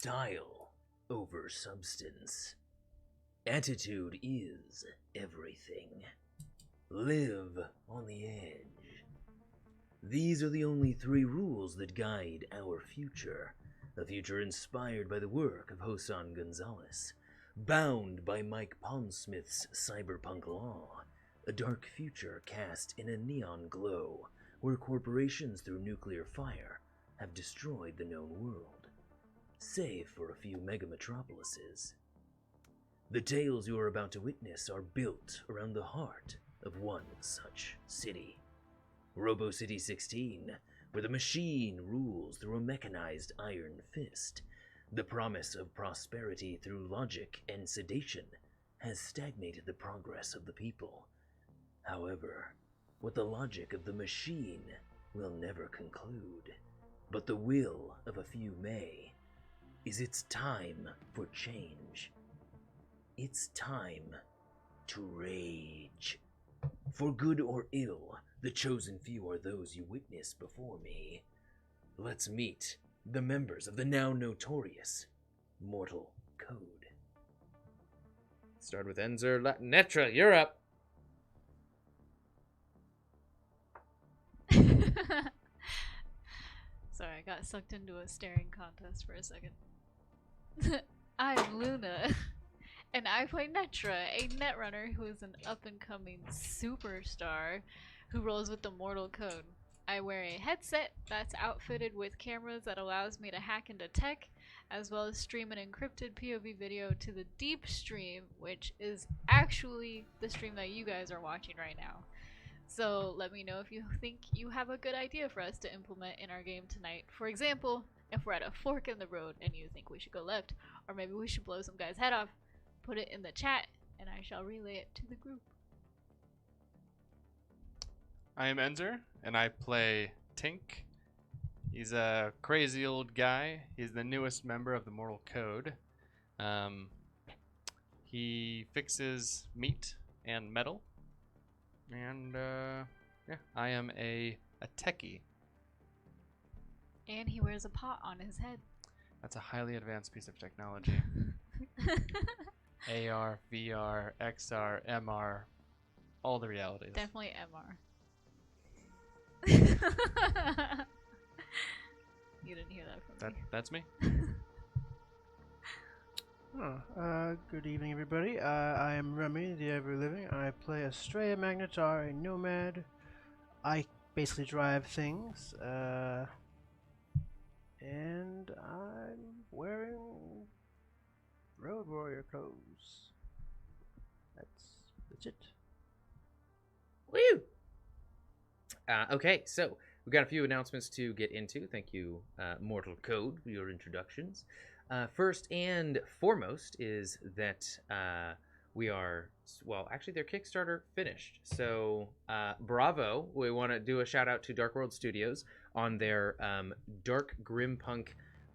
Style over substance. Attitude is everything. Live on the edge. These are the only 3 rules that guide our future. A future inspired by the work of JOSAN Gonzalez. Bound by Mike Pondsmith's cyberpunk law. A dark future cast in a neon glow, where corporations through nuclear fire have destroyed the known world, save for a few megametropolises. The tales you are about to witness are built around the heart of one such city. Robo City 16, where the machine rules through a mechanized iron fist. The promise of prosperity through logic and sedation has stagnated the progress of the people. However, what the logic of the machine will never conclude, but the will of a few may, is it's time for change. It's time to rage. For good or ill, the chosen few are those you witnessed before me. Let's meet the members of the now notorious Mortal Code. Start with Enzer. Netra, you're up. Sorry, I got sucked into a staring contest for a second. I'm Luna, and I play Netra, a netrunner who is an up-and-coming superstar who rolls with the Mortal Code. I wear a headset that's outfitted with cameras that allows me to hack into tech, as well as stream an encrypted POV video to the Deep Stream, which is actually the stream that you guys are watching right now. So let me know if you think you have a good idea for us to implement in our game tonight. For example, if we're at a fork in the road and you think we should go left, or maybe we should blow some guy's head off, put it in the chat and I shall relay it to the group. I am Enzer, and I play Tink. He's a crazy old guy. He's the newest member of the Mortal Code. He fixes meat and metal. And, yeah, I am a techie. And he wears a pot on his head. That's a highly advanced piece of technology. AR, VR, XR, MR, all the realities. Definitely MR. You didn't hear that from me. That's me. Good evening, everybody. I am Rummy, the Ever-Living. I play Astraea Magnetar, a Nomad. I basically drive things, and I'm wearing Road Warrior clothes. That's it. Woo! Okay, so we've got a few announcements to get into. Thank you, Mortal Code, for your introductions. First and foremost is that we are, well, actually their Kickstarter finished. So bravo. We want to do a shout out to Dark World Studios on their dark grimpunk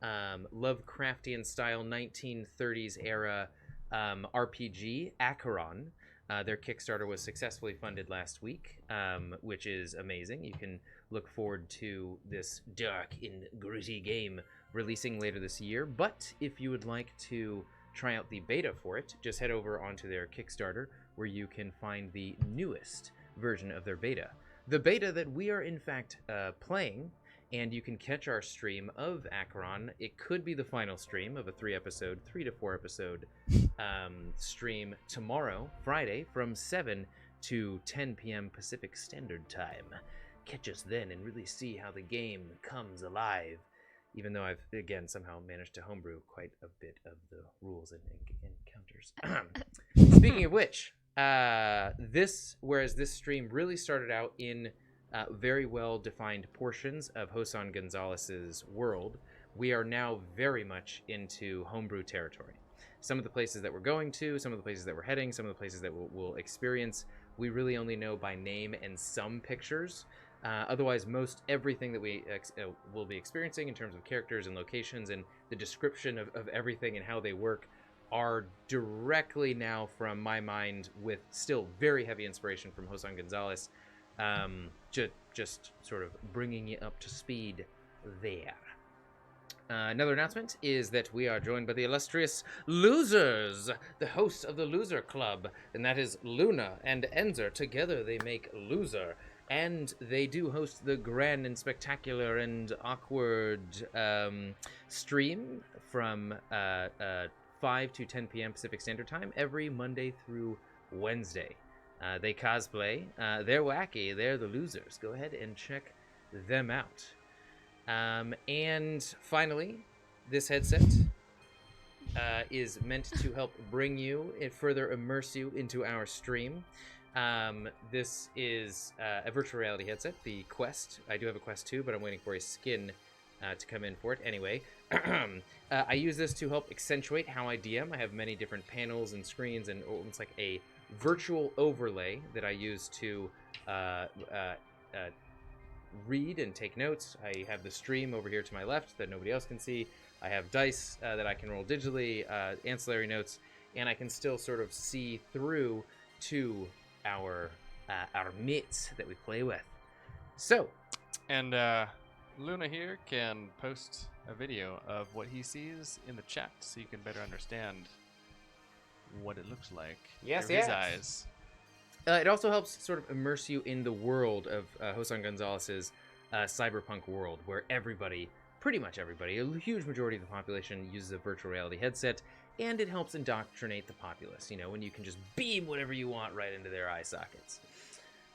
Lovecraftian style 1930s era RPG Acheron. Their Kickstarter was successfully funded last week, which is amazing. You can look forward to this dark and gritty game releasing later this year. But if you would like to try out the beta for it, just head over onto their Kickstarter, where you can find the newest version of their beta. The beta that we are in fact playing, and you can catch our stream of Acheron. It could be the final stream of a 3 to 4 episode stream tomorrow, Friday, from 7 to 10 p.m. Pacific Standard Time. Catch us then and really see how the game comes alive, even though I've, again, somehow managed to homebrew quite a bit of the rules and encounters. Speaking of which, whereas this stream really started out in very well-defined portions of JOSAN Gonzalez's world, we are now very much into homebrew territory. Some of the places that we're going to, some of the places that we're heading, some of the places that we'll experience, we really only know by name and some pictures. Otherwise, most everything that we will be experiencing in terms of characters and locations and the description of everything and how they work are directly now from my mind, with still very heavy inspiration from JOSAN Gonzalez. Just sort of bringing you up to speed there. Another announcement is that we are joined by the illustrious Losers, the hosts of the Loser Club, and that is Luna and Enzer. Together they make Loser, and they do host the grand and spectacular and awkward stream from 5 to 10 p.m. Pacific Standard Time every Monday through Wednesday. They cosplay. They're wacky. They're the Losers. Go ahead and check them out. And finally, this headset is meant to help bring you and further immerse you into our stream. This is a virtual reality headset, the Quest. I do have a Quest 2, but I'm waiting for a skin to come in for it. Anyway, I use this to help accentuate how I DM. I have many different panels and screens and almost like a virtual overlay that I use to read and take notes. I have the stream over here to my left that nobody else can see. I have dice that I can roll digitally, ancillary notes, and I can still sort of see through to our mitts that we play with. So, And Luna here can post a video of what he sees in the chat so you can better understand what it looks like through his eyes. It also helps sort of immerse you in the world of Josan Gonzalez's cyberpunk world, where everybody, pretty much everybody, a huge majority of the population uses a virtual reality headset, and it helps indoctrinate the populace, you know, when you can just beam whatever you want right into their eye sockets.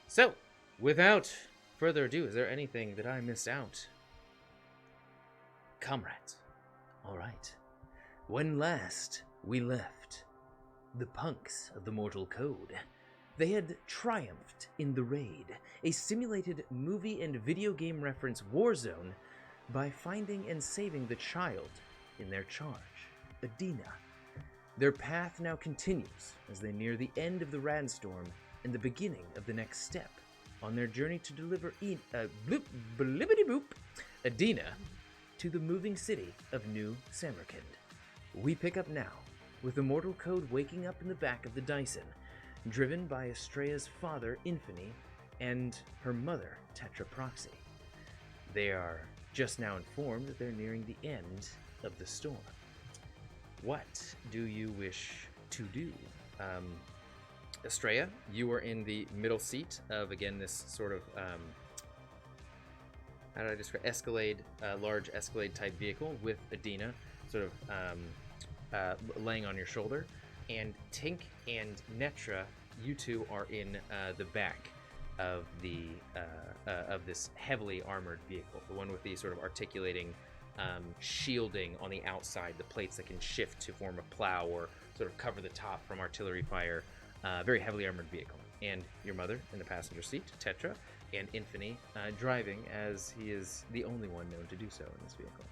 So, without further ado, is there anything that I missed out? Comrades. All right. When last we left the punks of the Mortal Code, they had triumphed in the raid, a simulated movie and video game reference warzone, by finding and saving the child in their charge, Edena. Their path now continues as they near the end of the Rad Storm and the beginning of the next step on their journey to deliver Edena to the moving city of New Samarkand. We pick up now with the Mortal Code waking up in the back of the Dyson, driven by Astraea's father, Infini, and her mother, Tetra Proxy. They are just now informed that they're nearing the end of the storm. What do you wish to do? Astraea, you are in the middle seat of, again, this sort of, how do I describe, Escalade, large Escalade type vehicle with Edena sort of laying on your shoulder. And Tink and Netra, you two are in the back of the of this heavily armored vehicle, the one with the sort of articulating shielding on the outside, the plates that can shift to form a plow or sort of cover the top from artillery fire. Very heavily armored vehicle. And your mother in the passenger seat, Tetra, and Infini driving, as he is the only one known to do so in this vehicle.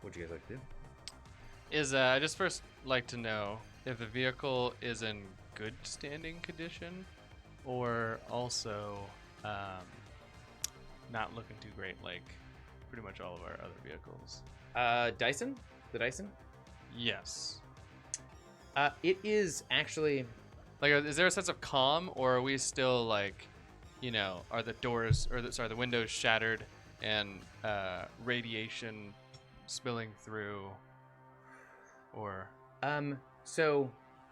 What'd you guys like to do? I just first like to know if the vehicle is in good standing condition, or also not looking too great, like pretty much all of our other vehicles. Dyson? The Dyson? Yes. It is actually... Like, is there a sense of calm, or are we still like, you know, are the doors, or the windows shattered and radiation spilling through, or... So,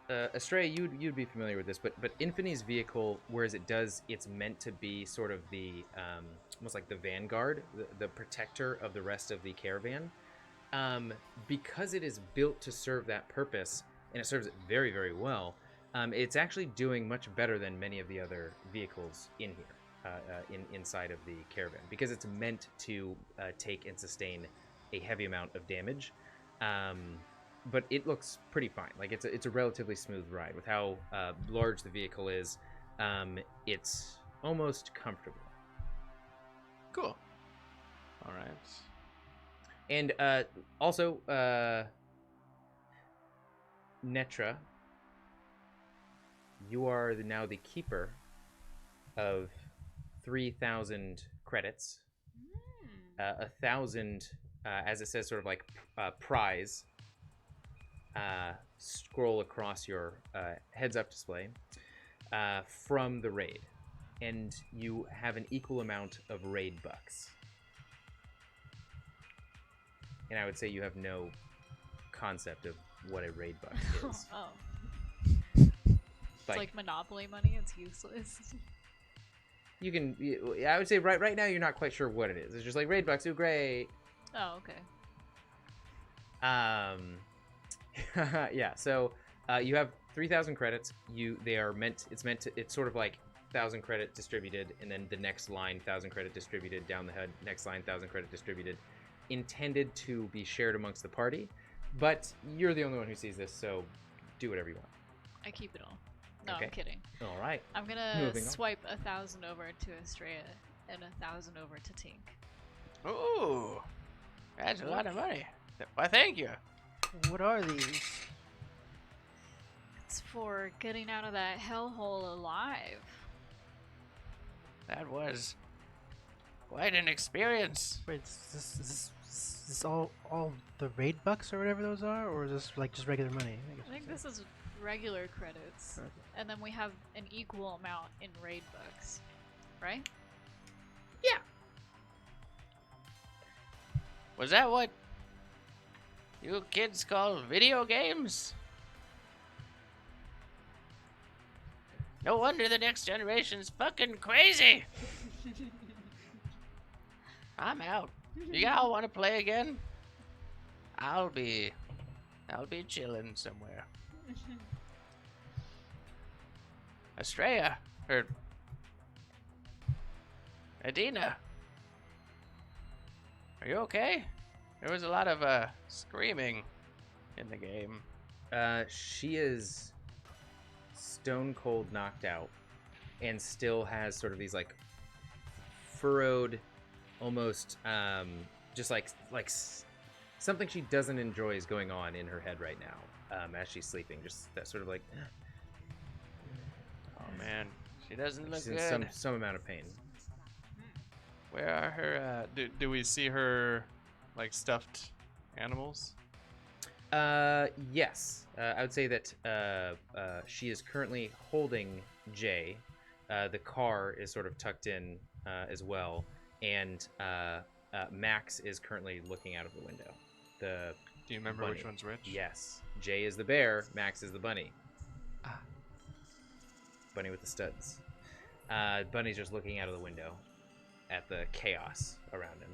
Astraea, you'd be familiar with this, but Infini's vehicle, whereas it's meant to be sort of the, almost like the vanguard, the protector of the rest of the caravan, because it is built to serve that purpose, and it serves it very, very well, it's actually doing much better than many of the other vehicles in here, inside of the caravan, because it's meant to take and sustain a heavy amount of damage. But it looks pretty fine. Like, it's a relatively smooth ride. With how large the vehicle is, it's almost comfortable. Cool. All right. And also, Netra, you are now the keeper of 3,000 credits. 1,000, as it says, sort of like prize. Scroll across your heads-up display from the raid, and you have an equal amount of raid bucks. and I would say you have no concept of what a raid box is. Oh. It's like Monopoly money. It's useless. You can. I would say right now you're not quite sure what it is. It's just like raid bucks. Ooh, great. Oh, okay. Yeah. So you have 3,000 credits. It's sort of like 1,000 credit distributed, and then the next line 1,000 credit distributed down the head. Next line 1,000 credit distributed, intended to be shared amongst the party. But you're the only one who sees this, so do whatever you want. I keep it all. No, Okay. I'm kidding. All right. I'm gonna Moving on. swipe 1,000 over to Astraea and 1,000 over to Tink. Ooh, that's a lot of money. Why, thank you. What are these? It's for getting out of that hellhole alive. That was quite an experience. Wait, is this all the raid bucks or whatever those are, or is this like just regular money? I think this is regular credits. Okay. And then we have an equal amount in raid bucks. Right? Was that what you kids call video games? No wonder the next generation's fucking crazy. I'm out. You all want to play again? I'll be chilling somewhere. Astraea, or Edena, are you okay? There was a lot of screaming in the game. She is stone cold knocked out, and still has sort of these like furrowed, almost just like something she doesn't enjoy is going on in her head right now as she's sleeping. Just that sort of like. Oh man, she doesn't look She's in good. some amount of pain. Where are her? Do we see her like stuffed animals? Yes. I would say that she is currently holding Jay. The car is sort of tucked in as well, and Max is currently looking out of the window. Do you remember bunny. which one's which? Yes. Jay is the bear. Max is the bunny. Bunny with the studs. Bunny's just looking out of the window at the chaos around him.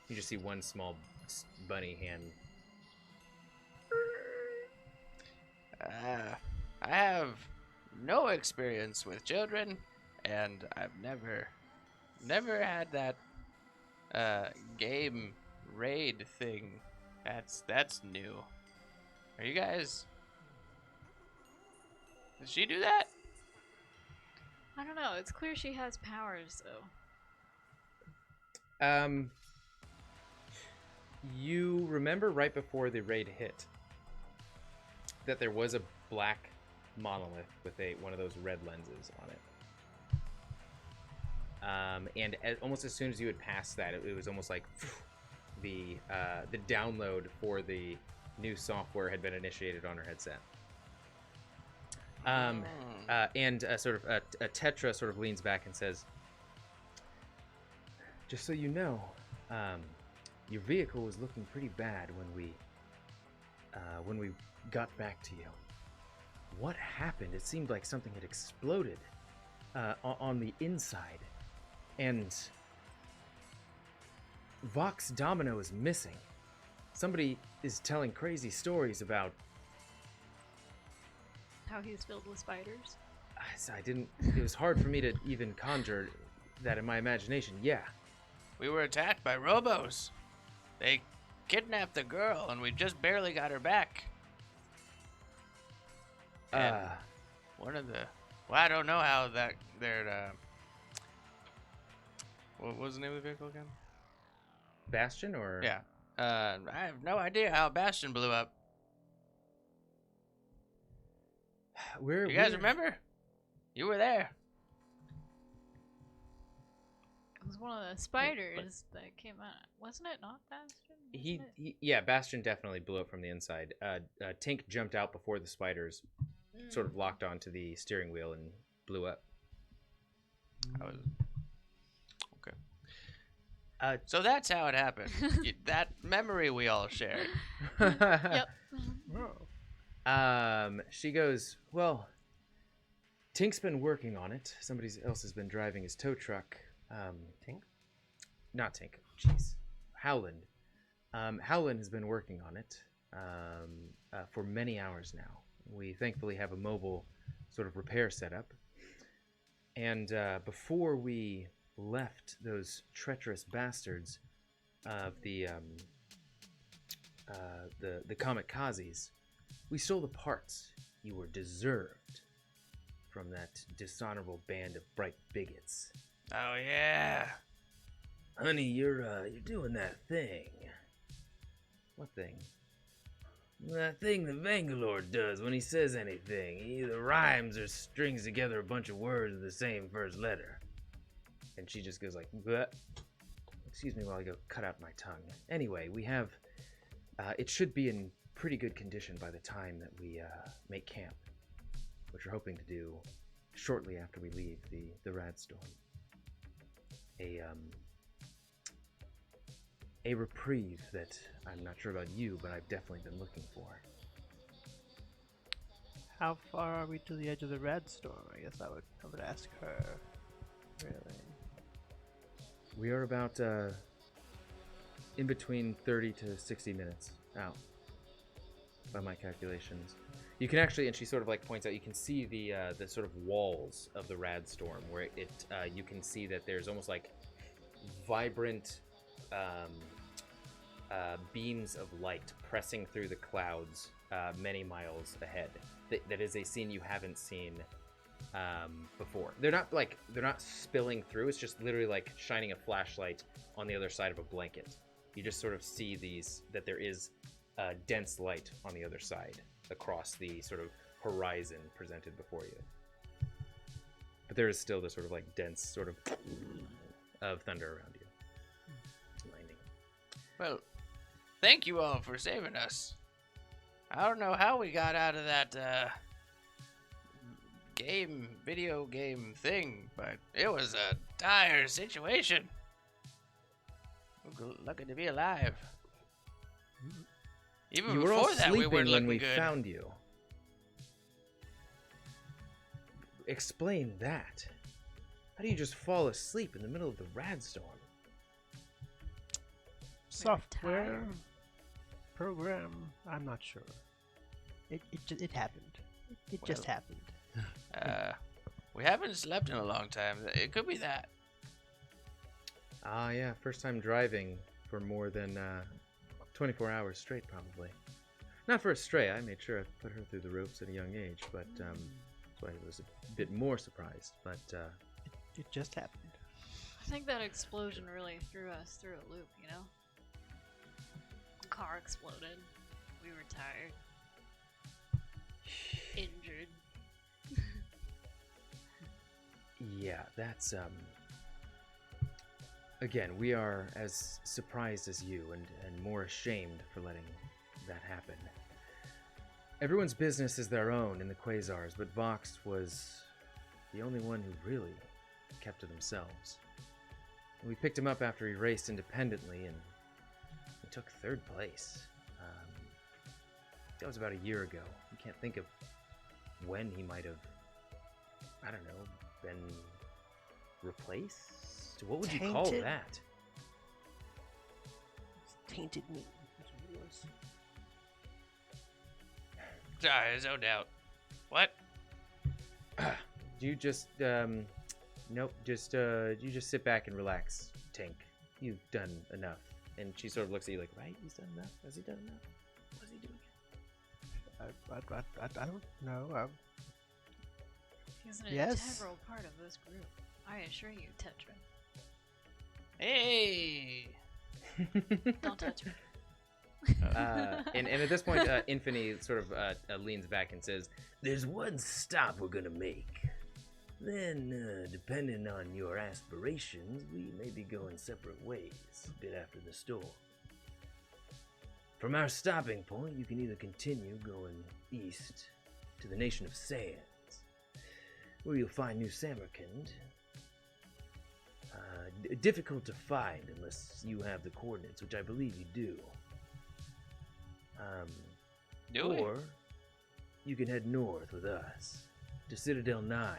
You just see one small bunny hand. I have no experience with children, and I've never had that game raid thing. That's new. Are you guys? Did she do that? I don't know. It's clear she has powers, though. You remember right before the raid hit that there was a black monolith with one of those red lenses on it. And almost as soon as you had passed that, it was almost like the download for the new software had been initiated on her headset. And sort of a Tetra sort of leans back and says, "Just so you know, your vehicle was looking pretty bad when we got back to you. What happened? It seemed like something had exploded on the inside, and Vox Domino is missing. Somebody is telling crazy stories about." How he's filled with spiders. I didn't. It was hard for me to even conjure that in my imagination. Yeah. We were attacked by robos. They kidnapped the girl, and we just barely got her back. And one of the... Well, I don't know how that... What was the name of the vehicle again? Bastion or? Yeah. I have no idea how Bastion blew up. You guys remember? You were there. It was one of the spiders that came out. Wasn't it not Bastion? Yeah, Bastion definitely blew up from the inside. Tink jumped out before the spiders sort of locked onto the steering wheel and blew up. I was okay. So that's how it happened. That memory we all shared. Yep. Oh. She goes, well, Tink's been working on it. Somebody else has been driving his tow truck. Tink? Not Tink. Jeez. Howland. Howland has been working on it for many hours now. We thankfully have a mobile sort of repair setup. And before we left those treacherous bastards of the kamikazes, we stole the parts you were deserved from that dishonorable band of bright bigots. Oh yeah. Honey, you're doing that thing. What thing? That thing that Bangalore does when he says anything. He either rhymes or strings together a bunch of words with the same first letter. And she just goes like, bleh. Excuse me while I go cut out my tongue. Anyway, we have, it should be in pretty good condition by the time that we make camp, which we're hoping to do shortly after we leave the Rad Storm. A reprieve that I'm not sure about you, but I've definitely been looking for. How far are we to the edge of the Rad Storm? I guess I would ask her. Really? We are about in between 30 to 60 minutes out by my calculations. You can actually, and she sort of like points out, you can see the sort of walls of the Rad Storm where you can see that there's almost like vibrant beams of light pressing through the clouds many miles ahead. That is a scene you haven't seen before. They're not spilling through. It's just literally like shining a flashlight on the other side of a blanket. You just sort of see that there is dense light on the other side across the sort of horizon presented before you. But there is still the sort of like dense sort of thunder around you. Lightning. Well, thank you all for saving us. I don't know how we got out of that video game thing, but it was a dire situation. We're lucky to be alive. Even You were all before that, we sleeping weren't when looking we good. found you. Explain that. How do you just fall asleep in the middle of the Rad Storm? Software tired. program. I'm not sure. It happened. It just happened. We haven't slept in a long time. It could be that. Ah, yeah, first time driving for more than 24 hours straight, probably. Not for Astraea. I made sure I put her through the ropes at a young age, but that's why I was a bit more surprised. But It just happened. I think that explosion really threw us through a loop, you know? The car exploded. We were tired. Injured. yeah, that's again, we are as surprised as you and more ashamed for letting that happen. Everyone's business is their own in the Quasars, but Vox was the only one who really kept to themselves. We picked him up after he raced independently, and he took third place. That was about a year ago. You can't think of when he might have, I don't know, been replaced? What would you call Tainted? that? It's tainted meat. That's what it was. There's no doubt. What? You just, nope, just, you just sit back and relax, Tink. You've done enough. And she sort of looks at you like, right? He's done enough? Has he done enough? What's he doing? I don't know. He's an Yes. integral part of this group. I assure you, Tetra. Hey! Don't touch me. And at this point, Infini sort of leans back and says, There's one stop we're gonna make. Then, depending on your aspirations, we may be going separate ways a bit after the storm. From our stopping point, you can either continue going east to the nation of Sands, where you'll find New Samarkand, Difficult to find unless you have the coordinates, which I believe you do. Do we? Or you can head north with us to Citadel 9.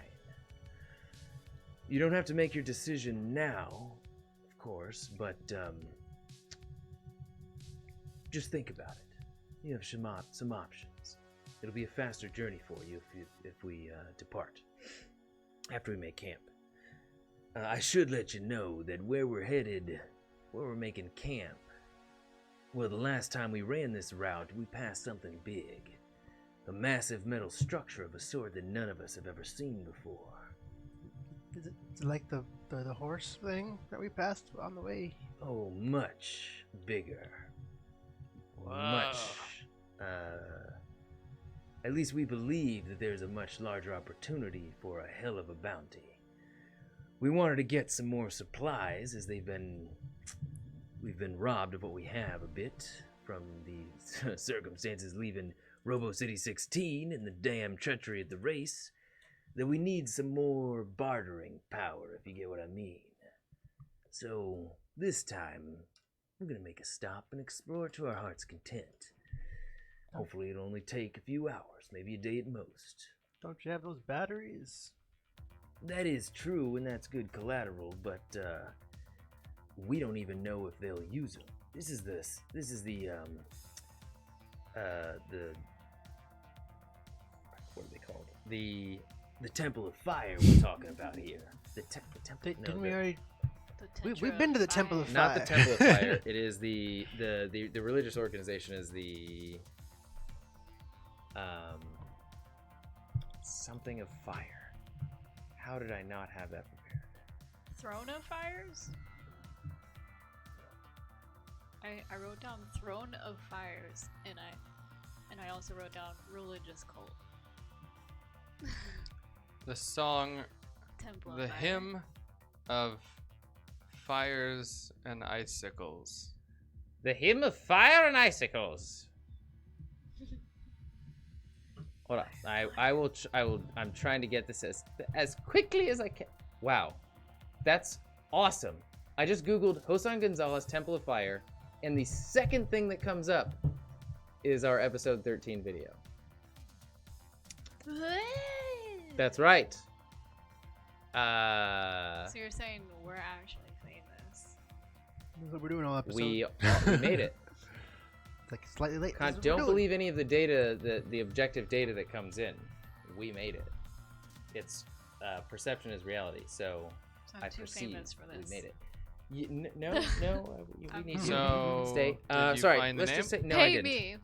You don't have to make your decision now, of course, but just think about it. You have some options. It'll be a faster journey for you if we depart after we make camp. I should let you know that where we're headed, where we're making camp, well, the last time we ran this route, we passed something big. A massive metal structure of a sort that none of us have ever seen before. Is it like the horse thing that we passed on the way? Oh, much bigger. Whoa. Much. At least we believe that there's a much larger opportunity for a hell of a bounty. We wanted to get some more supplies as we've been robbed of what we have a bit from the circumstances leaving Robo City 16 and the damn treachery at the race, that we need some more bartering power, if you get what I mean. So this time, we're gonna make a stop and explore to our heart's content. Hopefully it'll only take a few hours, maybe a day at most. Don't you have those batteries? That is true, and that's good collateral, but we don't even know if they'll use them. This is the what are they called? The Temple of Fire we're talking about here. The Temple. Didn't we already? The We've been to the Temple of Fire. Not the Temple of Fire. It is the religious organization is the something of fire. How did I not have that prepared? Throne of Fires? I wrote down Throne of Fires, and I also wrote down religious cult. The song, Temple of the Fire. hymn of fires and icicles. The Hymn of Fire and Icicles. Hold on. I will. I'm trying to get this as quickly as I can. Wow, that's awesome. I just googled Josan Gonzalez Temple of Fire, and the second thing that comes up is our episode 13 video. That's right. So you're saying we're actually famous? That's what we're doing all episode. We made it. It's like slightly late. Don't believe any of the data, the objective data that comes in. We made it. It's perception is reality. So I'm I too perceive famous for this. we made it. No. We need So, to stay. did you Sorry. find the Let's name? just say no. Pay I didn't. me.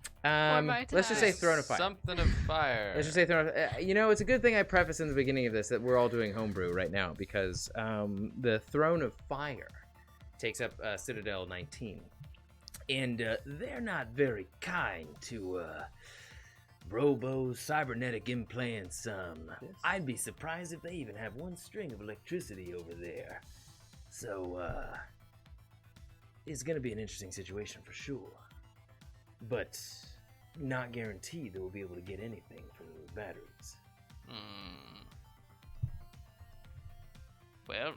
Let's just say time. Throne of Fire. Something of fire. Let's just say Throne of it's a good thing I preface in the beginning of this that we're all doing homebrew right now because the Throne of Fire takes up Citadel 19. And they're not very kind to robo cybernetic implants. Yes. I'd be surprised if they even have one string of electricity over there. So it's gonna be an interesting situation for sure. But not guaranteed that we'll be able to get anything from the batteries. Well,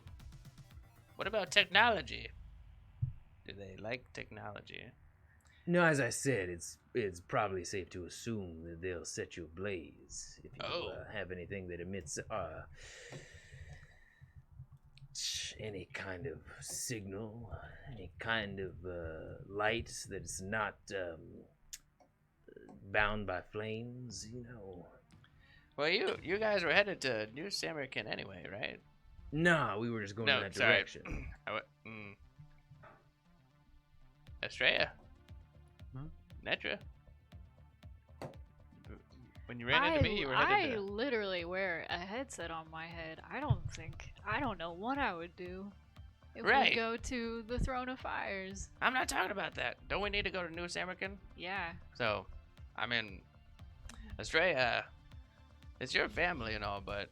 what about technology? Do they like technology? No, as I said, it's probably safe to assume that they'll set you ablaze if you have anything that emits any kind of signal, any kind of light that's not bound by flames, you know. Well, you guys were headed to New Samarkand anyway, right? Nah, we were just going in that direction. Astraea? Netra? When you ran into me, you were headed I to... literally wear a headset on my head. I don't know what I would do if Right. we go to the Throne of Fires. I'm not talking about that. Don't we need to go to New Samarkand? Yeah. So, I mean, Astraea, it's your family and all, but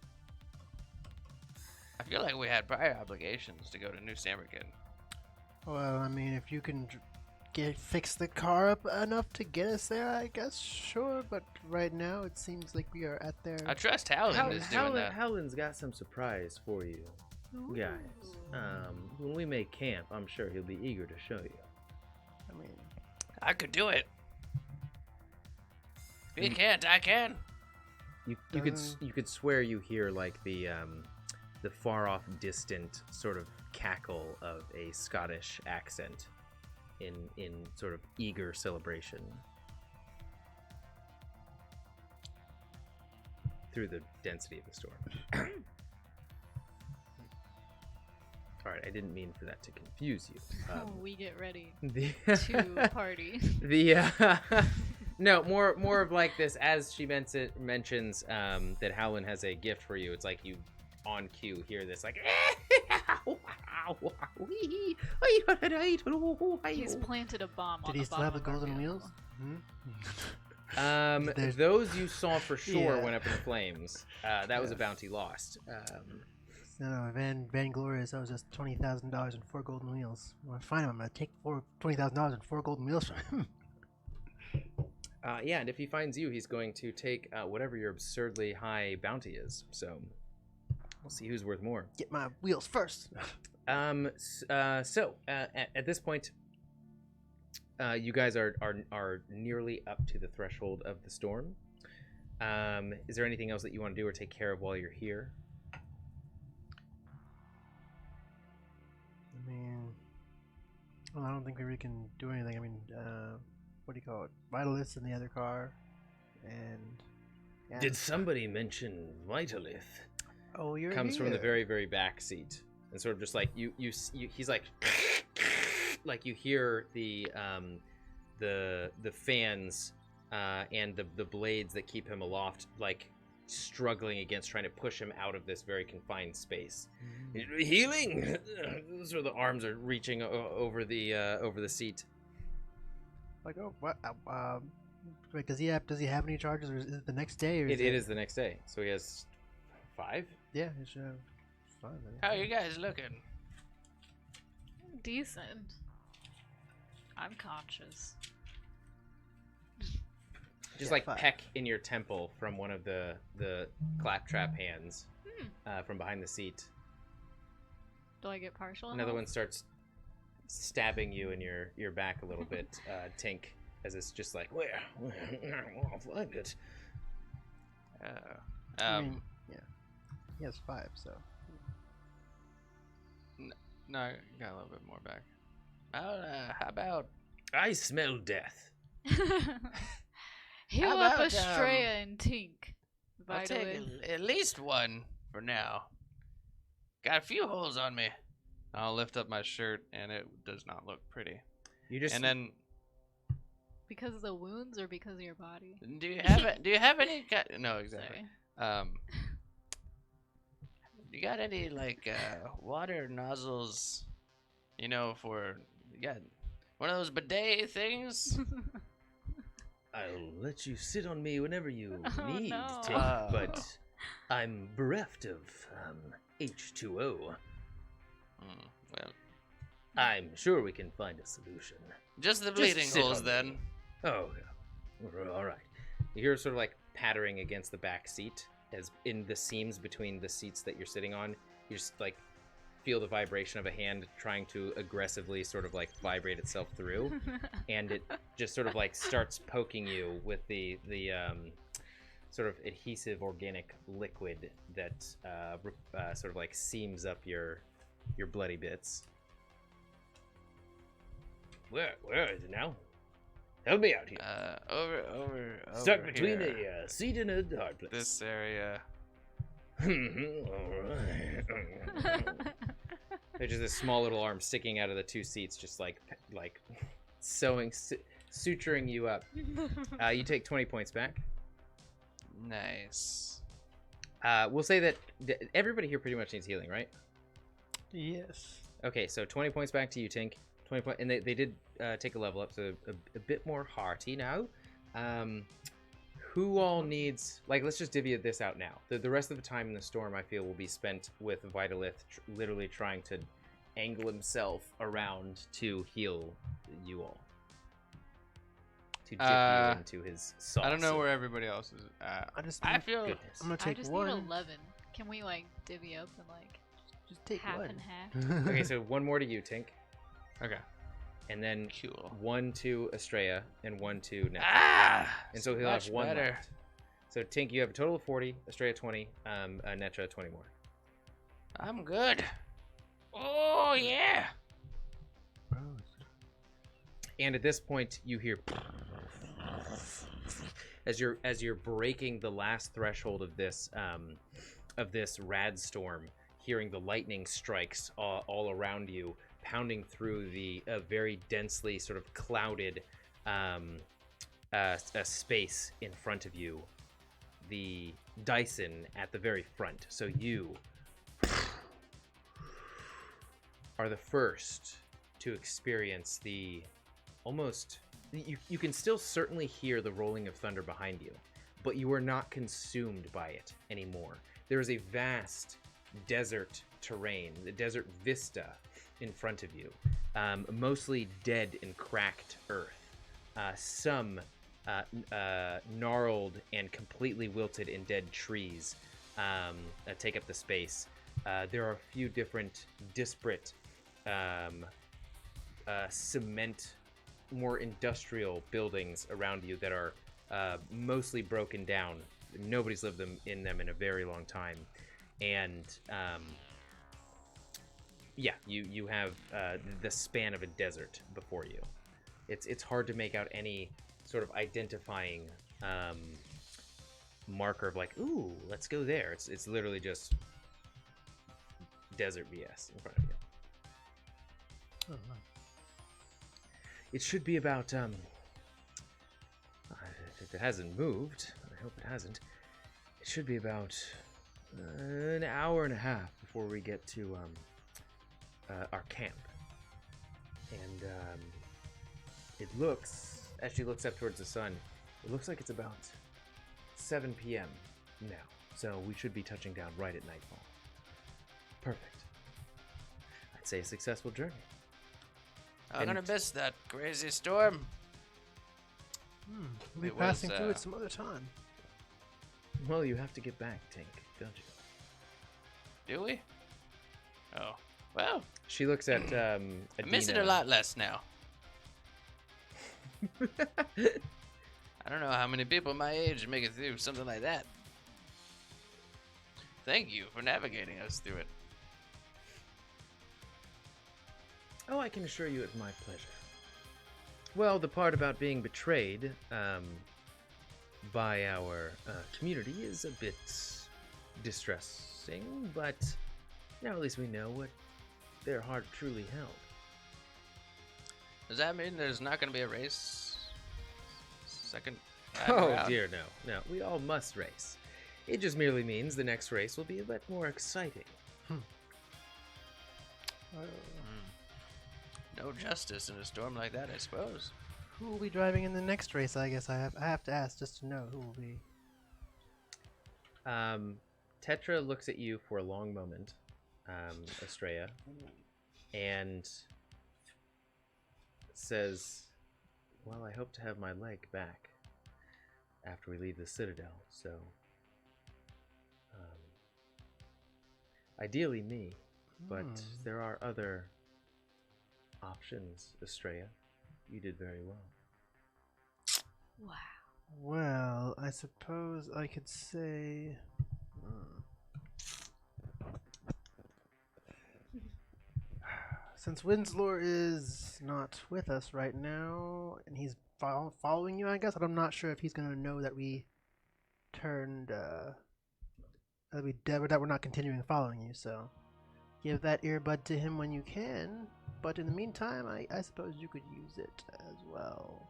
I feel like we had prior obligations to go to New Samarkand. Well, I mean, if you can fix the car up enough to get us there, I guess sure. But right now, it seems like we are at their. I trust Howland is doing that. Howland's got some surprise for you. guys, when we make camp, I'm sure he'll be eager to show you. I mean, I could do it. If he can't, I can. You could swear you hear like the far off, distant sort of cackle of a Scottish accent in sort of eager celebration through the density of the storm. All right, I didn't mean for that to confuse you. We get ready The to party. No, more of like this as she mentions that Howlin has a gift for you. It's like you on cue hear this like He's planted a bomb on did the he still have bottom the of our golden vehicle. wheels? Those you saw for sure Yeah. went up in flames. That was a bounty lost. No, Van Glorious, that was just $20,000 and 4 golden wheels. When I find him, I'm gonna take $20,000 and 4 golden wheels from him. Yeah, and if he finds you, he's going to take whatever your absurdly high bounty is. So we'll see who's worth more. Get my wheels first. So at this point, you guys are nearly up to the threshold of the storm. Is there anything else that you want to do or take care of while you're here? I mean, well, I don't think we really can do anything. I mean, what do you call it? Vitalist in the other car, and yeah. Did somebody mention Vitalith? Oh, you're Comes from the here. very, very back seat, and sort of just like you he's like you hear the fans and the blades that keep him aloft, like struggling against trying to push him out of this very confined space. Healing? So the arms are reaching over the seat. Like, oh, what? Wait, does he have any charges, or is it the next day? Or It is the next day, so he has 5. Yeah, he should have 5. How are you guys looking? Decent. I'm conscious. Just Yeah, like 5. peck in your temple from one of the claptrap hands from behind the seat. Do I get partial? Another health? one starts stabbing you in your back a little bit, Tink, as it's just like, Where? I'll find it. I mean, yeah, he has 5, so No, I got a little bit more back. How about I smell death. Heal How up about, Astraea and Tink. I'll take Vitalin. at least one for now. Got a few holes on me. I'll lift up my shirt, and it does not look pretty. you just And then Because of the wounds or because of your body? Do you have do you have any? no, exactly. Sorry. You got any like water nozzles? You know, for you got one of those bidet things? I'll let you sit on me whenever you Oh, need no. to, but I'm bereft of H2O. Well, I'm sure we can find a solution. just the Just bleeding sit holes on then. me. Oh, yeah. All right. you hear sort of like pattering against the back seat, as in the seams between the seats that you're sitting on. You just like feel the vibration of a hand trying to aggressively sort of like vibrate itself through, and it just sort of like starts poking you with the sort of adhesive organic liquid that sort of like seams up your bloody bits. Where is it now? Help me out here. Over Stuck between here. a seat and a hard place. this area. All right. There's just this small little arm sticking out of the two seats, just like sewing, suturing you up. You take 20 points back. Nice. We'll say that everybody here pretty much needs healing, right? yes. Okay, so 20 points back to you, Tink. 20 point, and they did take a level up, so a bit more hearty now. Who all needs, like, let's just divvy this out now. The rest of the time in the storm, I feel, will be spent with Vitalith literally trying to angle himself around to heal you all. To dip you into his sauce. I don't know where everybody else is at. I feel Goodness. I'm gonna I take just one. need 11. Can we like divvy up and like Just take half one. and half. Okay, so one more to you, Tink, Okay. and then Cool. one to Astraea and one to Netra. Ah! And so it's he'll have much one better. left. So Tink, you have a total of 40. Astraea 20. Netra 20 more. I'm good. Oh, yeah. And at this point, you hear as you're breaking the last threshold of this Rad Storm, hearing the lightning strikes all around you, pounding through the very densely sort of clouded space in front of you. The Dyson at the very front. So you are the first to experience the almost... You can still certainly hear the rolling of thunder behind you, but you are not consumed by it anymore. There is a vast desert terrain, the desert vista in front of you, mostly dead and cracked earth. Some gnarled and completely wilted and dead trees take up the space. There are a few different disparate cement, more industrial buildings around you that are mostly broken down. Nobody's lived in them in a very long time. And yeah, you have the span of a desert before you. It's hard to make out any sort of identifying marker of like, ooh, let's go there. It's literally just desert BS in front of you. Oh, wow. It should be about if it hasn't moved, I hope it hasn't, it should be about an hour and a half before we get to our camp. And it looks, as she looks up towards the sun, it looks like it's about 7 p.m. now. So we should be touching down right at nightfall. Perfect. I'd say a successful journey. I'm gonna And- miss that crazy storm. We'll be It passing was, through it some other time. Well, you have to get back, Tink, don't you? Do we? Oh, well, She looks at I miss it a Edena. lot less now. I don't know how many people my age make it through something like that. Thank you for navigating us through it. Oh, I can assure you it's my pleasure. Well, the part about being betrayed by our community is a bit distressing, but now at least we know what their heart truly held. Does that mean there's not going to be a race? Second time Oh around? dear, no. We all must race. It just merely means the next race will be a bit more exciting. No justice in a storm like that, I suppose. Who will be driving in the next race? I guess I have to ask just to know who will be. Tetra looks at you for a long moment, Astraea, and says, well, I hope to have my leg back after we leave the Citadel, so ideally me, but there are other options, Astraea. You did very well. Wow. Well, I suppose I could say. Since Winslor is not with us right now, and he's following you, I guess, I'm not sure if he's gonna know that we turned, that we're not continuing following you. So, give that earbud to him when you can. But in the meantime, I suppose you could use it as well.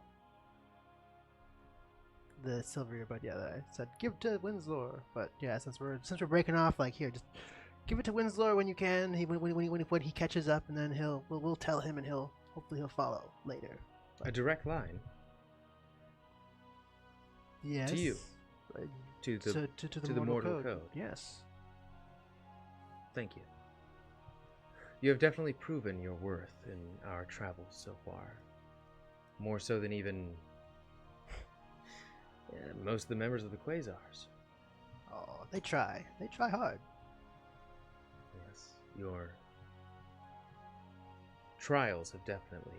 The silver earbud, yeah, that I said give to Winslor. But yeah, since we're breaking off, like here, just give it to Winslor when you can. When he catches up, and then we'll tell him, and hopefully he'll follow later. A direct line Yes. to you, Right, to the to the mortal code. Yes. Thank you. You have definitely proven your worth in our travels so far. More so than even most of the members of the Quasars. Oh, they try. They try hard. Yes. your trials have definitely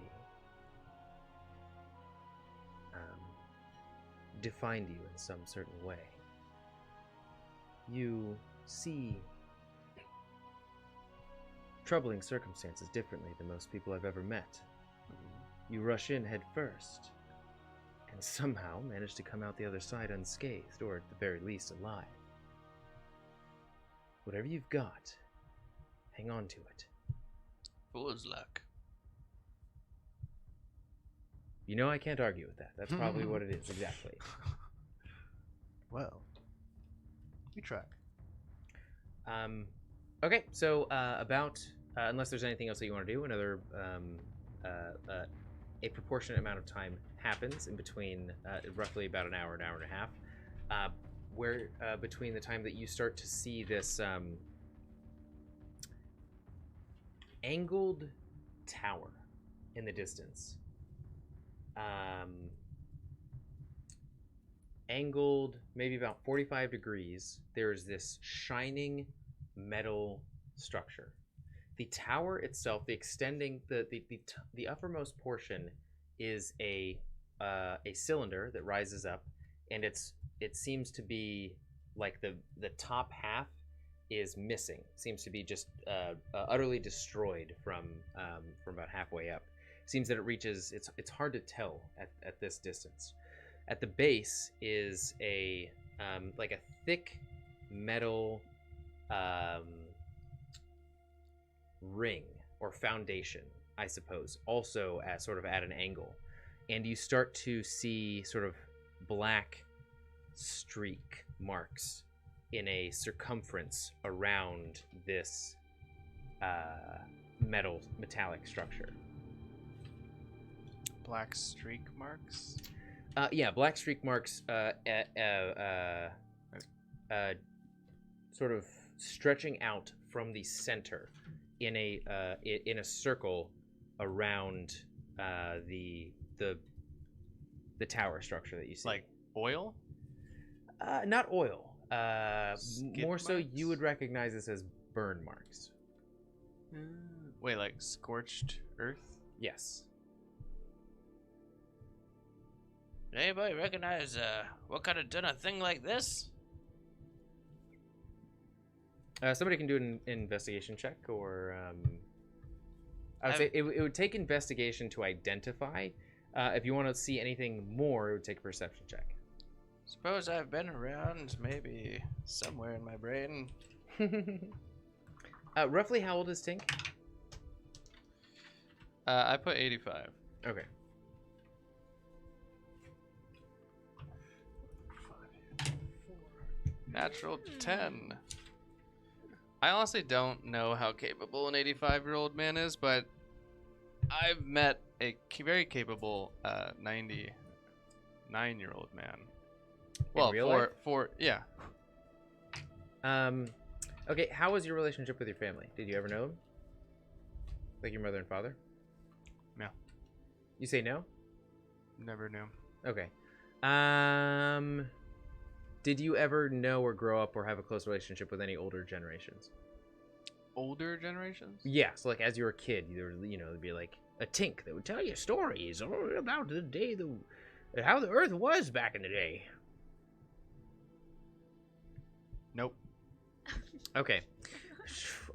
defined you in some certain way. You see troubling circumstances differently than most people I've ever met. You rush in head first, and somehow manage to come out the other side unscathed, or at the very least alive. Whatever you've got, hang on to it. Fool's luck. You know I can't argue with that. That's probably what it is, exactly. Well, we try. Okay, so unless there's anything else that you want to do, another a proportionate amount of time happens in between, roughly about an hour and a half, where between the time that you start to see this angled tower in the distance. Angled maybe about 45 degrees, there's this shining metal structure. The tower itself, the uppermost portion is a cylinder that rises up, and it seems to be like the top half is missing. It seems to be just utterly destroyed from about halfway up. Seems that it reaches, it's hard to tell at this distance. At the base is like a thick metal ring or foundation, I suppose, also at sort of at an angle. And you start to see sort of black streak marks in a circumference around this metallic structure. Black streak marks? Yeah, black streak marks sort of stretching out from the center in a circle around the tower structure that you see. Like oil? Not oil. Skid More so, marks? you would recognize this as burn marks. Wait, like scorched earth? Yes. Anybody recognize what could have done a thing like this? Somebody can do an investigation check, or I would say it would take investigation to identify. If you want to see anything more, it would take a perception check. Suppose I've been around, maybe somewhere in my brain. Roughly how old is Tink? I put 85. Okay. Natural 10. I honestly don't know how capable an 85-year-old man is, but I've met a very capable 99-year-old man. Well, real life? Yeah. Okay, how was your relationship with your family? Did you ever know them? Like your mother and father? No. You say no? Never knew. Okay. Did you ever know or grow up or have a close relationship with any older generations? Older generations? Yeah, so like as you were a kid, there'd be like a Tink that would tell you stories all about the day, how the Earth was back in the day. Nope. Okay.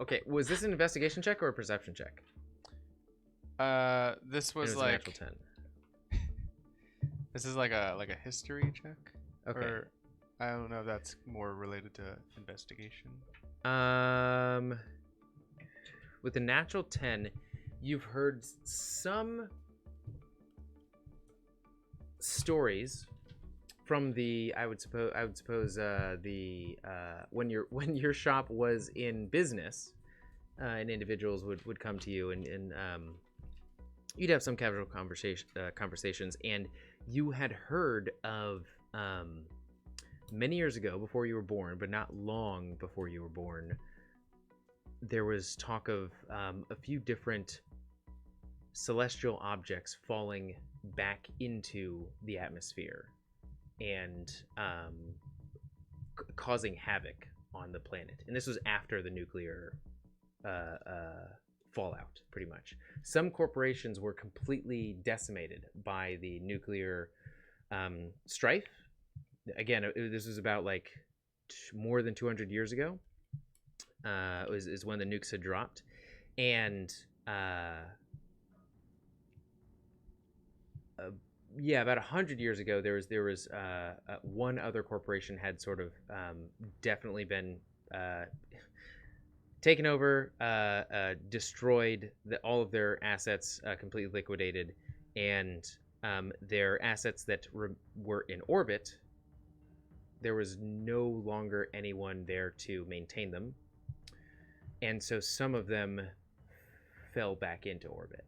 Okay, was this an investigation check or a perception check? This It was a like natural 10. this is like a history check. Okay. Or I don't know if that's more related to investigation. With the natural 10, you've heard some stories from the I would suppose when your shop was in business, and individuals would come to you and you'd have some casual conversations, and you had heard of many years ago, before you were born, but not long before you were born, there was talk of a few different celestial objects falling back into the atmosphere and causing havoc on the planet. And this was after the nuclear fallout, pretty much. Some corporations were completely decimated by the nuclear strife. Again, this was about like more than 200 years ago. Is when the nukes had dropped, and yeah, about 100 years ago, there was one other corporation had sort of definitely been taken over, destroyed, all of their assets completely liquidated, and their assets that were in orbit, there was no longer anyone there to maintain them, and so some of them fell back into orbit.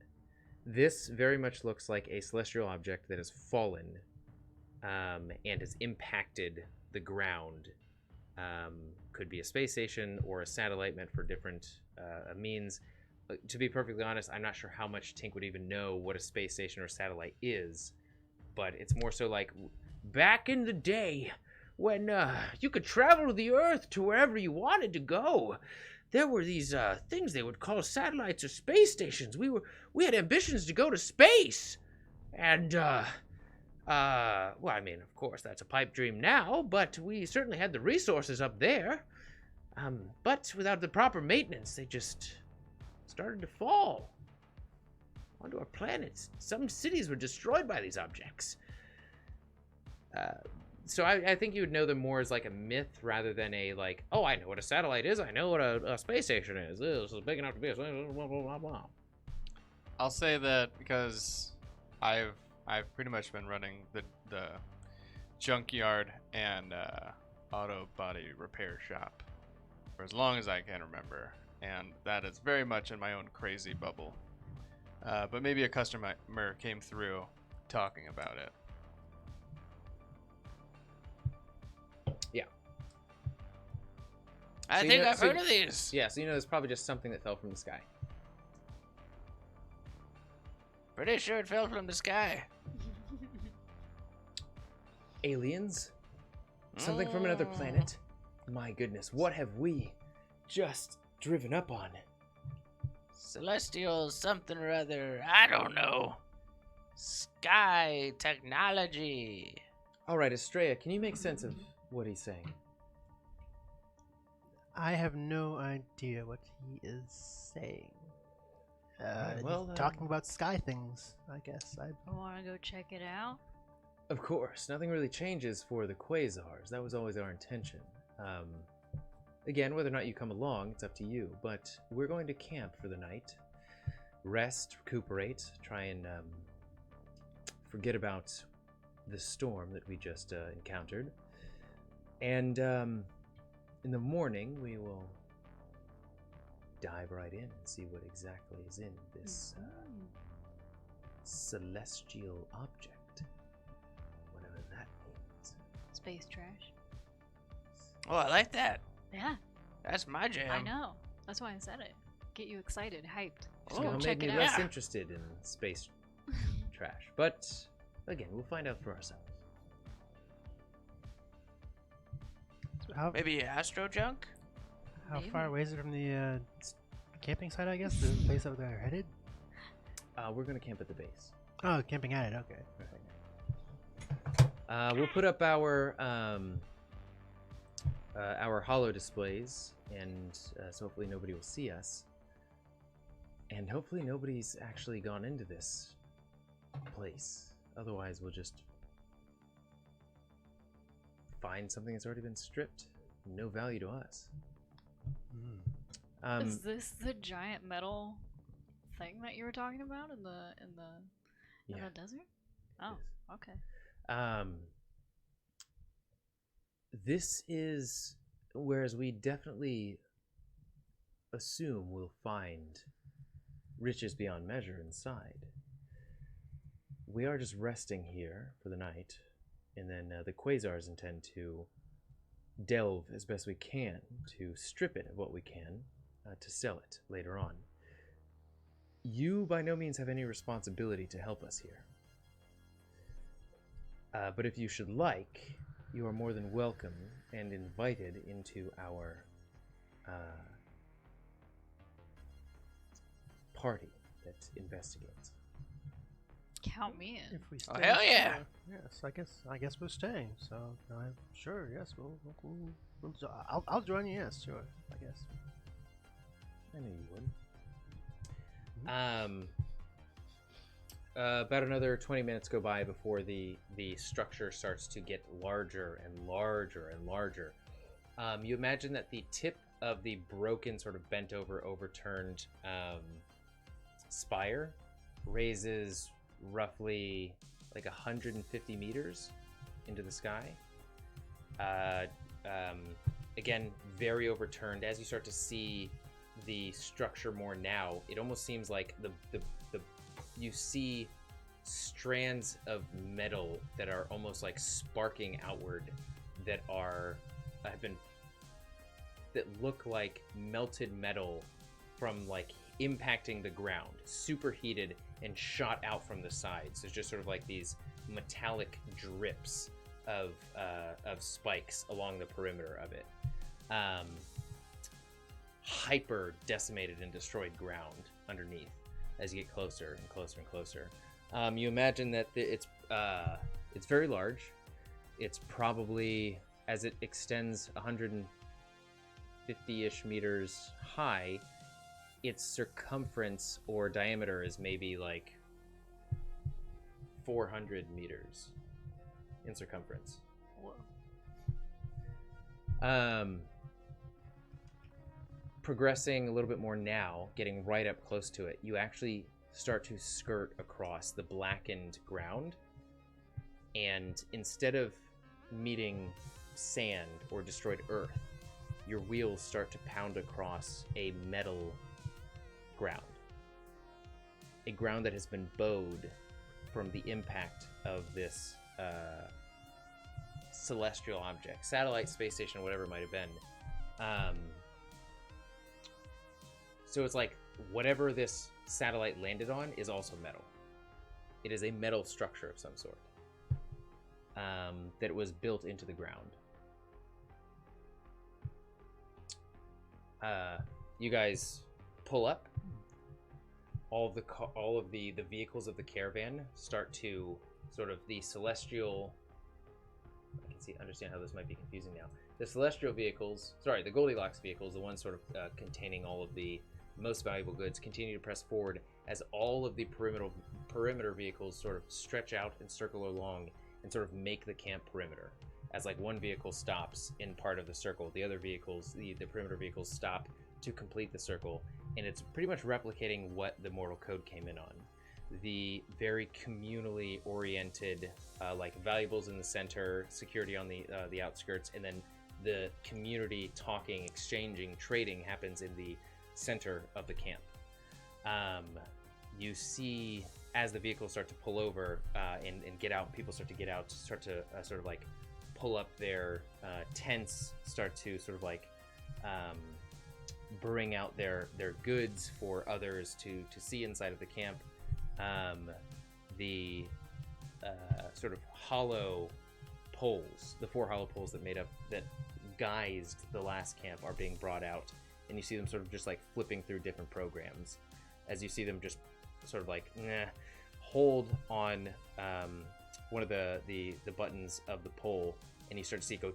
This very much looks like a celestial object that has fallen and has impacted the ground. Could be a space station or a satellite meant for different means. To be perfectly honest, I'm not sure how much Tink would even know what a space station or satellite is, but it's more so like back in the day when you could travel the Earth to wherever you wanted to go. There were these things they would call satellites or space stations. We had ambitions to go to space, and well, I mean, of course, that's a pipe dream now, but we certainly had the resources up there. But without the proper maintenance, they just started to fall onto our planet. Some cities were destroyed by these objects. So I think you would know them more as like a myth rather than a like, oh, I know what a satellite is. I know what a space station is. This is big enough to be a blah, blah, blah, blah. I'll say that because I've pretty much been running the junkyard and auto body repair shop for as long as I can remember, and that is very much in my own crazy bubble. But maybe a customer came through talking about it. Yeah. I So think you know- I've so- heard of these. Yeah, so you know, it's probably just something that fell from the sky. Pretty sure it fell from the sky. Aliens? Something from another planet? My goodness, what have we just driven up on? Celestial something or other. I don't know. Sky technology. All right, Astraea, can you make sense of what he's saying? I have no idea what he is saying. well, he's talking about sky things, I guess. I want to go check it out. Of course, nothing really changes for the quasars. That was always our intention. Again, whether or not you come along, it's up to you. But we're going to camp for the night, rest, recuperate, try and forget about the storm that we just encountered. And in the morning, we will dive right in and see what exactly is in this celestial object, whatever that means. Space trash. Oh, I like that. Yeah, That's my jam. I know. That's why I said it. Get you excited, hyped. Just Somehow go made check me it less out. interested in space trash. But again, we'll find out for ourselves. So how Maybe Astro Junk? how Maybe. far away is it from the camping site, I guess? The place that they're headed? We're gonna camp at the base. Oh, camping at it, okay. We'll put up our holo displays, and so hopefully nobody will see us. And hopefully nobody's actually gone into this place. Otherwise, we'll just find something that's already been stripped. No value to us. Is this the giant metal thing that you were talking about in the Yeah. desert? Oh, Yes. okay. This is, whereas we definitely assume we'll find riches beyond measure inside. We are just resting here for the night, and then the quasars intend to delve as best we can to strip it of what we can to sell it later on. You by no means have any responsibility to help us here. But if you should like, you are more than welcome and invited into our party that investigates. Count me in. If we Oh, stay, hell yeah. sure. Yes, I guess we're staying. So I'm sure. Yes, I'll join you. Yes, sure. I guess. I knew you would. About another 20 minutes go by before the structure starts to get larger and larger and larger. You imagine that the tip of the broken, sort of bent over, overturned spire raises roughly like 150 meters into the sky. Again, very overturned. As you start to see the structure more now, it almost seems like the you see strands of metal that are almost like sparking outward that that look like melted metal from like impacting the ground, superheated and shot out from the sides. There's just sort of like these metallic drips of spikes along the perimeter of it. Hyper decimated and destroyed ground underneath as you get closer and closer and closer. You imagine that it's very large. It's probably, as it extends 150-ish meters high, its circumference or diameter is maybe like 400 meters in circumference. Progressing a little bit more now, getting right up close to it, you actually start to skirt across the blackened ground, and instead of meeting sand or destroyed earth, your wheels start to pound across a metal ground. A ground that has been bowed from the impact of this celestial object, satellite, space station, whatever it might have been. So it's like whatever this satellite landed on is also metal. It is a metal structure of some sort that was built into the ground. You guys pull up. All of the vehicles of the caravan start to sort of the celestial. I can understand how this might be confusing now. The celestial vehicles, the Goldilocks vehicles, the ones sort of containing all of the most valuable goods, continue to press forward as all of the perimeter vehicles sort of stretch out and circle along and sort of make the camp perimeter. As like one vehicle stops in part of the circle, the other vehicles, the perimeter vehicles, stop to complete the circle, and it's pretty much replicating what the Mortal Code came in on. The very communally oriented, like valuables in the center, security on the outskirts, and then the community talking, exchanging, trading happens in the center of the camp. You see as the vehicles start to pull over and get out, people start to get out, start to sort of like pull up their tents, start to sort of like bring out their goods for others to see inside of the camp. The sort of hollow poles, the 4 hollow poles that guised the last camp, are being brought out, and you see them sort of just like flipping through different programs as you see them just sort of like hold on one of the buttons of the pole, and you start to see it go.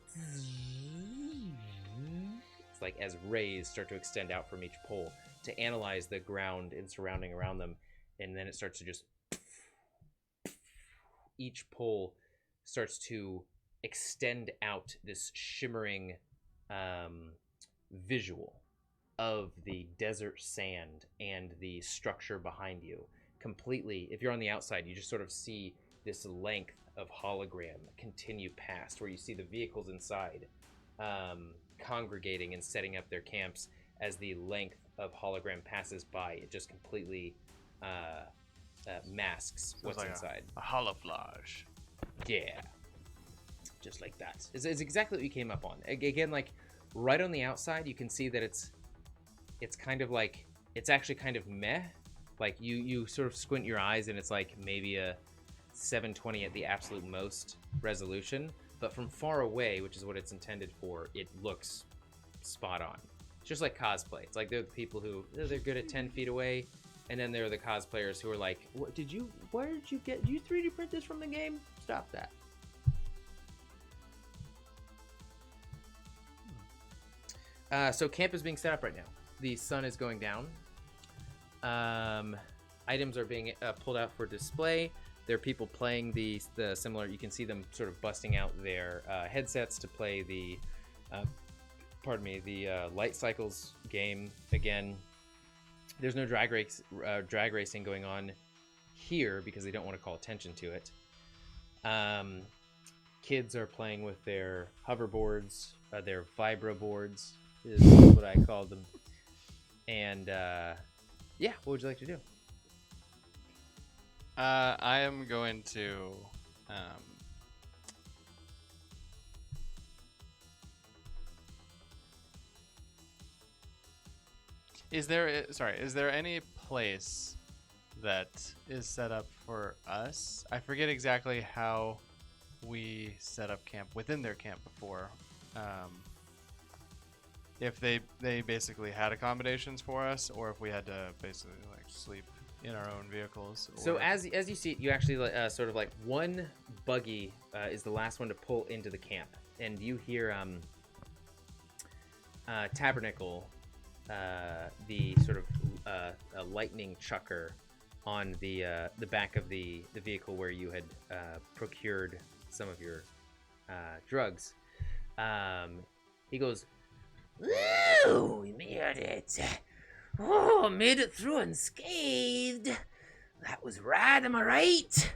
It's like as rays start to extend out from each pole to analyze the ground and surrounding around them, and then it starts to just, each pole starts to extend out this shimmering visual of the desert sand and the structure behind you. Completely, if you're on the outside, you just sort of see this length of hologram continue past, where you see the vehicles inside congregating and setting up their camps. As the length of hologram passes by, it just completely masks what's like inside. A holophage. Yeah, just like that. It's exactly what you came up on. Again, like right on the outside, you can see that it's kind of like, it's actually kind of meh. Like you sort of squint your eyes and it's like maybe a 720 at the absolute most resolution, but from far away, which is what it's intended for, it looks spot on. It's just like cosplay. It's like they're the people who, they're good at 10 feet away, And then there are the cosplayers who are like, "What did you? Where did you get? Did you 3D print this from the game? Stop that." So camp is being set up right now. The sun is going down. Items are being pulled out for display. There are people playing the similar. You can see them sort of busting out their headsets to play the, Light Cycles game again. There's no drag racing going on here because they don't want to call attention to it. Kids are playing with their hoverboards, their vibro boards is what I call them. And yeah, what would you like to do? I am going to is there any place that is set up for us? I forget exactly how we set up camp within their camp before. If they basically had accommodations for us, or if we had to basically like sleep in our own vehicles. So as you see it, you actually sort of like one buggy is the last one to pull into the camp, and you hear Tabernacle, the sort of a lightning chucker on the back of the vehicle where you had procured some of your drugs. He goes, "Woo, we made it! Oh, made it through unscathed. That was rad, am I right?"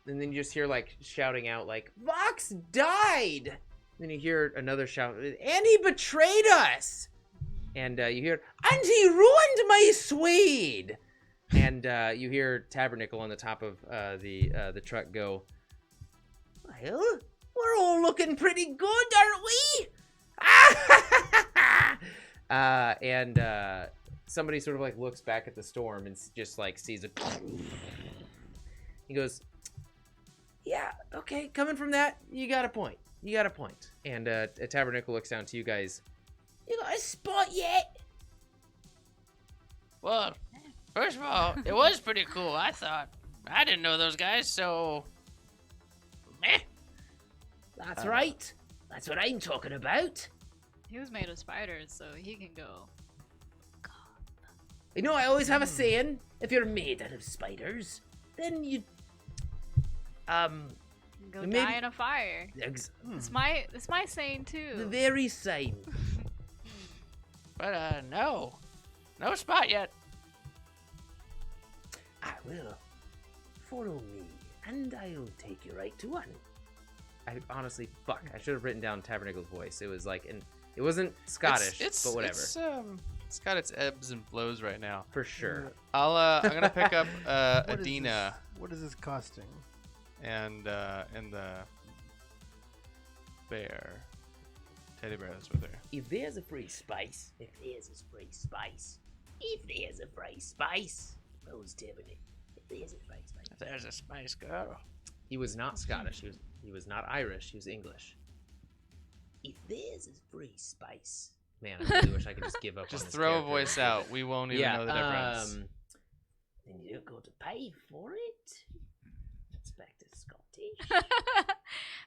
And then you just hear like shouting out like, "Vox died!" Then you hear another shout, "And he betrayed us!" And you hear, "And he ruined my Swede!" And you hear Tabernacle on the top of the truck go, "Well, we're all looking pretty good, aren't we?" And somebody sort of like looks back at the storm and just like sees it. He goes, "Yeah, okay, coming from that, you got a point. You got a point." And Tabernacle looks down to you guys. "You got a spot yet?" Well, first of all, it was pretty cool, I thought. I didn't know those guys, so... meh. That's right. That's what I'm talking about. He was made of spiders, so he can go. You know, I always have a saying, if you're made out of spiders, then you... Go maybe- die in a fire. It's my saying the too. very same. But, no. No spot yet. I will. Follow me, and I'll take you right to one. I honestly, fuck, I should have written down Tabernacle's voice. It was like, it wasn't Scottish, but whatever. It's got its ebbs and flows right now. For sure. I'm gonna pick up Edena What is this costing? and the bear. Teddy bear that's with her. If there's a free spice, Rose Tiffany. If there's a free spice. There's a spice girl. He was not Scottish. He was not Irish. He was English. If there's a free spice. Man, I really wish I could just give up. Just on this throw a character. voice out. We won't even know the difference. Then you don't go to pay for it. It's back to Scottish.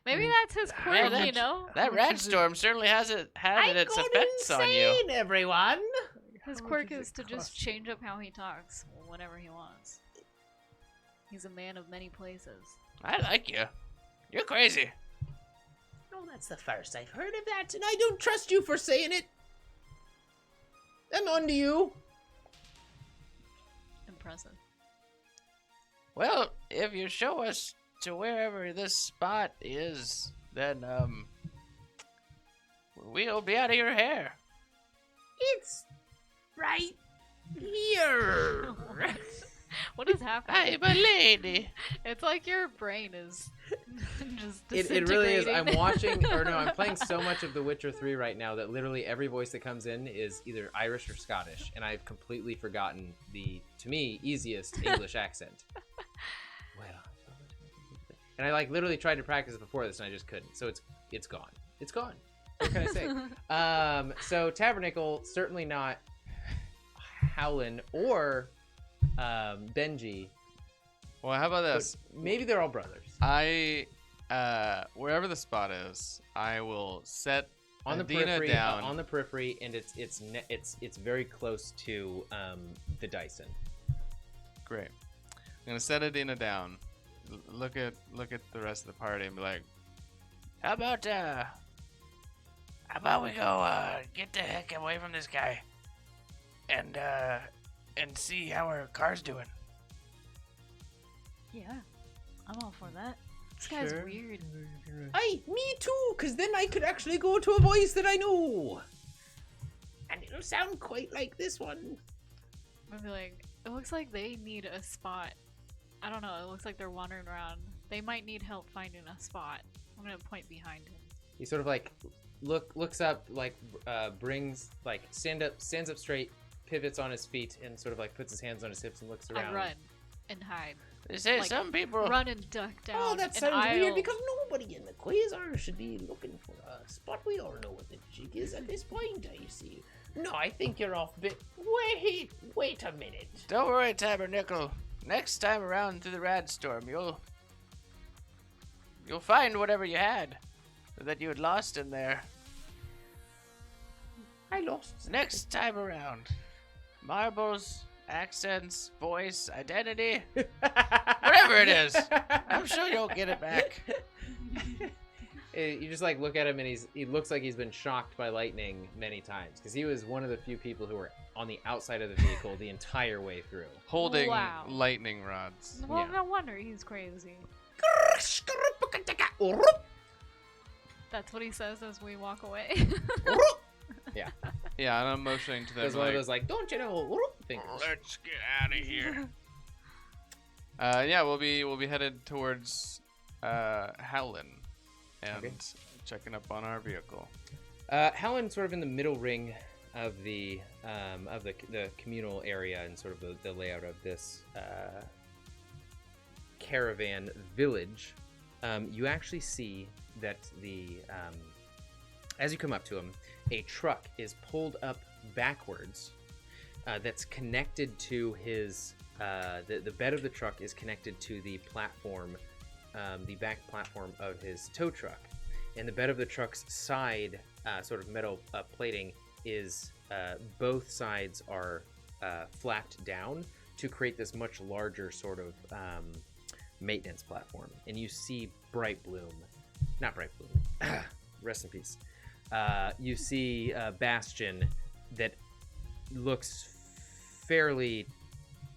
Maybe that's his quirk, that- you know? That Rad Storm certainly has its effects on you. Everyone. His How much quirk does is it to just cost? change up how he talks whenever he wants. He's a man of many places. I like you. You're crazy. Oh, that's the first I've heard of that, and I don't trust you for saying it. I'm on to you. Impressive. Well, if you show us to wherever this spot is, then, we'll be out of your hair. It's right here. What is happening? I'm a lady. It's like your brain is just It really is. I'm disintegrating. watching, or no, I'm playing so much of The Witcher 3 right now that literally every voice that comes in is either Irish or Scottish, and I've completely forgotten the, to me, easiest English accent. Well, and I like literally tried to practice it before this, and I just couldn't. So it's gone. It's gone. What can I say? So Tabernacle certainly not. Howlin or Benji. Well, how about But this? maybe they're all brothers. Wherever the spot is, I will set On the Edena periphery, down. on the periphery, and it's very close to the Dyson. Great. I'm gonna set Edena down. Look at the rest of the party and be like, How about we go get the heck away from this guy and see how our car's doing. Yeah, I'm all for that. This guy's weird. Aye, me too, because then I could actually go to a voice that I know. And it'll sound quite like this one. I'd be like, it looks like they need a spot. I don't know, it looks like they're wandering around. They might need help finding a spot. I'm gonna point behind him. He sort of like looks up, like brings like stands up straight, pivots on his feet, and sort of like puts his hands on his hips and looks around. I run and hide. They say Like, some people. Run and duck down. Oh, that and sounds weird I'll- because nobody in the Quasar should be looking for a spot. We all know what the jig is at this point, I see. No, I think you're off bit. Wait a minute. Don't worry, Tabernacle. Next time around through the Rad Storm, you'll find whatever you had that you had lost in there. I lost. Next time around, marbles, accents, voice, identity, whatever it is, I'm sure you'll get it back. You just like look at him and he looks like he's been shocked by lightning many times because he was one of the few people who were on the outside of the vehicle the entire way through. holding Wow. lightning rods. Well, Yeah. no wonder he's crazy. That's what he says as we walk away. Yeah, and I'm motioning to them There's one of like, those like, don't you know, fingers. Let's get out of here. yeah, we'll be headed towards Howlin and Okay. checking up on our vehicle. Helen sort of in the middle ring of the communal area and sort of the layout of this caravan village. You actually see that as you come up to him, a truck is pulled up backwards. That's connected to his the bed of the truck is connected to the platform, the back platform of his tow truck, and the bed of the truck's side sort of metal plating is both sides are flapped down to create this much larger sort of maintenance platform. And you see not Bright Bloom, rest in peace. You see Bastion that looks fairly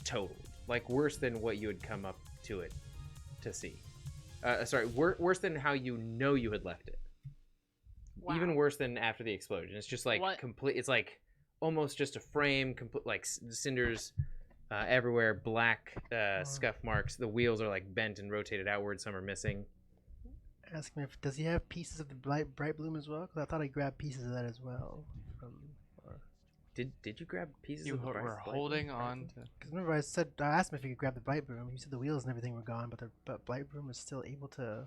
totaled, like worse than what you had come up to it to see. Worse than how you know you had left it. Wow. Even worse than after the explosion. It's just like What? complete. It's like almost just a frame, like cinders everywhere, black scuff marks. The wheels are like bent and rotated outward. Some are missing. Ask me if does he have pieces of the bright bloom as well? Because I thought I grabbed pieces of that as well. Did you grab pieces You of the were bright holding bloom? on to. Because remember I asked him if he could grab the bright bloom. He said the wheels and everything were gone, but the bright bloom was still able to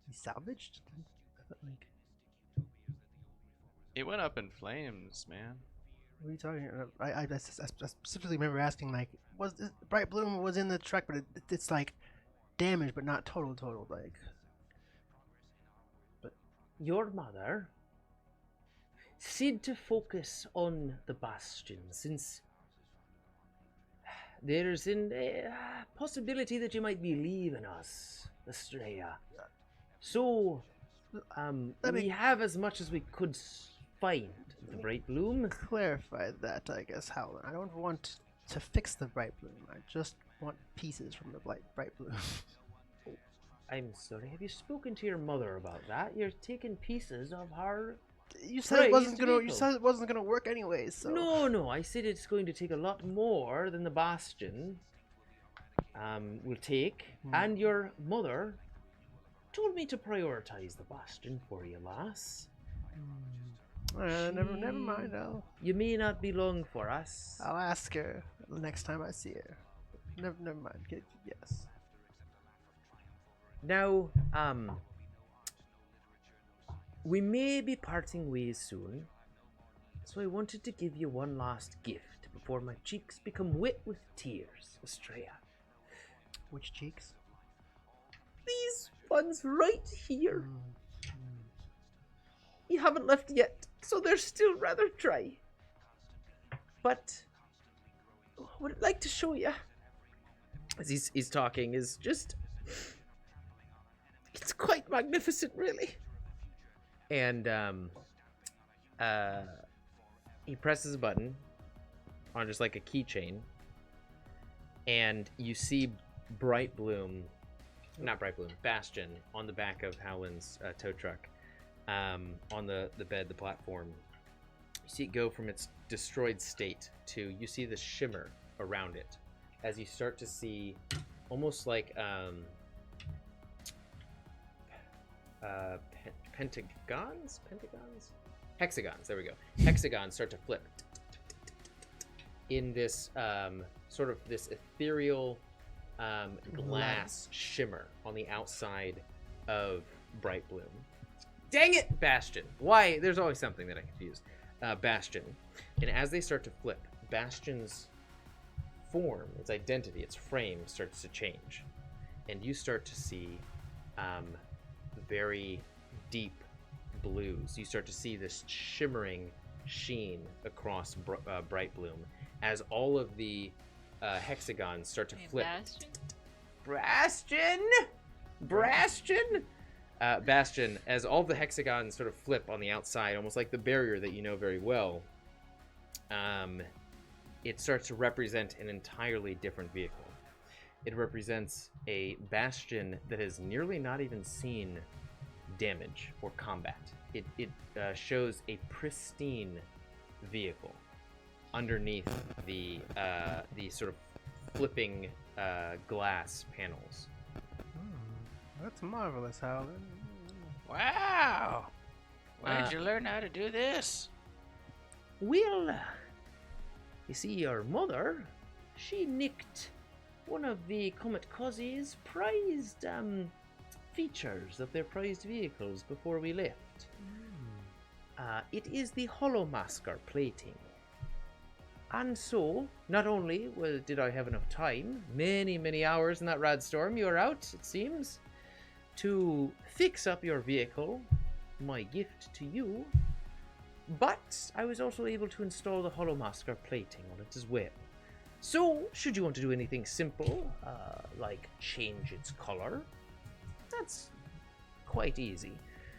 be salvaged. I thought, like, It went up in flames, man. what are you talking about? I specifically remember asking, like, was this, bright bloom was in the truck, but it's like damaged, but not total, like. Your mother said to focus on the Bastion since there's a possibility that you might be leaving us, Astraea. So, we have as much as we could find of the Bright Bloom. Clarify that, I guess, Howlin. I don't want to fix the bright bloom. I just want pieces from the bright bloom. I'm sorry, have you spoken to your mother about that? You're taking pieces of her... You said it wasn't Praised gonna. You vehicle. said it wasn't gonna work anyway. So No, I said it's going to take a lot more than the Bastion will take. And your mother told me to prioritize the Bastion for you, lass. never mind. You may not be long for us. I'll ask her the next time I see her. Never mind. Yes. Now, we may be parting ways soon, so I wanted to give you one last gift before my cheeks become wet with tears, Astraea. Which cheeks? These ones right here. Mm. You haven't left yet, so they're still rather dry. But what I'd like to show you, as he's talking, is just... It's quite magnificent, really. And he presses a button on just like a keychain, and you see Bastion on the back of Howland's tow truck, on the bed, the platform. You see it go from its destroyed state to, you see the shimmer around it as you start to see almost like hexagons, there we go. Hexagons start to flip in this sort of this ethereal glass shimmer on the outside of Bright Bloom. Dang it, Bastion! Why? There's always something that I confuse. Bastion. And as they start to flip, Bastion's form, its identity, its frame starts to change. And you start to see very deep blues. You start to see this shimmering sheen across Bright Bloom as all of the hexagons start to flip. Bastion, as all the hexagons sort of flip on the outside, almost like the barrier that you know very well, it starts to represent an entirely different vehicle. It represents a Bastion that has nearly not even seen damage or combat. It shows a pristine vehicle underneath the sort of flipping glass panels. That's marvelous, Howland. Wow. Where did you learn how to do this? Well, you see, your mother, she nicked one of the Comet Cozzy's prized features of their prized vehicles before we left. It is the holomasker plating. And so, not only did I have enough time, many hours in that Rad Storm you were out, it seems, to fix up your vehicle, my gift to you, but I was also able to install the holomasker plating on it as well. So, should you want to do anything simple, like change its color, that's quite easy.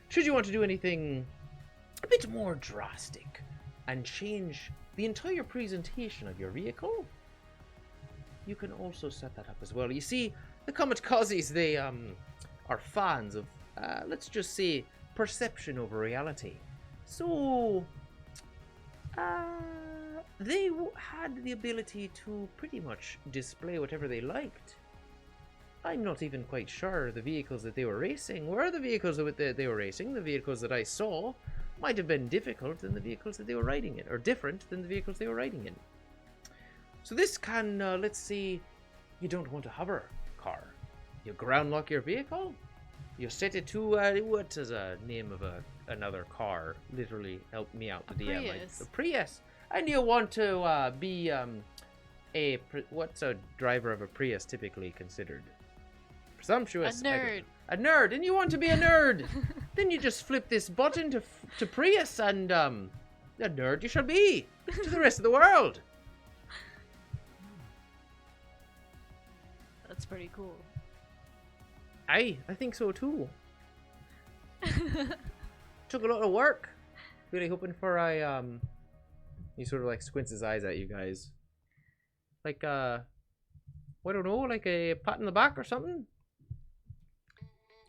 Should you want to do anything a bit more drastic and change the entire presentation of your vehicle, you can also set that up as well. You see, the Comet Cozzies, they are fans of, let's just say, perception over reality. So, they had the ability to pretty much display whatever they liked. I'm not even quite sure the vehicles that they were racing were the vehicles that they were racing. The vehicles that I saw might have been difficult than the vehicles that they were riding in, or different than the vehicles they were riding in. So this can, let's say, you don't want a hover car. You ground lock your vehicle, you set it to, what is a name of another car? Literally, help me out, the DM. Prius. A Prius. And you want to be what's a driver of a Prius typically considered? Presumptuous. A nerd. A nerd, and you want to be a nerd. Then you just flip this button to Prius, and a nerd you shall be to the rest of the world. That's pretty cool. I think so too. Took a lot of work. Really hoping for he sort of like squints his eyes at you guys. Like I don't know, like a pat in the back or something.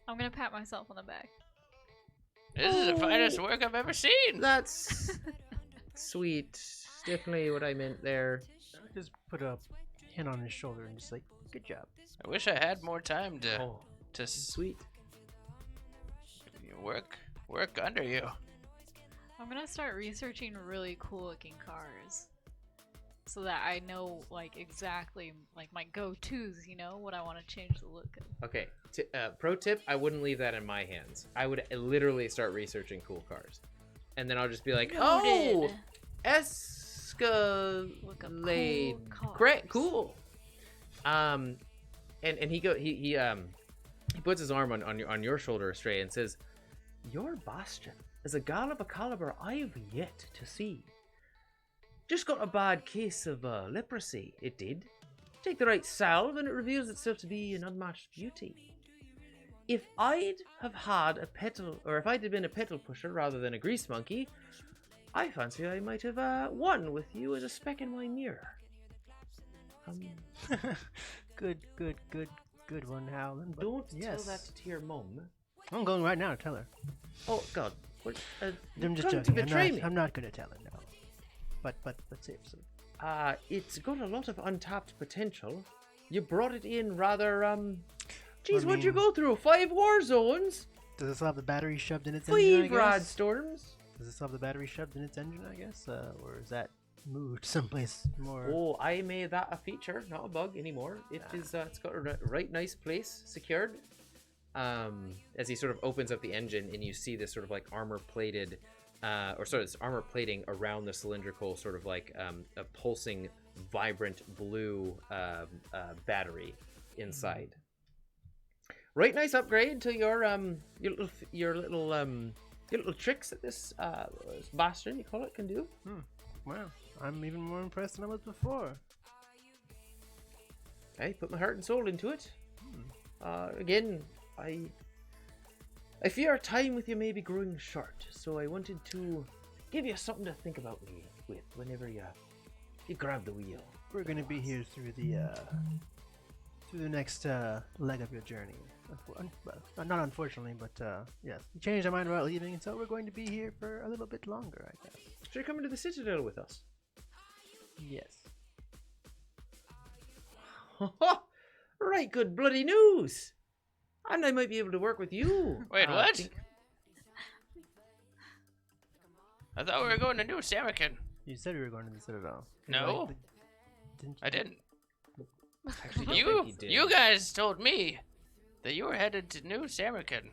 I'm gonna pat myself on the back. This is the finest work I've ever seen. That's sweet. Definitely what I meant there. Just put a hand on his shoulder and just like, good job. I wish I had more time to Sweet. work under you. I'm gonna start researching really cool looking cars, so that I know like exactly like my go-tos. You know what I want to change the look of. Okay, pro tip, I wouldn't leave that in my hands. I would literally start researching cool cars. And then I'll just be like, oh, Noted. Look up Escalade. cool Great, cars. cool. And he puts his arm on your shoulder, Astraea, and says, "Your bastion is a gal of a caliber I've yet to see. Just got a bad case of leprosy. It did. Take the right salve, and it reveals itself to be an unmatched beauty. If I'd have had a petal, or if I'd have been a petal pusher rather than a grease monkey, I fancy I might have won with you as a speck in my mirror." Good one, Howland. But Don't yes. tell that to your mum. I'm going right now to tell her. Oh God! What, I'm just trying to joking. betray me. I'm not gonna tell her now. But seriously. It's got a lot of untapped potential. You brought it in rather Geez, I what'd you mean- go through? 5 war zones, Does it still have the battery shoved in its engine? I 5 Rad guess? Storms. Does it still have the battery shoved in its engine? I guess, or is that moved someplace more? Oh, I made that a feature, not a bug anymore. It is. It's got a right nice place secured. As he sort of opens up the engine, and you see this sort of like armor plated, this armor plating around the cylindrical, sort of like a pulsing, vibrant blue battery inside. Right, nice upgrade to your little tricks that this bastion, you call it, can do. Wow, I'm even more impressed than I was before. I put my heart and soul into it. Again, I fear our time with you may be growing short, so I wanted to give you something to think about me with whenever you grab the wheel. We're gonna be here through the next leg of your journey. Well, not unfortunately, but yes, we changed our mind about leaving, and so we're going to be here for a little bit longer, I guess. Should you come into the Citadel with us? Yes. Right, good bloody news! And I might be able to work with you. Wait, I what? think- I thought we were going to New Samarkand. You said we were going to the Citadel. No. Didn't you? I didn't. Actually, don't You think he did. you guys told me that you were headed to New Samarkand.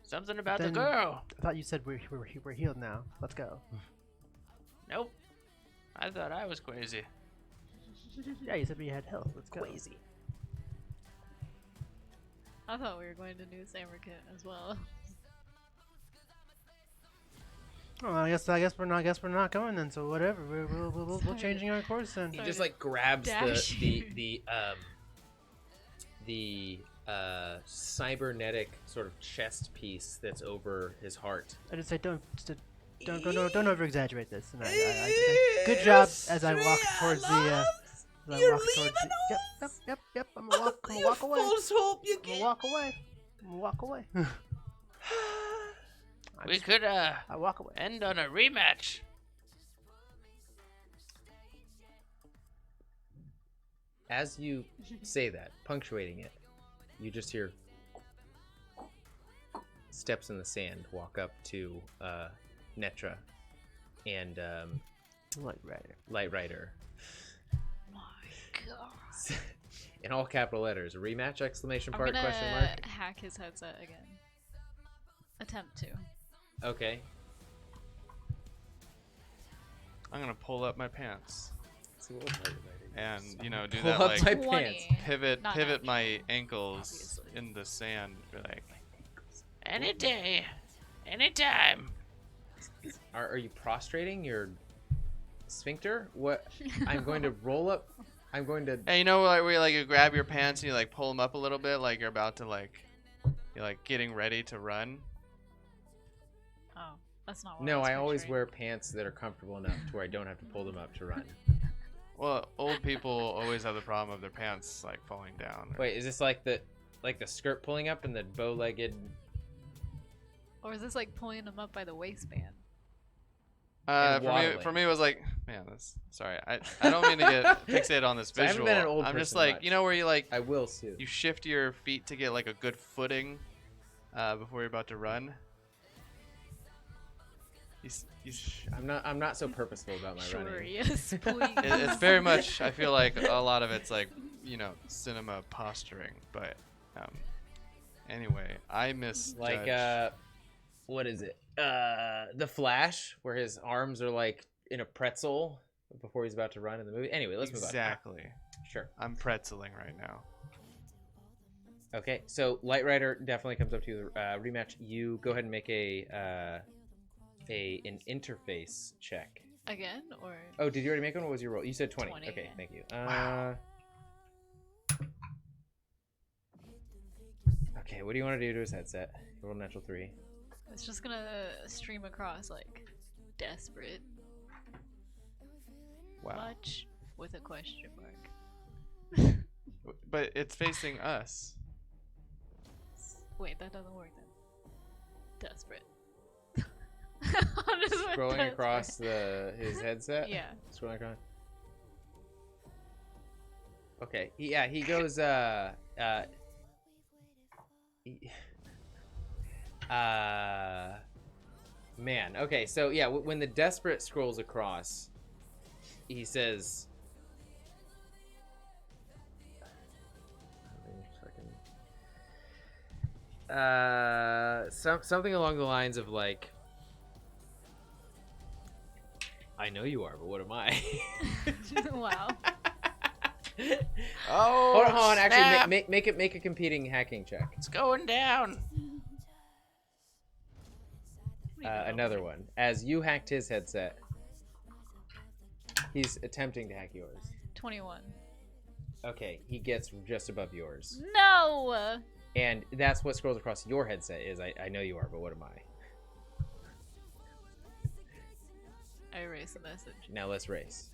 Something about Then- the girl. I thought you said we're healed now. Let's go. Nope. I thought I was crazy. Yeah, you said we had health. Let's go. Crazy. I thought we were going to New Samarkand as well. Oh, I guess we're not going then. So whatever. We're Sorry. changing our course then. He Sorry just to like grabs dash you. the cybernetic sort of chest piece that's over his heart. I just say don't over exaggerate this. And good job as I walk towards the. You're towards leaving the, yep. I'm gonna walk away. False hope you I'm gonna get. walk away. I'm gonna walk away. We could I walk away. end on a rematch. As you say that, punctuating it, you just hear steps in the sand walk up to Netra and Light Rider. My God. In all capital letters, rematch, exclamation I'm mark, gonna question mark. hack his headset again. Attempt to. Okay. I'm gonna pull up my pants See what Light Rider and does. do Pull that up like my 20. pants. pivot Not my ankles obviously. in the sand. Be like, Any day, anytime. Are you prostrating your sphincter? What? I'm going to roll up. I'm going to. hey, you know, like where you grab your pants and you like pull them up a little bit, like you're about to you're like getting ready to run. Oh, that's not what No, was I always picturing. wear pants that are comfortable enough to where I don't have to pull them up to run. Well, old people always have the problem of their pants like falling down. Wait, is this like the skirt pulling up and the bow-legged? Or is this like pulling him up by the waistband? And For me, it was like, man, that's sorry. I don't mean to get fixated on this So I haven't visual. been an old I'm just person like, much. you know, where you I will soon. you shift your feet to get like a good footing before you're about to run. I'm not so purposeful about my Sure, running. yes, please. It's very much. I feel like a lot of it's like cinema posturing. But anyway, I misjudged. Like what is it? The Flash, where his arms are like in a pretzel before he's about to run in the movie. Anyway, let's move on. Exactly. Sure. I'm pretzeling right now. Okay, so Light Rider definitely comes up to you. Rematch. You go ahead and make an interface check. Again, or Oh, did you already make one? What was your roll? You said 20. 20, Okay, yeah. thank you. Wow. Okay, what do you want to do to his headset? Roll natural 3. it's just gonna stream across like desperate. Wow. Much with a question mark. But it's facing us. Wait, that doesn't work then. Desperate. How does it Scrolling desperate? across his headset? Yeah. Scrolling across. Okay. He goes man. Okay, so yeah, when the desperate scrolls across, he says something along the lines of like, I know you are, but what am I? Wow. Oh, Hold on. snap. Actually, make a competing hacking check. It's going down. Another one. As you hacked his headset, he's attempting to hack yours. 21. Okay, he gets just above yours, No! and that's what scrolls across your headset. Is I know you are, but what am I? I erased the message. Now let's race.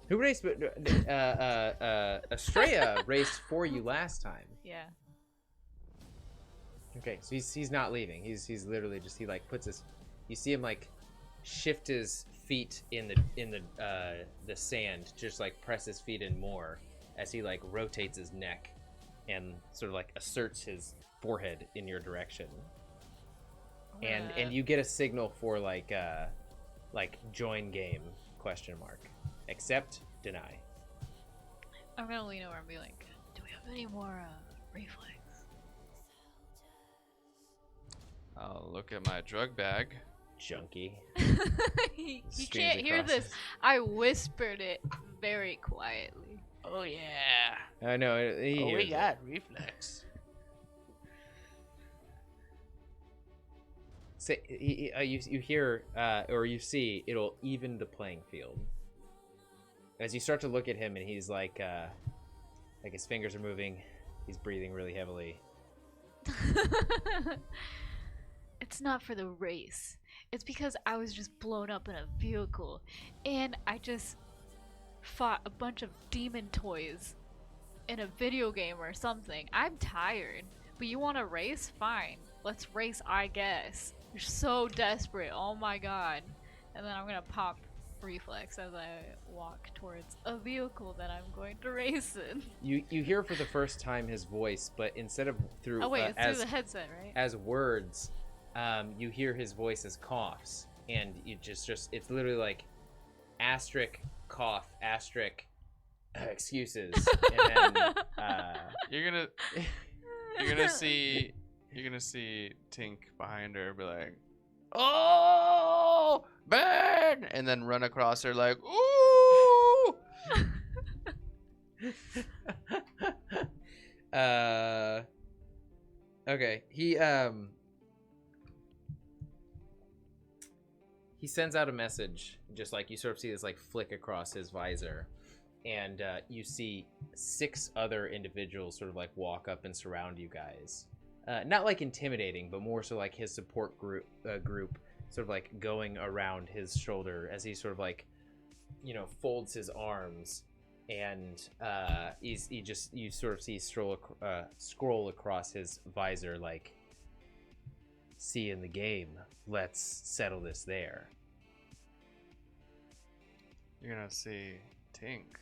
Who raced? Astraea raced for you last time. Yeah. Okay, so he's not leaving. He's literally just, he like puts his, you see him like shift his feet in the sand, just like press his feet in more as he like rotates his neck and sort of like asserts his forehead in your direction. And you get a signal for like join game ? Accept, deny. I'm gonna lean over and be like, do we have any more reflex? I'll look at my drug bag. Junkie. He Streams can't hear across this. his- I whispered it very quietly. Oh yeah. I know. He Oh, hears we it. got reflex. Say, you hear or you see it'll even the playing field as you start to look at him, and he's like his fingers are moving, he's breathing really heavily. It's not for the race. It's because I was just blown up in a vehicle, and I just fought a bunch of demon toys in a video game or something. I'm tired, but you want to race? Fine, let's race, I guess. You're so desperate. Oh my god. And then I'm gonna pop reflex as I walk towards a vehicle that I'm going to race in. You hear for the first time his voice, but instead of through Oh wait, it's as through the headset, right? as words, you hear his voice as coughs, and you just it's literally like asterisk cough asterisk excuses, and then You're gonna see Tink behind her be like, "Oh, burn!" and then run across her like, "Ooh!" Okay, he sends out a message, just like you sort of see this like flick across his visor, and you see 6 other individuals sort of like walk up and surround you guys. Not like intimidating, but more so like his support group sort of like going around his shoulder as he sort of like, folds his arms, and you sort of see scroll across his visor like, see you in the game, let's settle this there. You're gonna see Tink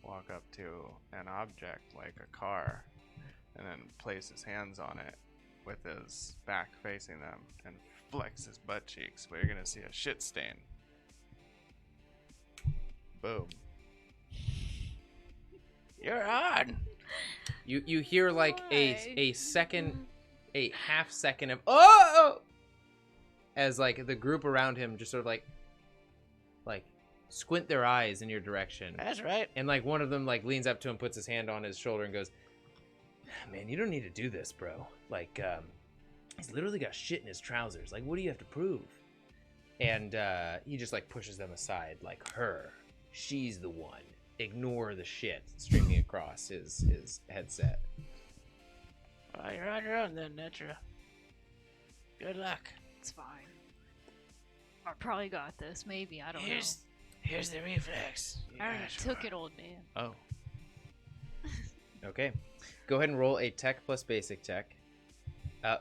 walk up to an object like a car, and then place his hands on it with his back facing them and flex his butt cheeks, but you're gonna see a shit stain. Boom. You're on. You hear like Why? a second a half second of oh, as like the group around him just sort of like squint their eyes in your direction. That's right. And like one of them like leans up to him, puts his hand on his shoulder, and goes, "Man, you don't need to do this, bro. Like, he's literally got shit in his trousers. Like, what do you have to prove?" And he just like pushes them aside, like she's the one. Ignore the shit streaming across his headset. Well, you're on your own then, Tetra. Good luck. It's fine. I probably got this. Maybe. I don't know. Here's the reflex. I already took it, old man. Oh. Okay, go ahead and roll a tech plus basic tech. A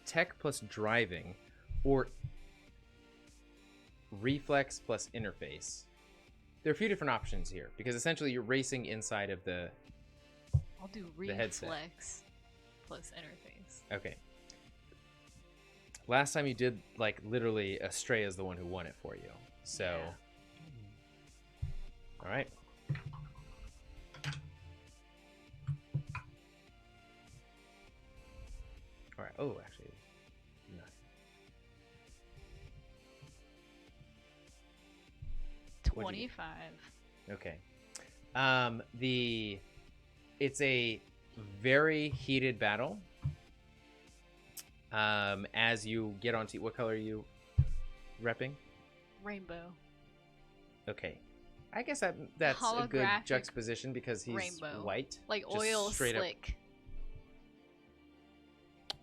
tech plus driving, or reflex plus interface. There are a few different options here because essentially you're racing inside of the. I'll do headset. reflex plus interface. Okay. Last time you did, like, literally, Astraea is the one who won it for you. So. Yeah. All right. All right. Oh, actually, no. 25. Okay. It's a very heated battle. As you get onto, what color are you repping? Rainbow. Okay. I guess that's a good Holographic juxtaposition because he's rainbow. white. Like Just oil straight up. slick.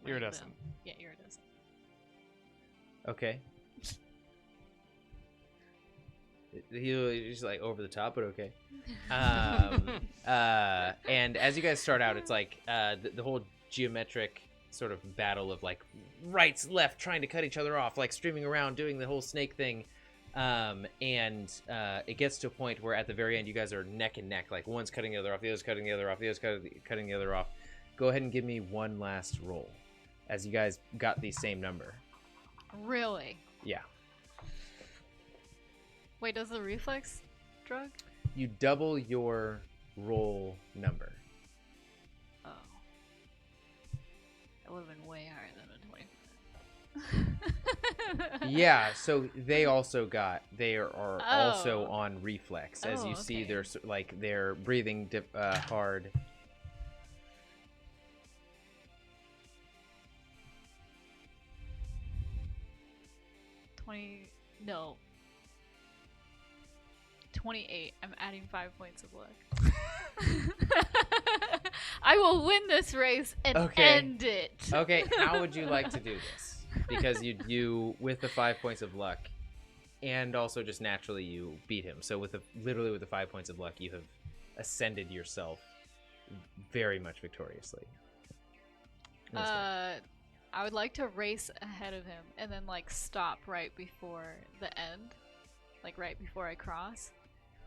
Iridescent. Rainbow. Yeah, iridescent. Okay. He's like over the top, but okay. And as you guys start out, it's like the whole geometric sort of battle of like rights, left, trying to cut each other off, like streaming around, doing the whole snake thing. And it gets to a point where at the very end, you guys are neck and neck. Like one's cutting the other off, the other's cutting the other off, the other's cutting the other off. Go ahead and give me one last roll, as you guys got the same number. Really? Yeah. Wait, does the reflex drug? You double your roll number. Oh. That would have been way higher than a 20. Yeah, so they are also Oh. on reflex. As Oh, you see, okay. they're breathing hard. No. 28. I'm adding 5 points of luck. I will win this race and Okay. end it. Okay, how would you like to do this? Because you with the 5 points of luck, and also just naturally you beat him. So literally with the 5 points of luck, you have ascended yourself very much victoriously. I would like to race ahead of him and then like stop right before the end, like right before I cross,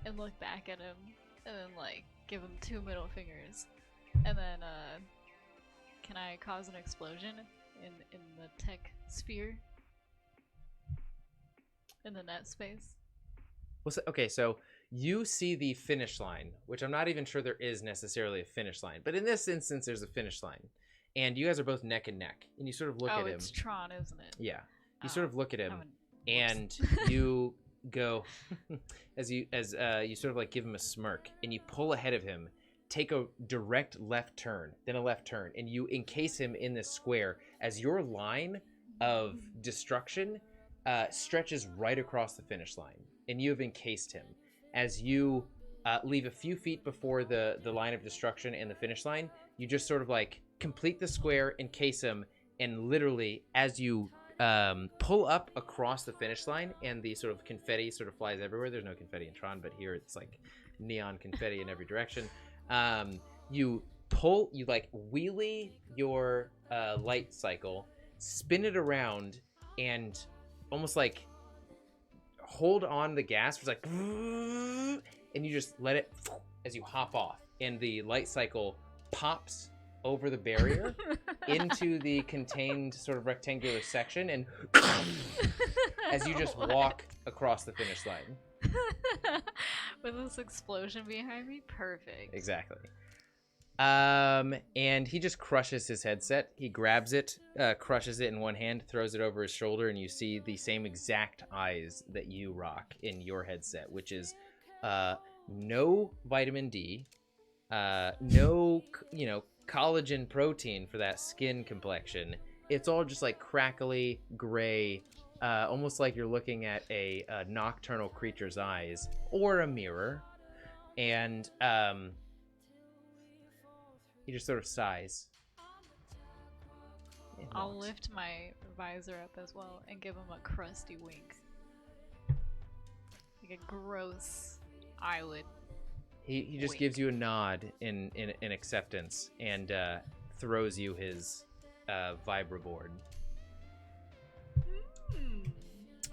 and look back at him and then like give him 2 middle fingers, and then can I cause an explosion in the tech sphere, in the net space? Okay, so you see the finish line, which I'm not even sure there is necessarily a finish line, but in this instance, there's a finish line. And you guys are both neck and neck, and you sort of look at him. Oh, it's Tron, isn't it? Yeah, you sort of look at him, I'm and you go as you sort of like give him a smirk, and you pull ahead of him, take a direct left turn, then a left turn, and you encase him in this square as your line of destruction stretches right across the finish line, and you have encased him. As you leave a few feet before the line of destruction and the finish line, you just sort of like complete the square, encase him, and literally as you pull up across the finish line and the sort of confetti sort of flies everywhere. There's no confetti in Tron, but here it's like neon confetti in every direction. You like wheelie your light cycle, spin it around, and almost like hold on the gas. It's like, and you just let it as you hop off, and the light cycle pops over the barrier into the contained sort of rectangular section, and as you just walk across the finish line. With this explosion behind me, perfect. Exactly. And he just crushes his headset. He grabs it, crushes it in one hand, throws it over his shoulder, and you see the same exact eyes that you rock in your headset, which is no vitamin D, no, collagen protein for that skin complexion. It's all just like crackly gray, almost like you're looking at a nocturnal creature's eyes or a mirror. And he just sort of sighs. And I'll walks. lift my visor up as well and give him a crusty wink. Like a gross eyelid. He just Wink. gives you a nod in acceptance and throws you his vibraboard.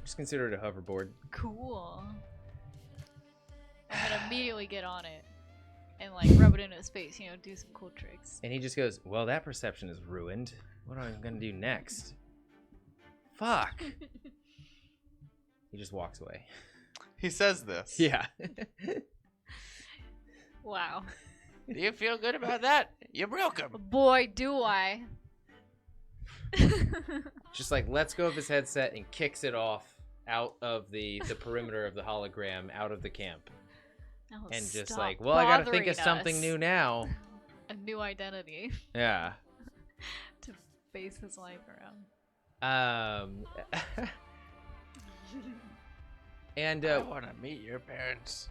Just consider it a hoverboard. Cool. I'm gonna immediately get on it and like rub it into his face, do some cool tricks. And he just goes, well, that perception is ruined. What am I going to do next? Fuck. He just walks away. He says this. Yeah. Wow. Do you feel good about that? You broke him. Boy, do I. Just like lets go of his headset and kicks it off out of the perimeter of the hologram, out of the camp. Oh, And just stop like, well, I gotta think of bothering something us. new now. A new identity Yeah. to base his life around. And I want to meet your parents.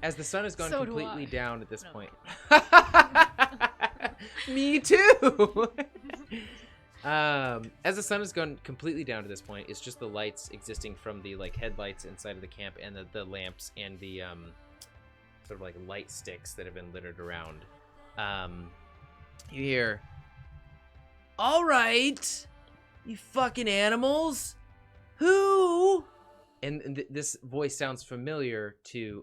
as the sun has gone So do completely I. down at this No. point. Me too. As the sun has gone completely down to this point, it's just the lights existing from the like headlights inside of the camp and the lamps and the sort of like light sticks that have been littered around. You hear, "All right, you fucking animals, who?" And this voice sounds familiar to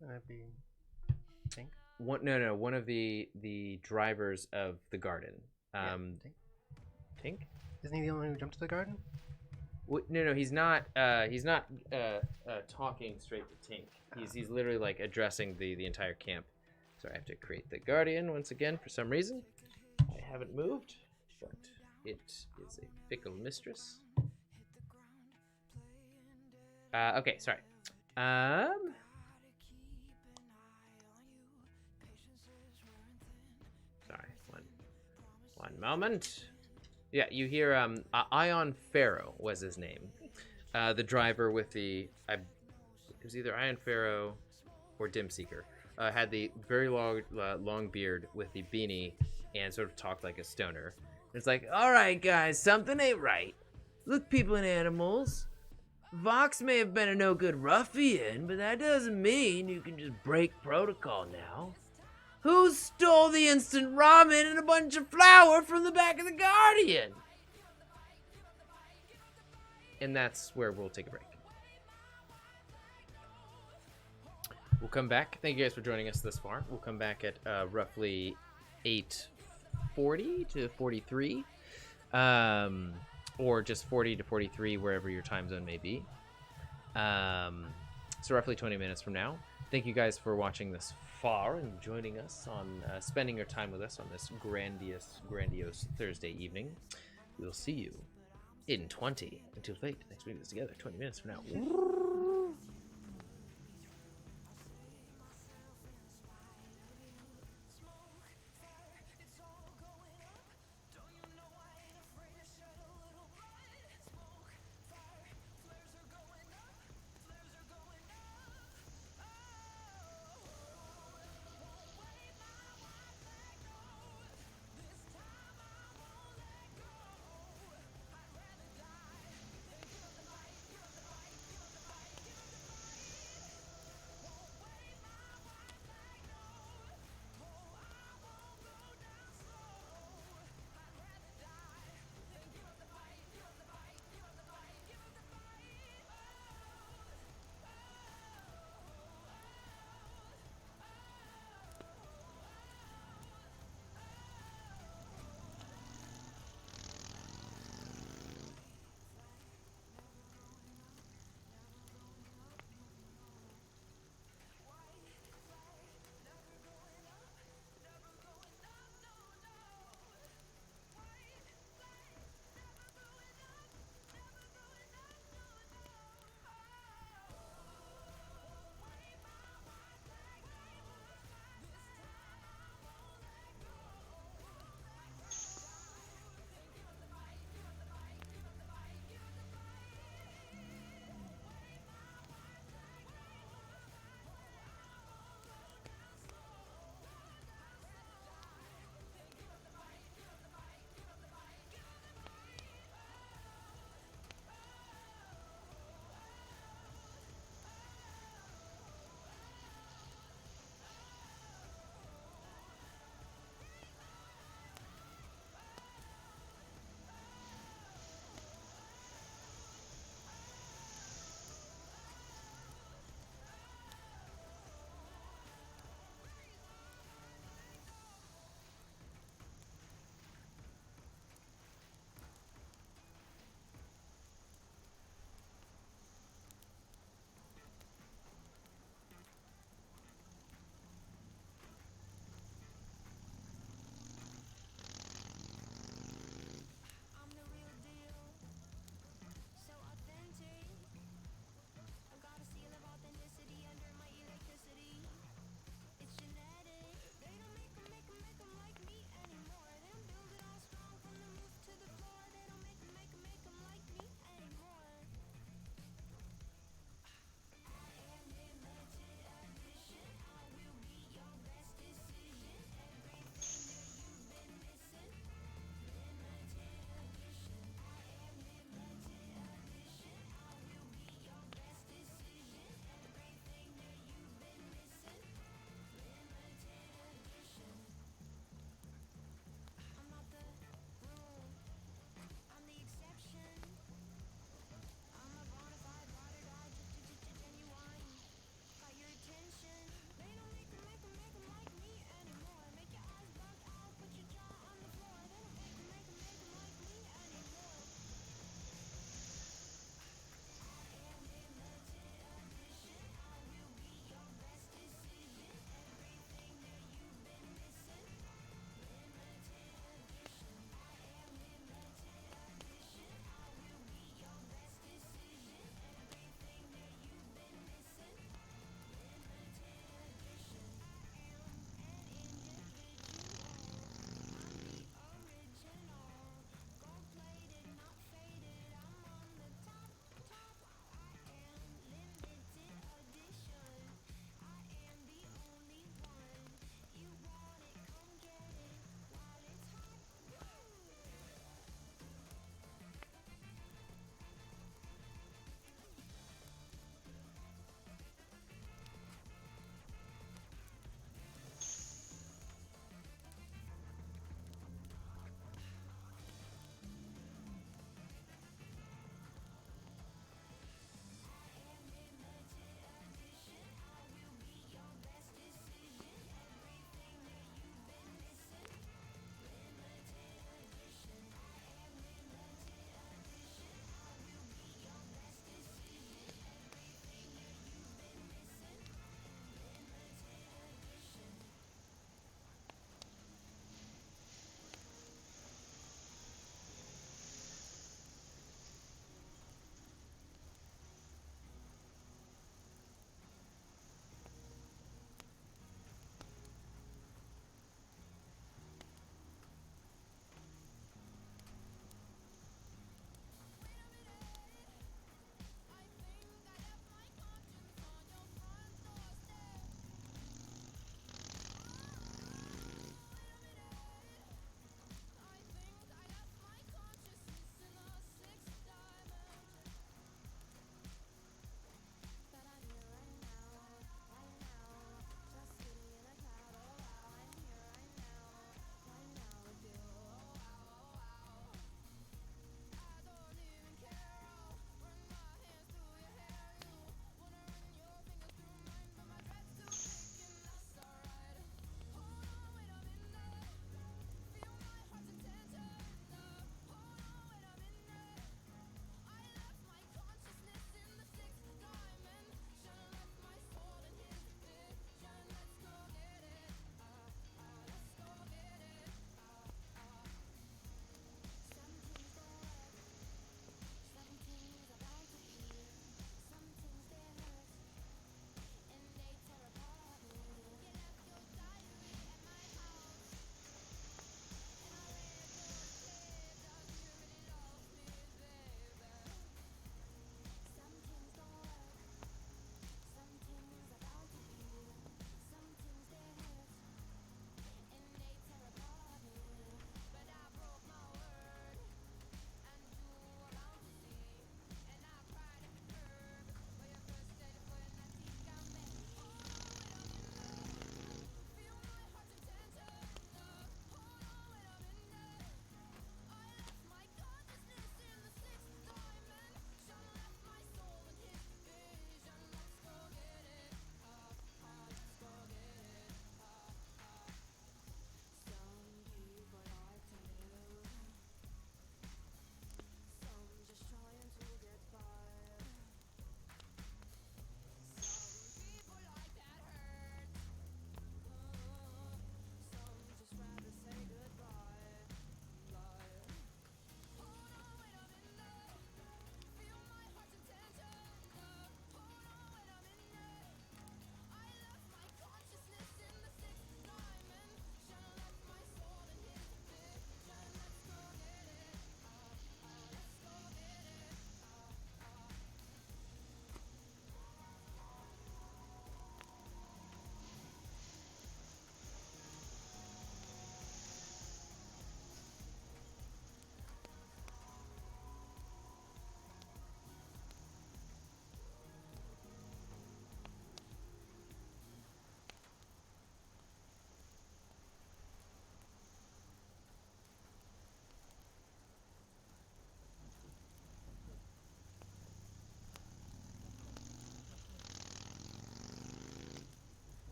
That'd be Tink. one of the drivers of the garden. Yeah, Tink. Tink? Isn't he the only one who jumped to the garden? No, he's not. He's not talking straight to Tink. He's literally like addressing the entire camp. Sorry, I have to create the guardian once again for some reason. I haven't moved, but it is a fickle mistress. Okay, sorry. Sorry, one moment. Yeah, you hear Ion Pharaoh was his name. The driver with it was either Ion Pharaoh or Dimseeker. Had the very long beard with the beanie and sort of talked like a stoner. It's like, all right, guys, something ain't right. Look, people and animals. Vox may have been a no-good ruffian, but that doesn't mean you can just break protocol now. Who stole the instant ramen and a bunch of flour from the back of the Guardian? And that's where we'll take a break. We'll come back. Thank you guys for joining us this far. We'll come back at roughly 8:40 to 43. Or just 40 to 43, wherever your time zone may be. So roughly 20 minutes from now. Thank you guys for watching this far and joining us on spending your time with us on this grandiose Thursday evening. We'll see you in 20 until fate. Next week is together. 20 minutes from now.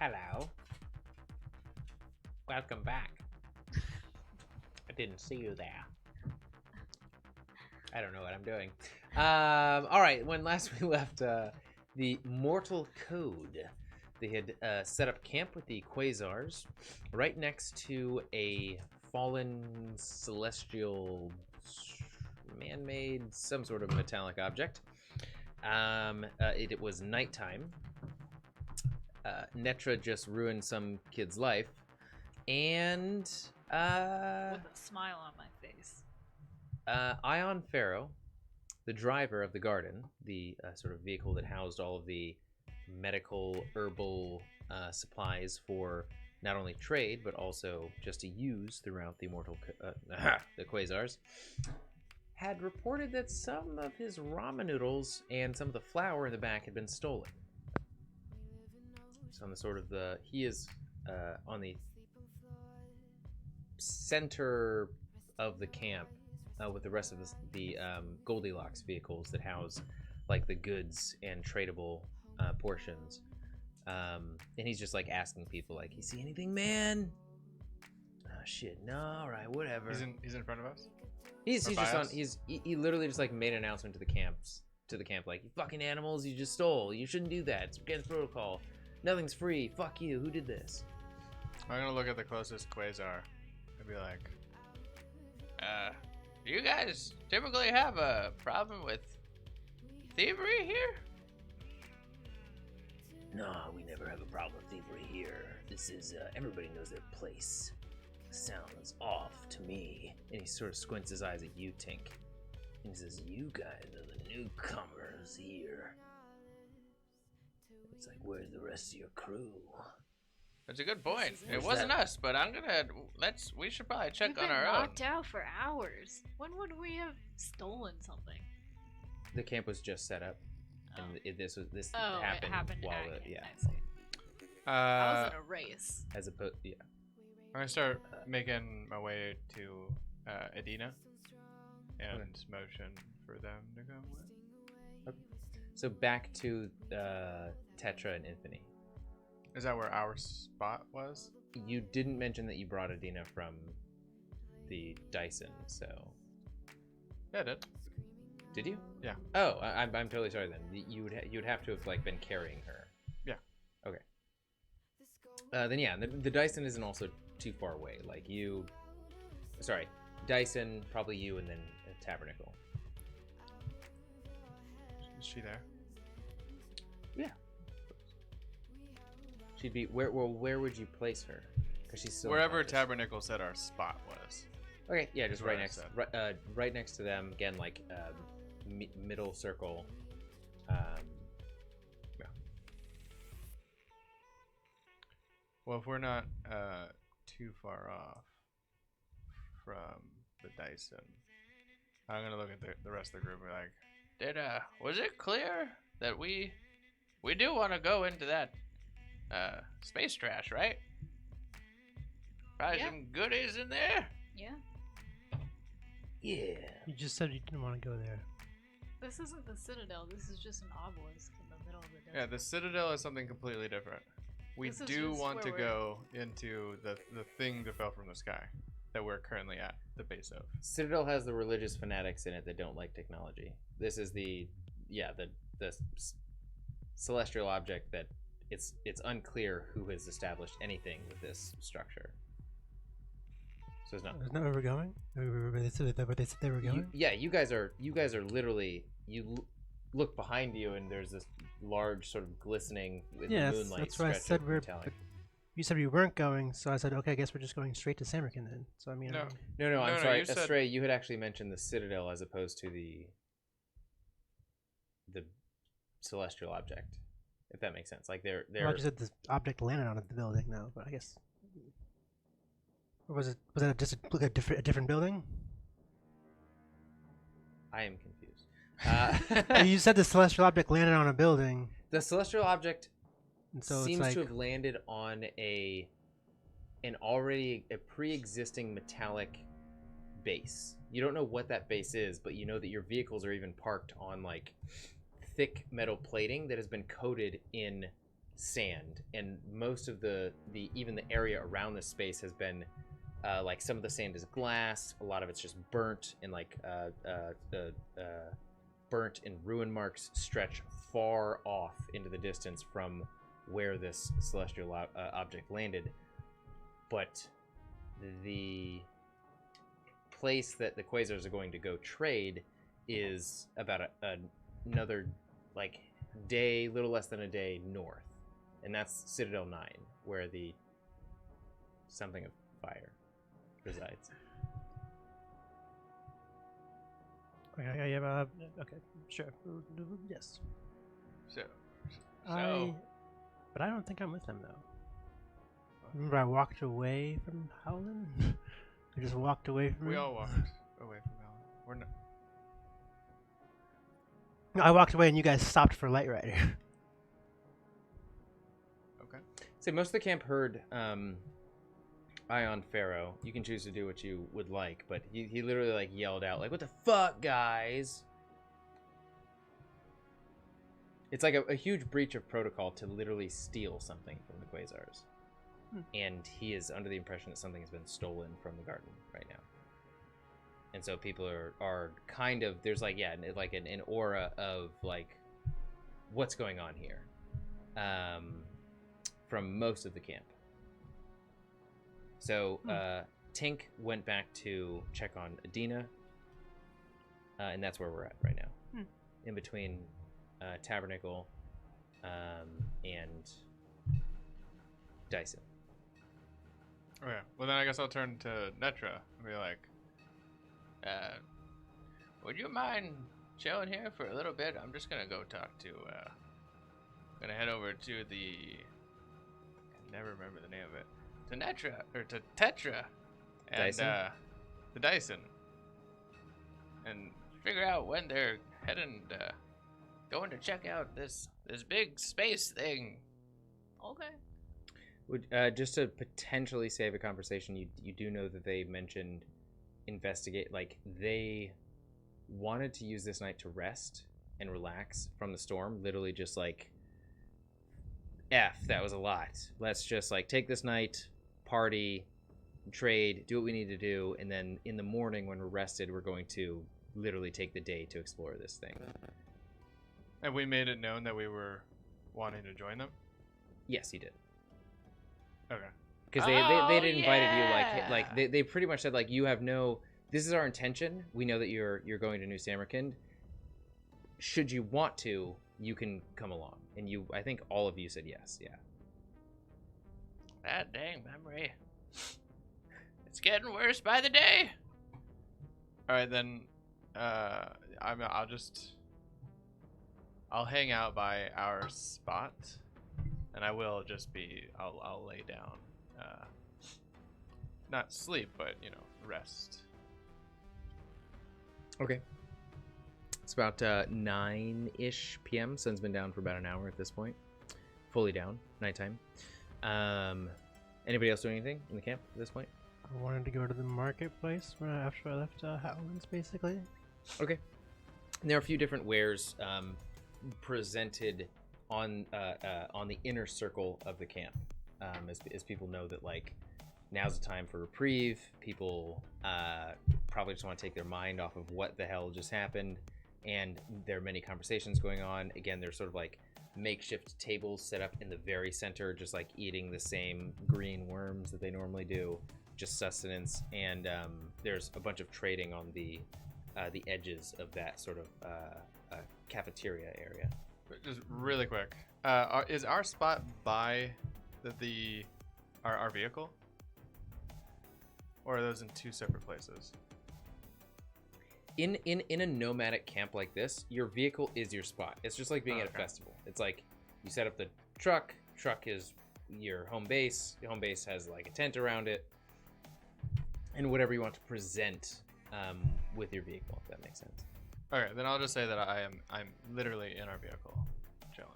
Hello. Welcome back. I didn't see you there. I don't know what I'm doing. All right, when last we left the Mortal Code, they had set up camp with the Quasars right next to a fallen celestial man-made, some sort of metallic object. It was nighttime. Netra just ruined some kid's life, and With a smile on my face. Ion Pharaoh, the driver of the garden, the sort of vehicle that housed all of the medical herbal supplies for not only trade but also just to use throughout the the Quasars, had reported that some of his ramen noodles and some of the flour in the back had been stolen. So on the sort of he is on the center of the camp with the rest of the Goldilocks vehicles that house like the goods and tradable portions. And he's just like asking people like, "You see anything, man?" Oh shit, no, all right, whatever. He's in front of us. He's Or just by on. us? He literally just like made an announcement to the camp like, "You fucking animals, you just stole. You shouldn't do that. It's against protocol. Nothing's free. Fuck you. Who did this?" I'm gonna look at the closest Quasar and be like, Do you guys typically have a problem with thievery here? No, we never have a problem with thievery here. This is, everybody knows their place. Sounds off to me. And he sort of squints his eyes at you, Tink. And he says, you guys are the newcomers here. It's like, where's the rest of your crew? That's a good point. It What's wasn't that? us, but we should probably check We've on been our own. knocked out for hours. When would we have stolen something? The camp was just set up, and this Oh, happened, it happened while again. yeah, I see. I was in a race. as opposed yeah. I'm gonna start making my way to Edena and motion for them to come with. So back to Tetra and Infini. Is that where our spot was? You didn't mention that you brought Edena from the Dyson, so Yeah, I did. did you? Yeah. Oh, I'm totally sorry then. You would have to have like been carrying her. Yeah. Okay. Then yeah, the Dyson isn't also too far away. Like you, sorry, Dyson, probably you, and then Tabernacle. Is she there? Yeah. She'd be where? Well, where would you place her? Because she's still Wherever unconscious. Tabernacle said our spot was. Okay, yeah, just That's what right I next, said. right next to them. Again, like middle circle. Yeah. Well, if we're not too far off from the Dyson, I'm gonna look at the rest of the group and be like, Was it clear that we do want to go into that space trash, right? Probably Yeah. some goodies in there. Yeah. Yeah. You just said you didn't want to go there. This isn't the Citadel. This is just an obelisk in the middle of the desert. yeah, the Citadel is something completely different. We This is do just want to where go into the thing that fell from the sky that we're currently at the base of. Citadel has the religious fanatics in it that don't like technology. This is the celestial object that it's unclear who has established anything with this structure. So it's not. There's no where we're going. Where they said they were going. You guys are literally look behind you and there's this large sort of glistening with Yeah, the that's- moonlight. that's where I stretch said of we're- metallic. You said we weren't going, so I said, okay, I guess we're just going straight to Samarkand then. So I mean, No. No, I'm No, sorry, you said- Astraea. You had actually mentioned the Citadel as opposed to the celestial object, if that makes sense. Like they're well, I just said the object landed on the building now, but I guess. Or was that just a different building? I am confused. You said the celestial object landed on a building, The celestial object and so seems it's like to have landed on a pre-existing metallic base. You don't know what that base is, but you know that your vehicles are even parked on like thick metal plating that has been coated in sand, and most of the even the area around this space has been like some of the sand is glass, a lot of it's just burnt, and like burnt and ruin marks stretch far off into the distance from where this celestial object landed. But the place that the quasars are going to go trade is about another like day, little less than a day north, and that's Citadel 9, where the something of fire resides. Okay, yeah, okay, sure, yes. So, But I don't think I'm with them though. Remember, I walked away from Howland. I just walked away from. we him? all walked away from Alan. We're not. No, I walked away and you guys stopped for Light Rider. Okay. So most of the camp heard Ion Pharaoh. You can choose to do what you would like, but he literally like yelled out like, "What the fuck, guys!" It's like a huge breach of protocol to literally steal something from the Quasars. And he is under the impression that something has been stolen from the garden right now. And so people are kind of, there's like, yeah, like an aura of like, what's going on here? From most of the camp. So Tink went back to check on Edena. And that's where we're at right now. In between Tabernacle and Dyson. Okay. Well, then I guess I'll turn to Netra and be like, Would you mind chilling here for a little bit? I'm just gonna go talk to, gonna head over to the, I never remember the name of it, to Netra, or to Tetra, and, Dyson? the Dyson, and figure out when they're heading, going to check out this big space thing. Okay. Would just to potentially save a conversation, you do know that they mentioned investigate, like they wanted to use this night to rest and relax from the storm, literally just like that was a lot, let's just like take this night, party, trade, do what we need to do, and then in the morning when we're rested, we're going to literally take the day to explore this thing. and we made it known that we were wanting to join them. Yes, he did. Okay. Because they had invited you, like they pretty much said like, you have no, this is our intention, we know that you're going to New Samarkand, should you want to, you can come along. And I think all of you said yes. Yeah. That dang memory. It's getting worse by the day. All right, then. I'll hang out by our spot, and I will just be. I'll lay down. Not sleep, but rest. Okay. It's about 9-ish p.m. Sun's been down for about an hour at this point. Fully down, nighttime. Anybody else doing anything in the camp at this point? I wanted to go to the marketplace after I left Howland's, basically. Okay. And there are a few different wares presented on the inner circle of the camp, as people know that like now's the time for reprieve. People probably just want to take their mind off of what the hell just happened, and there are many conversations going on. Again, there's sort of like makeshift tables set up in the very center, just like eating the same green worms that they normally do, just sustenance. And there's a bunch of trading on the edges of that sort of cafeteria area. Just really quick, is our spot by our vehicle, or are those in two separate places? In a nomadic camp like this, your vehicle is your spot. It's just like being at a festival. It's like you set up the truck is your home base. The home base has like a tent around it, and whatever you want to present with your vehicle, if that makes sense. Okay, then I'll just say that I'm literally in our vehicle, chilling.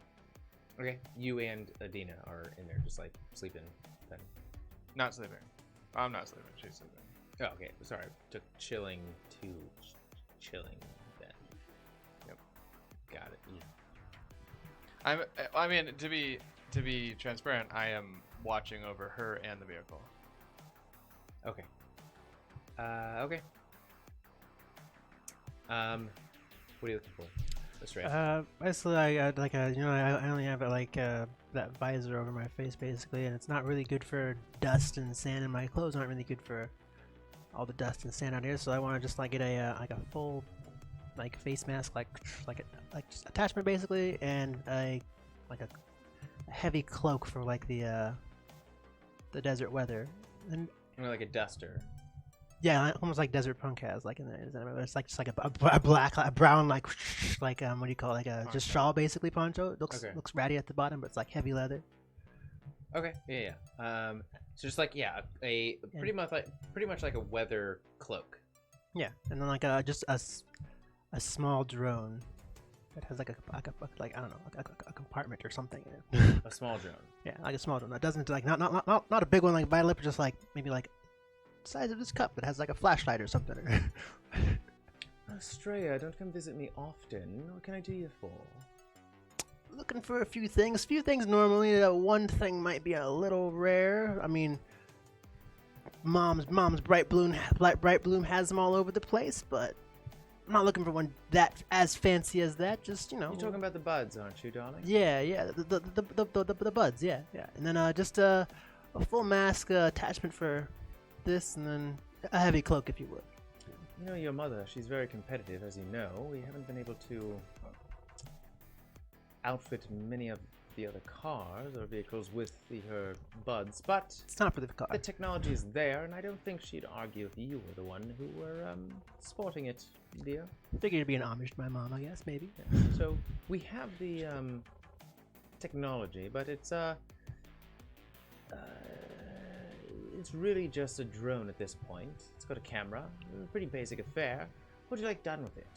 Okay, you and Edena are in there, just like sleeping. Then. Not sleeping. I'm not sleeping. She's sleeping. Oh, okay. Sorry, took chilling to chilling. Then. Yep. Got it. I mean, to be to be transparent, I am watching over her and the vehicle. Okay. Okay. What are you looking for? Astraea? Basically, I like I only have like that visor over my face basically, and it's not really good for dust and sand, and my clothes aren't really good for all the dust and sand out here. So I want to just like get a like a full like face mask, like just attachment basically, and a heavy cloak for like the desert weather, and Or like a duster. yeah, almost like Desert Punk has, like in there. It's like just like a black, a brown, like what do you call it? Like a just shawl basically poncho. It looks ratty at the bottom, but it's like heavy leather. Okay. Yeah. So just like a pretty much like a weather cloak. Yeah, and then like just a small drone that has like I don't know, like a compartment or something in it. A small drone. Yeah, like a small drone that doesn't like not a big one like Violet, but just like maybe like size of this cup. It has like a flashlight or something. Astraea, don't come visit me often. What can I do you for? Looking for a few things. Few things normally. One thing might be a little rare. I mean, mom's bright bloom has them all over the place, but I'm not looking for one that as fancy as that. Just You're talking about the buds, aren't you, darling? Yeah, the buds. Yeah. And then just a full mask attachment for this, and then a heavy cloak, if you would. You know your mother, she's very competitive, as you know. We haven't been able to outfit many of the other cars or vehicles with her buds, but It's not for the car. the technology is there, and I don't think she'd argue if you were the one who were sporting it, dear. Figured it'd be an homage to my mom, I guess, maybe. So we have the technology, but it's really just a drone at this point. It's got a camera, a pretty basic affair. What would you like done with it?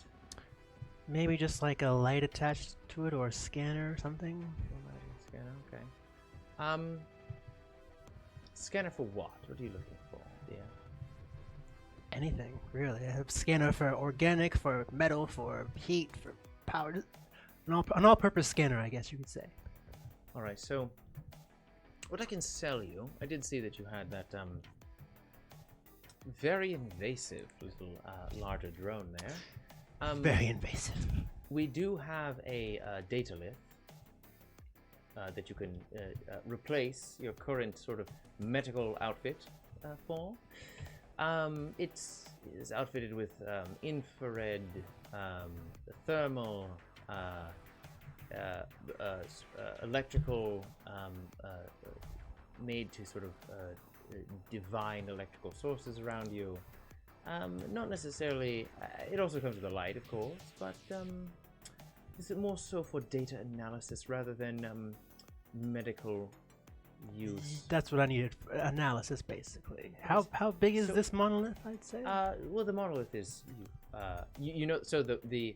Maybe just like a light attached to it or a scanner or something. Scanner, okay. Scanner for what? What are you looking for, dear? Anything, really. I have a scanner for organic, for metal, for heat, for power. An all-purpose scanner, I guess you could say. All right, so what I can sell you, I did see that you had that very invasive little larger drone there. Very invasive. We do have a data lith that you can replace your current sort of medical outfit for. It is outfitted with infrared, thermal, electrical, made to sort of divine electrical sources around you. Not necessarily. It also comes with a light, of course, but is it more so for data analysis rather than medical use? That's what I needed. Analysis, basically. How big is this monolith, I'd say? Well, the monolith is, you know, so the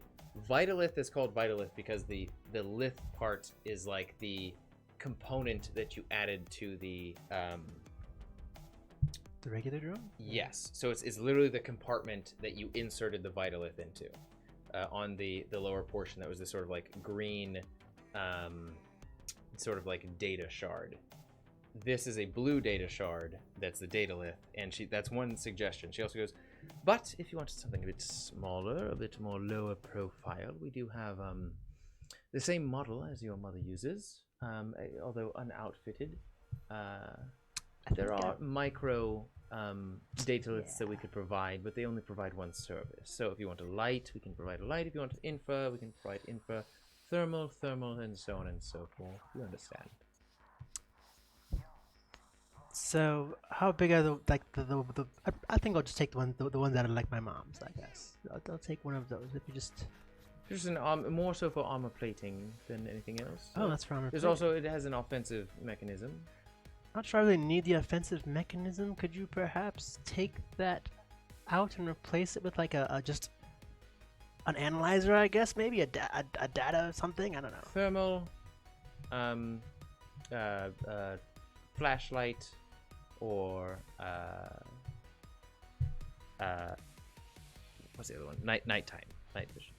Vitalith is called Vitalith because the lith part is like the component that you added to the regular drone? Yes, so it's literally the compartment that you inserted the Vitalith into. On the lower portion, that was this sort of like green, sort of like data shard. This is a blue data shard. That's the data lith, and that's one suggestion. She also goes, but if you wanted something a bit smaller, a bit more lower profile, we do have the same model as your mother uses, although unoutfitted. There are micro data liths that we could provide, but they only provide one service. So if you want a light, we can provide a light. If you want infra, we can provide infra, thermal, and so on and so forth. You understand? So how big are the I think I'll just take the ones that are like my mom's, I guess. I'll take one of those if you just. There's an more so for armor plating than anything else. Oh, that's for armor There's plating. also, it has an offensive mechanism. Not sure I really need the offensive mechanism. Could you perhaps take that out and replace it with like just an analyzer, I guess, maybe a data something? I don't know. Thermal, flashlight, or what's the other one? Nighttime, night vision.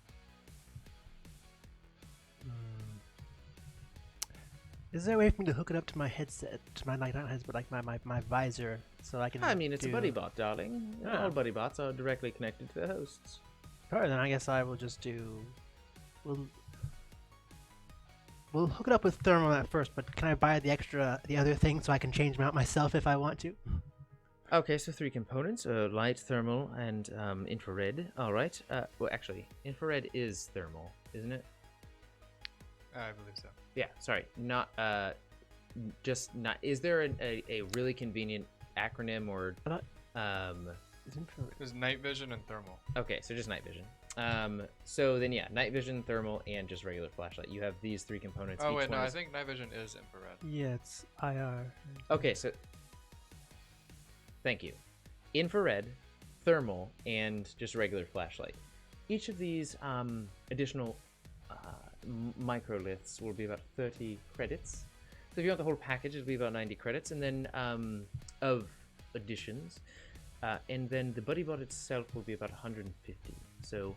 Is there a way for me to hook it up to my headset, to my, like, not headset, but like my visor, so I can? I mean, it's a do... buddy bot, darling. Yeah. All buddy bots are directly connected to the hosts. Alright, then I guess I will just do. We'll hook it up with thermal at first, but can I buy the other thing so I can change them out myself if I want to? Okay, so 3 components: light, thermal, and infrared. All right. Well, actually, infrared is thermal, isn't it? I believe so. Yeah. Sorry, not just not. Is there a really convenient acronym or Is infrared? There's night vision and thermal. Okay, so just night vision. So then yeah, night vision, thermal, and just regular flashlight. You have these 3 components. Oh Each wait, no, one I is- think night vision is infrared. Yeah, it's IR. Okay, so thank you. Infrared, thermal, and just regular flashlight. Each of these additional microliths will be about 30 credits. So if you want the whole package, it'll be about 90 credits, and then of additions, and then the buddy bot itself will be about 150. So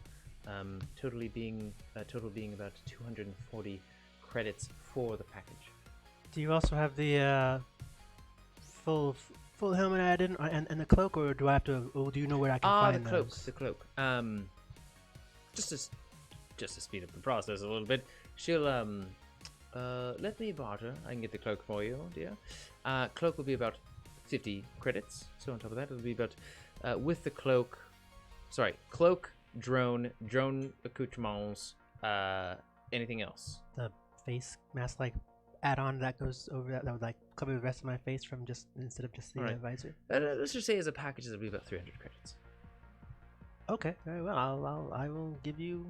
total being about 240 credits for the package. Do you also have the full helmet added and the cloak, or do I have to? Or do you know where I can find the cloak. those? The cloak. Just to speed up the process a little bit, she'll let me barter. I can get the cloak for you, dear. Cloak will be about 50 credits. So on top of that, it'll be about with the cloak. Sorry, cloak, drone accoutrements. Anything else? The face mask like add-on that goes over that would like cover the rest of my face from just instead of just the Alright. visor. Let's just say as a package, it'll be about 300 credits. Okay, very well. I will give you.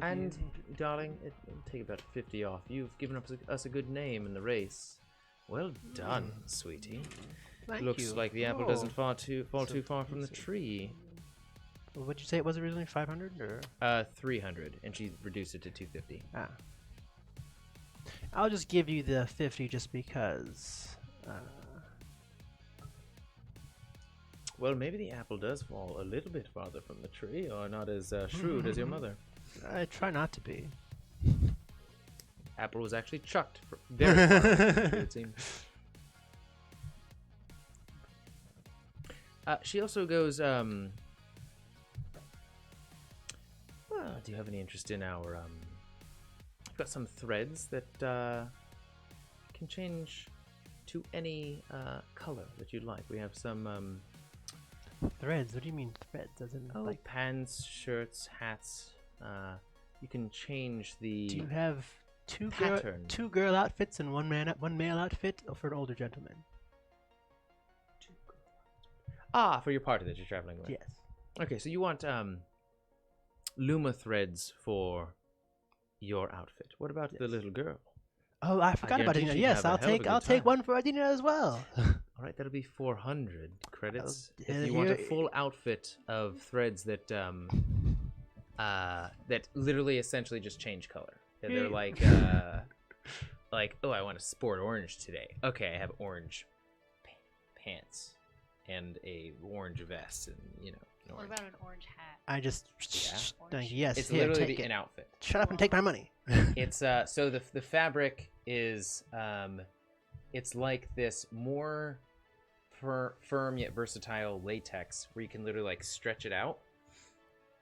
And darling, it'll take about 50 off. You've given us a good name in the race. Well done, sweetie. Thank Looks you. like the apple Oh. doesn't fall too So far from the fancy. tree. What'd you say it was originally? 500 or? 300, and she reduced it to 250. Ah. I'll just give you the 50 just because. Well, maybe the apple does fall a little bit farther from the tree, or not as shrewd as your mother. I try not to be. Apple was actually chucked very far, it would seem. She also goes, do you have any interest in our, we've got some threads that can change to any color that you'd like. We have some, Threads? What do you mean threads? As in, like, pants, shirts, hats. You can change the do you have two pattern. girl outfits and one male outfit for an older gentleman? For your party that you're traveling with. Yes. Okay, so you want Luma threads for your outfit. What about the Yes. little girl? Oh, I forgot about guarantee Edena. she'd Yes, have a I'll hell of a good take time. one for Edena as well. All right, that'll be 400 credits. Oh, If you want a here- full outfit of threads that that literally essentially just change color. They're like oh, I want to sport orange today. Okay, I have orange pants and a orange vest, and an What orange. about an orange hat? I just Orange. yes. It's here, literally take it. an outfit. Shut up and take my money. It's so the fabric is it's like this more firm yet versatile latex where you can literally like stretch it out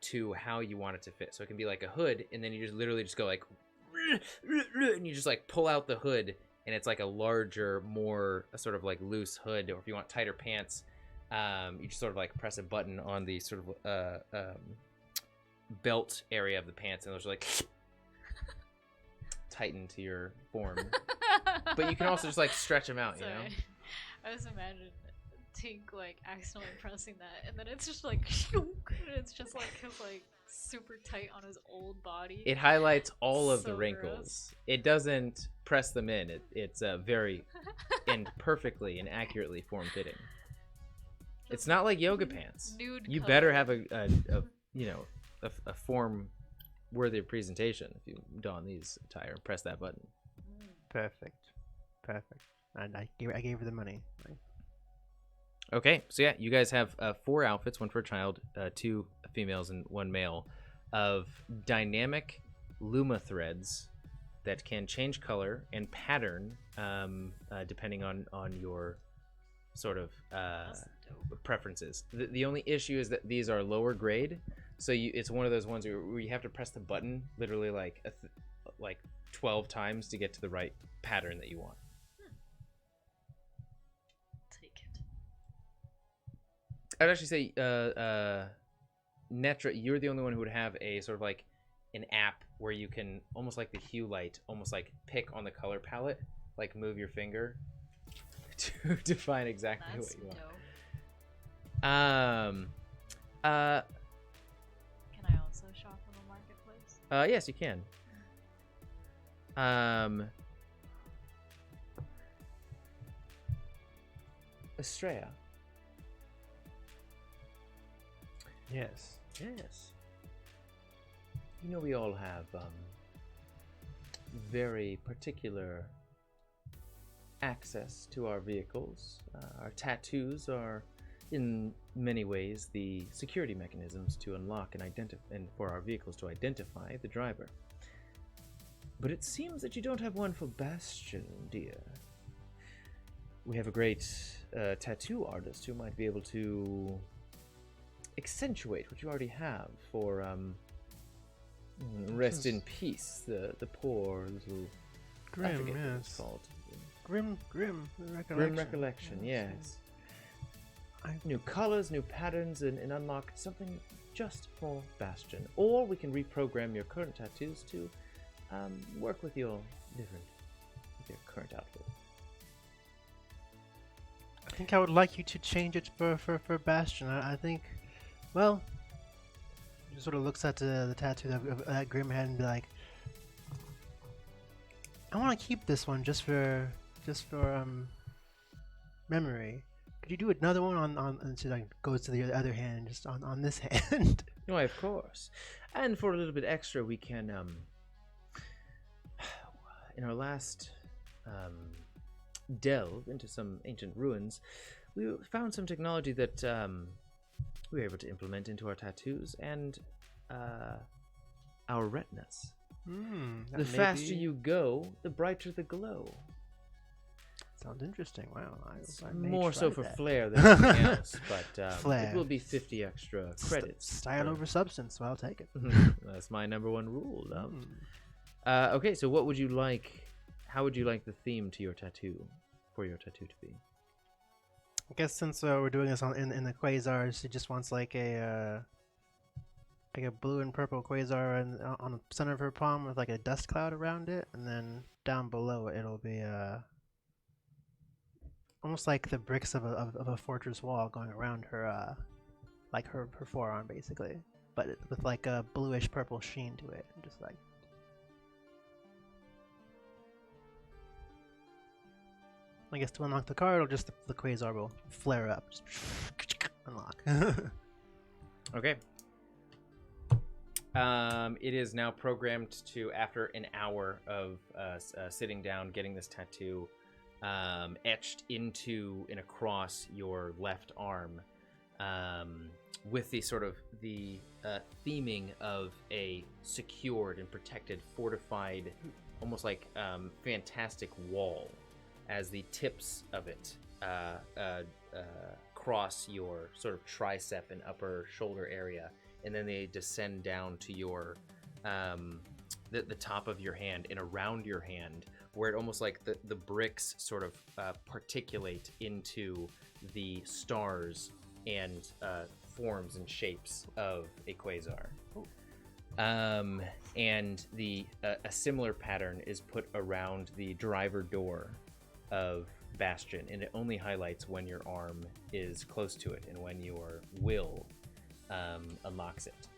to how you want it to fit. So it can be like a hood, and then you just literally just go like and you just like pull out the hood, and it's like a larger, more sort of like loose hood. Or if you want tighter pants, you just sort of like press a button on the sort of belt area of the pants, and those are like tighten to your form. But you can also just like stretch them out, Sorry. you know. I was imagining Tink like accidentally pressing that, and then it's just like and it's just like his like super tight on his old body. It highlights all of the So wrinkles. gross. It doesn't press them in. It's very and perfectly and accurately form fitting. It's Just not like yoga pants. nude You color. better have a form worthy of presentation if you don these attire and press that button. Perfect. And I gave her the money. Okay, so yeah, you guys have 4 outfits, one for a child, 2 females and 1 male, of dynamic Luma threads that can change color and pattern depending on your sort of preferences. The only issue is that these are lower grade, so it's one of those ones where you have to press the button literally like 12 times to get to the right pattern that you want. Take it. I'd actually say Netra, you're the only one who would have a sort of like an app where you can almost like the hue light, almost like pick on the color palette, like move your finger to define exactly That's what you want. dope. Can I also shop on the marketplace? Yes, you can. Astraea. Yes. Yes. You know, we all have very particular access to our vehicles. Our tattoos are, in many ways, the security mechanisms to unlock and for our vehicles to identify the driver. But it seems that you don't have one for Bastion, dear. We have a great tattoo artist who might be able to accentuate what you already have for rest in peace, the poor little Grim, I forget what yes. it's called. Grim recollection. Grim recollection, yes. New colors, new patterns, and unlock something just for Bastion. Or we can reprogram your current tattoos to work with your current outfit. I think I would like you to change it for Bastion. I think, well, he sort of looks at the tattoo that Grim had and be like, I want to keep this one just for memory. Could you do another one on and so like goes to the other hand, just on this hand? Why, of course. And for a little bit extra, we can in our last delve into some ancient ruins, we found some technology that we were able to implement into our tattoos and our retinas. The faster you go, the brighter the glow. Sounds interesting. Wow. I may More try so for that. flair than anything else, but Flair. it will be 50 extra credits. Style over substance, so I'll take it. That's my number one rule, love. Okay, so what would you like? How would you like the theme to your tattoo, for your tattoo to be? I guess since we're doing this in the quasars, he just wants like a blue and purple quasar on the center of her palm with like a dust cloud around it, and then down below it'll be almost like the bricks of a fortress wall going around her like her forearm basically, but with like a bluish purple sheen to it, just like. I guess to unlock the card, or just the quasar will flare up. Just unlock. Okay. It is now programmed to, after an hour of sitting down, getting this tattoo etched into and across your left arm, with the sort of the theming of a secured and protected, fortified, almost like fantastic wall, as the tips of it cross your sort of tricep and upper shoulder area, and then they descend down to your the top of your hand and around your hand, where it almost like the bricks sort of particulate into the stars and forms and shapes of a quasar. And a similar pattern is put around the driver door of Bastion, and it only highlights when your arm is close to it and when your will unlocks it.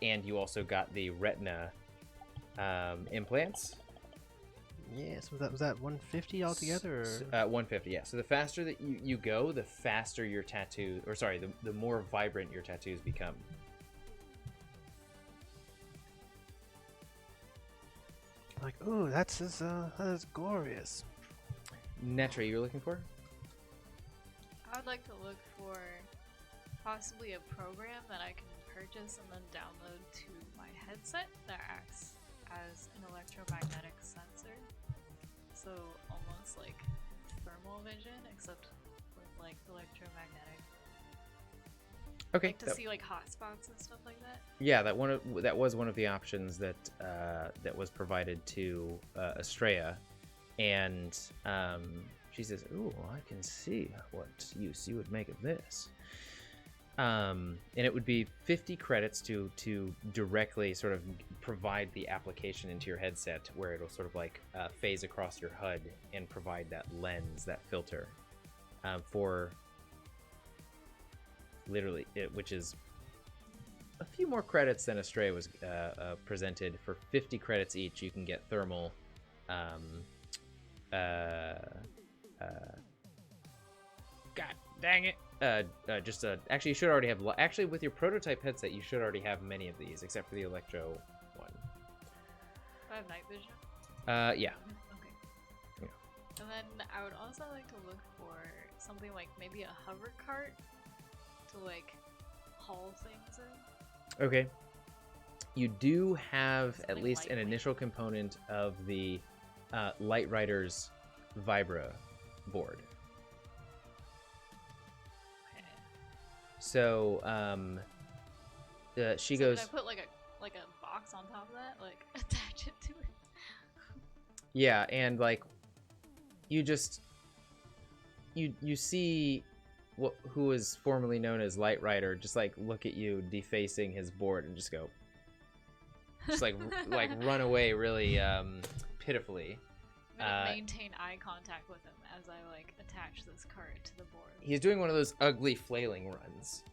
And you also got the retina implants. Yes, was that 150 altogether? Or? 150, yeah. So the faster that you go, the faster your tattoo, or sorry, the more vibrant your tattoos become. Like, ooh, that is glorious. Netra, you're looking for? I would like to look for possibly a program that I can purchase and then download to my headset that acts as an electromagnetic sensor. So almost like thermal vision, except with like electromagnetic. Okay. Like to see like hot spots and stuff like that. Yeah, that was one of the options that was provided to Astraea, and she says, "Ooh, I can see what use you would make of this." And it would be 50 credits to directly sort of provide the application into your headset, where it'll sort of like phase across your HUD and provide that lens, that filter, for literally which is a few more credits than Astraea was presented. For 50 credits each, you can get thermal. God dang it. Actually, you should already have. Actually, with your prototype headset, you should already have many of these, except for the Electro one. I have night vision. Yeah. Okay. Yeah. And then I would also like to look for something like maybe a hover cart to like haul things in. Okay. You do have at Something least an lightweight. initial component of the Light Rider's Vibra board. Okay. So she So goes. Did I put like a box on top of that, like attach it to it? Yeah, and like you just you see who was formerly known as Light Rider just like look at you defacing his board and just go just like run away really pitifully. I'm gonna maintain eye contact with him as I like attach this cart to the board. He's doing one of those ugly flailing runs.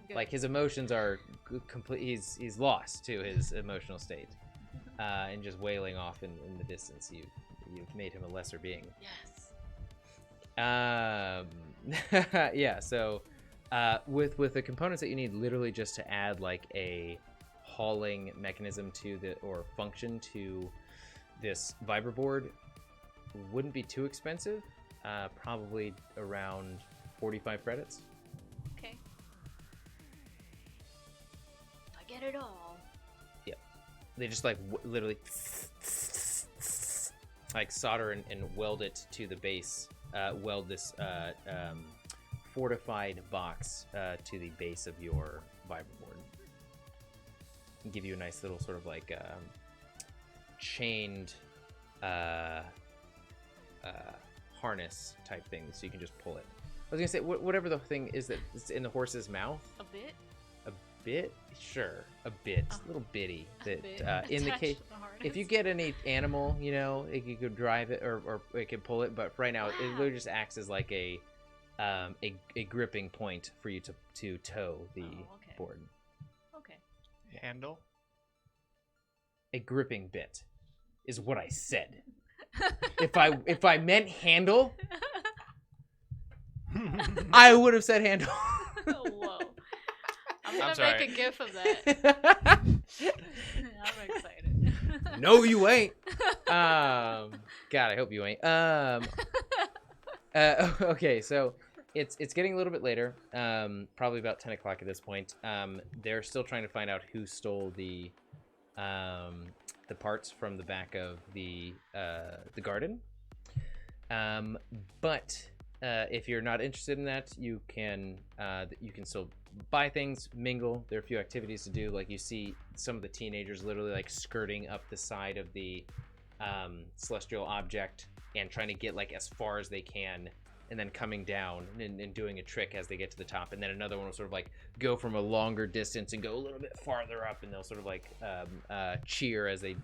Good. Like his emotions are complete. He's lost to his emotional state, and just wailing off in the distance. You've made him a lesser being. Yes. Yeah. So, with the components that you need, literally just to add like a hauling mechanism to or function to this Vibra board, wouldn't be too expensive. Probably around 45 credits. Okay. I get it all. They just like literally like solder and weld it to the base. Weld this fortified box to the base of your Vibra board. And give you a nice little sort of like chained harness type thing, so you can just pull it. I was gonna say whatever the thing is that's in the horse's mouth. A bit. Bit, sure, a bit, Oh. little bitty. A That bit. in the Attached case, to the harness. if you get any animal, you know, you could drive it or it could pull it. But for right now, it Wow. literally just acts as like a gripping point for you to tow the Oh, okay. board. Okay. Handle. A gripping bit is what I said. if I meant handle, I would have said handle. Whoa. I'm gonna sorry. make a gif of that. I'm excited. No, you ain't. God, I hope you ain't. Okay, so it's getting a little bit later. Probably about 10 o'clock at this point. They're still trying to find out who stole the parts from the back of the garden. But if you're not interested in that, you can still buy things, mingle. There are a few activities to do. Like you see some of the teenagers literally like skirting up the side of the celestial object and trying to get like as far as they can, and then coming down and doing a trick as they get to the top. And then another one will sort of like go from a longer distance and go a little bit farther up, and they'll sort of like cheer as they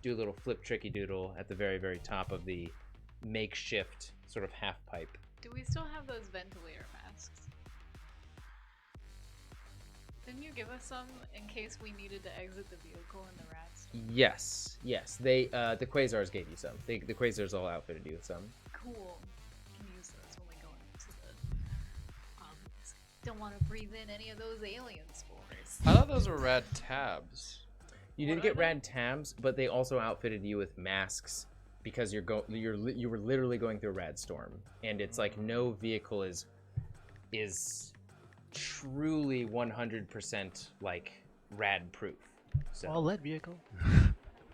do a little flip tricky doodle at the very, very top of the makeshift sort of half pipe. Do we still have those ventilator masks? Didn't you give us some in case we needed to exit the vehicle in the Rad Storm? Yes. They the Quasars gave you some. The Quasars all outfitted you with some. Cool. We can use those when we go into the. Don't want to breathe in any of those alien spores. I thought those were rad tabs. You What did are get they? rad tabs, but they also outfitted you with masks because you were literally going through a Rad Storm, and it's like no vehicle is truly 100% like rad proof. So All lead vehicle.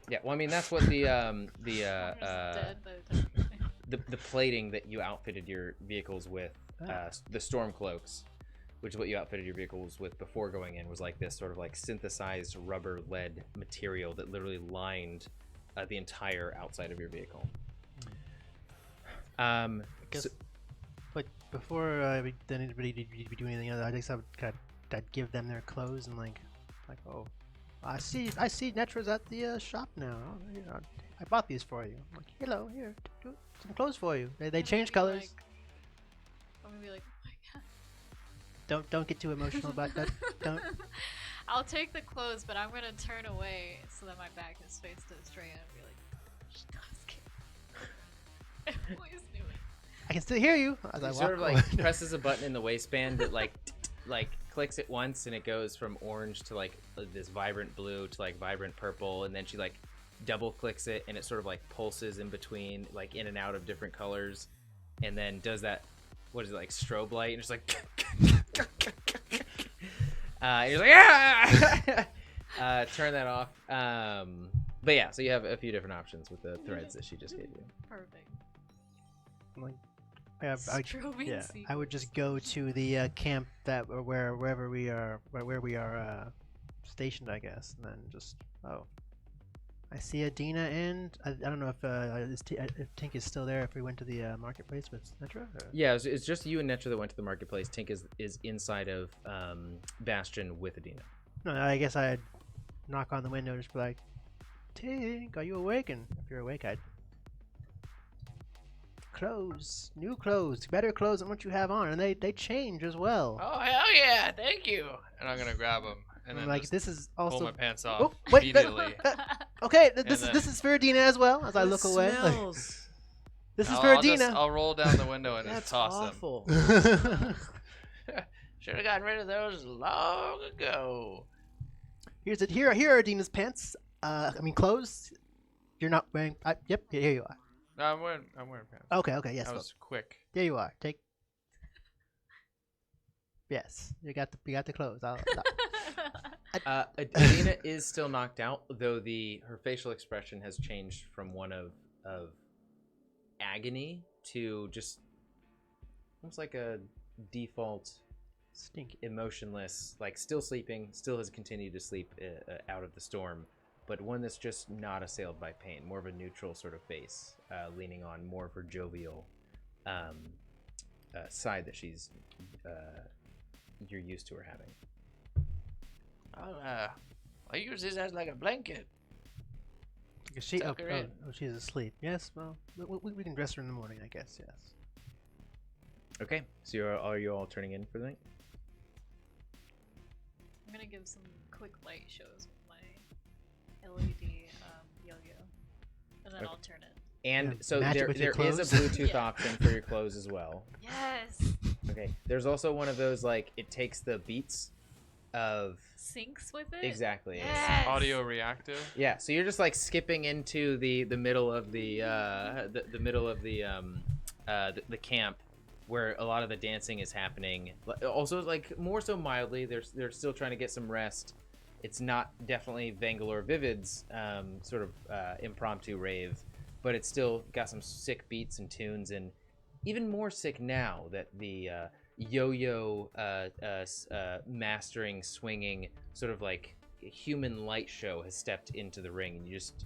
Yeah, well, I mean that's what the Cameron's dead by the time you finish. the plating that you outfitted your vehicles with, the storm cloaks, which is what you outfitted your vehicles with before going in, was like this sort of like synthesized rubber lead material that literally lined the entire outside of your vehicle. But before anybody be doing anything else, I guess I'd give them their clothes and like, oh, I see Netra's at the shop now. Oh, you know, I bought these for you. I'm like, hello, here, some clothes for you. They change colors. I'm gonna be like, oh my god. Don't get too emotional about that. Don't. I'll take the clothes, but I'm gonna turn away so that my back is faced to Astraea and be like, she does care. I always knew it. I can still hear you as I He walk sort of like away. presses a button in the waistband that like clicks it once, and it goes from orange to like this vibrant blue to like vibrant purple, and then she like double clicks it, and it sort of like pulses in between, like in and out of different colors, and then does that, what is it, like strobe light, and just like you're like, ah! Turn that off. But yeah, so you have a few different options with the threads that she just gave you. Perfect. Like, Strobing yeah, sequence. I would just go to the camp that or wherever we are, where we are stationed, I guess, and then just I see Edena, and I don't know if Tink is still there. If we went to the marketplace with Netra. Yeah, it's just you and Netra that went to the marketplace. Tink is inside of Bastion with Edena. No, I guess I'd knock on the window, just be like, Tink, are you awake? And if you're awake, I'd new clothes, better clothes than what you have on, and they change as well. Oh hell yeah! Thank you. And I'm gonna grab them and then like just this is pull also my pants off Oh, wait, immediately. okay. And This then- is for Edena as well. As I look away, this is for Edena. I'll roll down the window and just That's toss awful. them. Should have gotten rid of those long ago. Here are Adena's pants. I mean clothes. You're not wearing. Yep, here you are. No, I'm wearing pants. Okay, yes. That was quick. There you are. Take. Yes, you got the clothes. Edena is still knocked out, though her facial expression has changed from one of agony to just almost like a default Stinky. emotionless, like still sleeping, still has continued to sleep out of the storm, but one that's just not assailed by pain, more of a neutral sort of face, leaning on more of her jovial side that you're used to her having. I use this as like a blanket. She Tuck her in. she's asleep. Yes, well, we can dress her in the morning, I guess. Yes. Okay, so are you all turning in for the night? I'm gonna give some quick light shows with my LED yo-yo, and then Okay. I'll turn it. And Yeah, so match it there with your is a clothes. Bluetooth Yeah. option for your clothes as well. Yes. Okay, there's also one of those, like, it takes the beats of Syncs with it. exactly. Yes. Audio reactive. Yeah, so you're just like skipping into the middle of the middle of the camp where a lot of the dancing is happening. Also, like, more so mildly, they're still trying to get some rest. It's not definitely Vangalore Vivid's sort of impromptu rave, but it's still got some sick beats and tunes, and even more sick now that the yo-yo mastering, swinging, sort of like human light show has stepped into the ring, and you just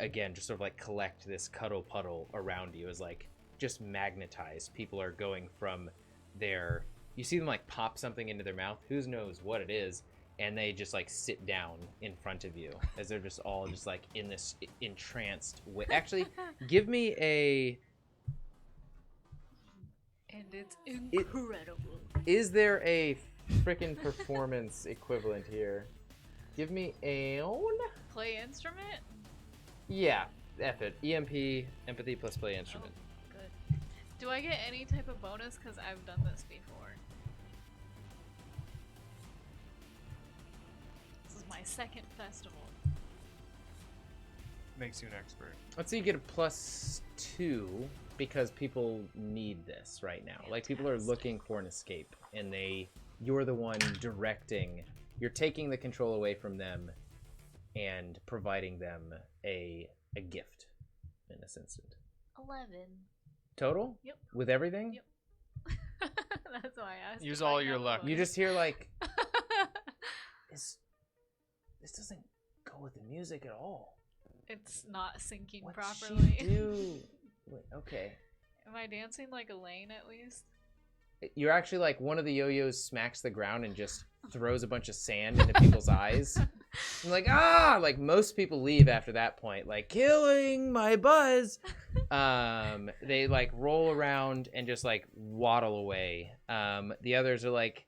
again just sort of like collect this cuddle puddle around you as like just magnetized. People are going from their, you see them like pop something into their mouth, who knows what it is, and they just like sit down in front of you as they're just all just like in this entranced way. Actually, give me a, And it's incredible. is there a freaking performance equivalent here? Give me a Play instrument. yeah, F it. EMP, empathy plus play instrument. Oh, good. Do I get any type of bonus because I've done this before? This is my second festival. Makes you an expert. Let's say you get a +2 because people need this right now. Like, people are Fantastic. looking for an escape, and you're the one directing. You're taking the control away from them, and providing them a gift in this instant. 11. Total? Yep. With everything? Yep. That's why I asked. Use if all I your have luck. one. You just hear like, this doesn't go with the music at all. It's not syncing What's properly. she do? Wait, okay. Am I dancing like Elaine at least? You're actually like one of the yo-yos smacks the ground and just throws a bunch of sand into people's eyes. I'm like, like most people leave after that point, like killing my buzz. They like roll around and just like waddle away. The others are like,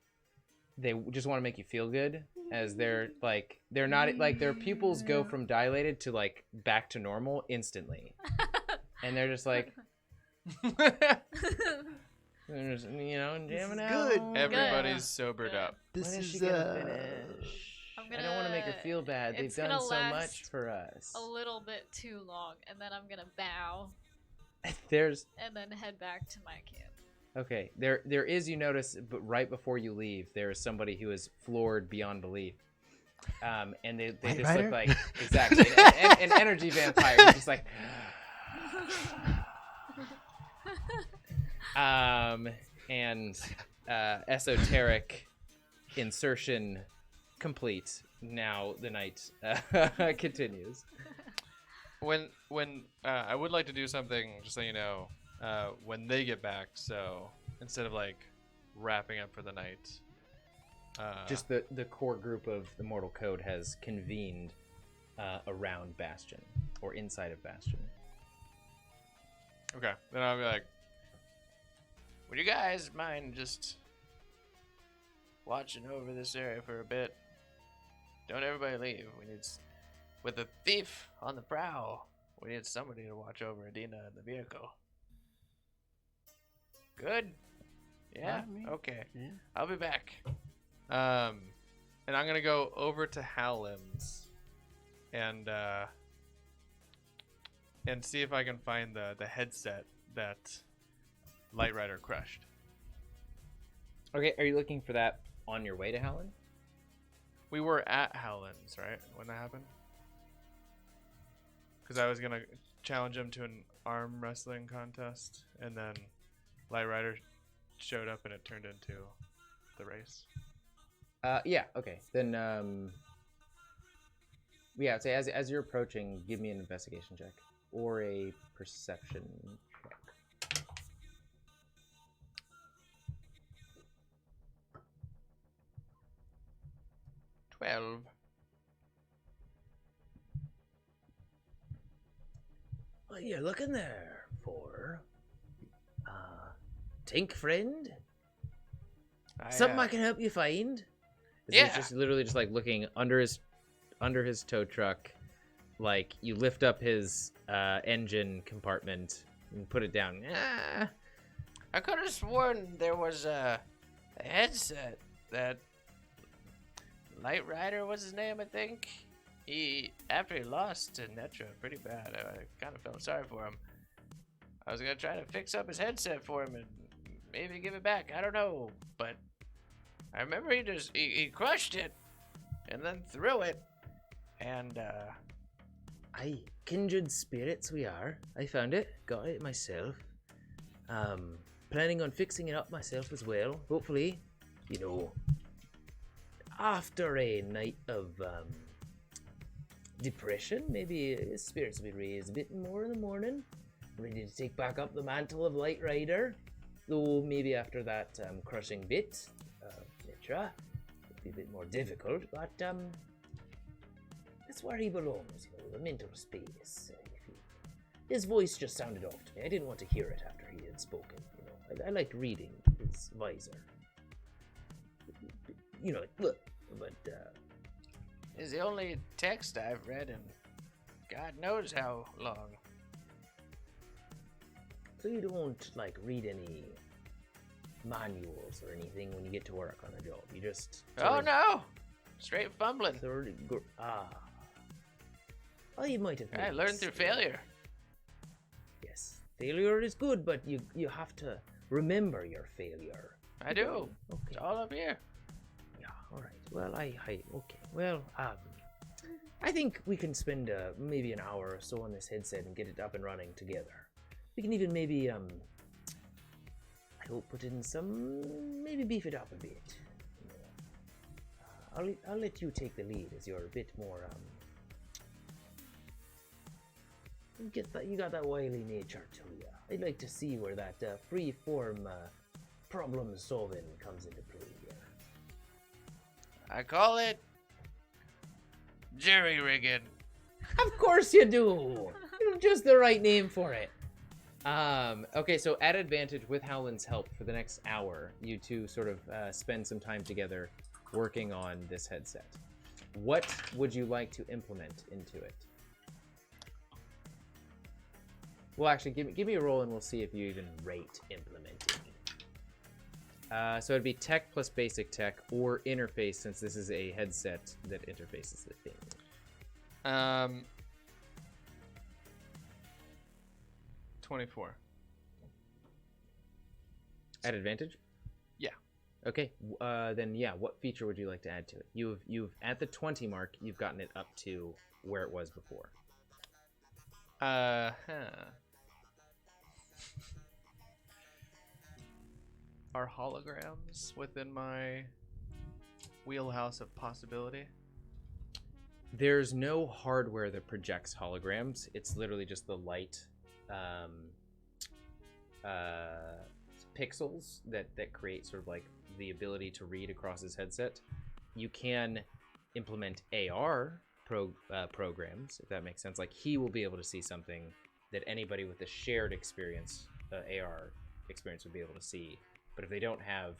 they just want to make you feel good, as they're not like their pupils go from dilated to like back to normal instantly, and they're just like, they're just, jamming out. good. Everybody's sobered Good. up. This When is is she gonna finish? I don't want to make her feel bad. They've it's done gonna so last much for us. a little bit too long, and then I'm gonna bow There's and then head back to my camp. okay. There is, you notice, but right before you leave, there is somebody who is floored beyond belief. And they White just Rider? look like exactly an energy vampire, who's just like. And esoteric insertion complete. Now the night continues. When I would like to do something, just so you know, when they get back. So instead of like wrapping up for the night, Just the core group of the Mortal Code has convened around Bastion, or inside of Bastion. okay, then I'll be like, Would you guys mind just watching over this area for a bit? Don't everybody leave. With a thief on the prowl, we need somebody to watch over Edena and the vehicle. Good? Yeah? Not me. Okay. Yeah. I'll be back. and I'm gonna go over to Howland's and see if I can find the headset that Light Rider crushed. Okay, are you looking for that on your way to Howland? We were at Howland's, right, when that happened? Because I was gonna challenge him to an arm wrestling contest, and then Light Rider showed up, and it turned into the race. Yeah. Okay. Then yeah. So as you're approaching, give me an investigation check or a perception check. $12. What you looking there for? Tink friend? Something I can help you find? He's just literally just like looking under his tow truck, like you lift up his engine compartment and put it down. I could have sworn there was a headset that Light Rider was his name, I think. After he lost to Netra pretty bad, I kind of felt sorry for him. I was gonna try to fix up his headset for him and maybe give it back. I don't know, but I remember he crushed it and then threw it, and Aye, kindred spirits we are. I found it, got it myself. Planning on fixing it up myself as well. Hopefully, after a night of depression, maybe his spirits will be raised a bit more in the morning. Ready to take back up the mantle of Light Rider. Though maybe after that crushing bit of Tetra, it'll be a bit more difficult, but that's where he belongs, the mental space. His voice just sounded off to me. I didn't want to hear it after he had spoken. I liked reading his visor. Look, but it's the only text I've read in God knows how long. so you don't read any manuals or anything when you get to work on a job. You just Oh no! Straight fumbling. Oh, you might have. I made learned through mistakes. failure. Yes, failure is good, but you have to remember your failure. I do. Okay. It's all up here. Yeah. All right. Well, okay. Well, I think we can spend maybe an hour or so on this headset and get it up and running together. We can even maybe, I hope put in some, maybe beef it up a bit. I'll let you take the lead as you're a bit more, you got that wily nature to you. I'd like to see where that free-form problem solving comes into play here. I call it jerry rigging. Of course you do. You're just the right name for it. Okay, so at advantage with Howland's help for the next hour, you two sort of spend some time together working on this headset. What would you like to implement into it? Well, actually, give me a roll and we'll see if you even rate implementing. So it'd be tech plus basic tech or interface, since this is a headset that interfaces the thing. 24. At advantage? Yeah. Okay. Then yeah, what feature would you like to add to it? You've at the 20 mark, you've gotten it up to where it was before. Are holograms within my wheelhouse of possibility? There's no hardware that projects holograms. It's literally just the light pixels that create sort of like the ability to read across his headset. You can implement AR programs, if that makes sense. Like, he will be able to see something that anybody with a shared experience, AR experience, would be able to see. But if they don't have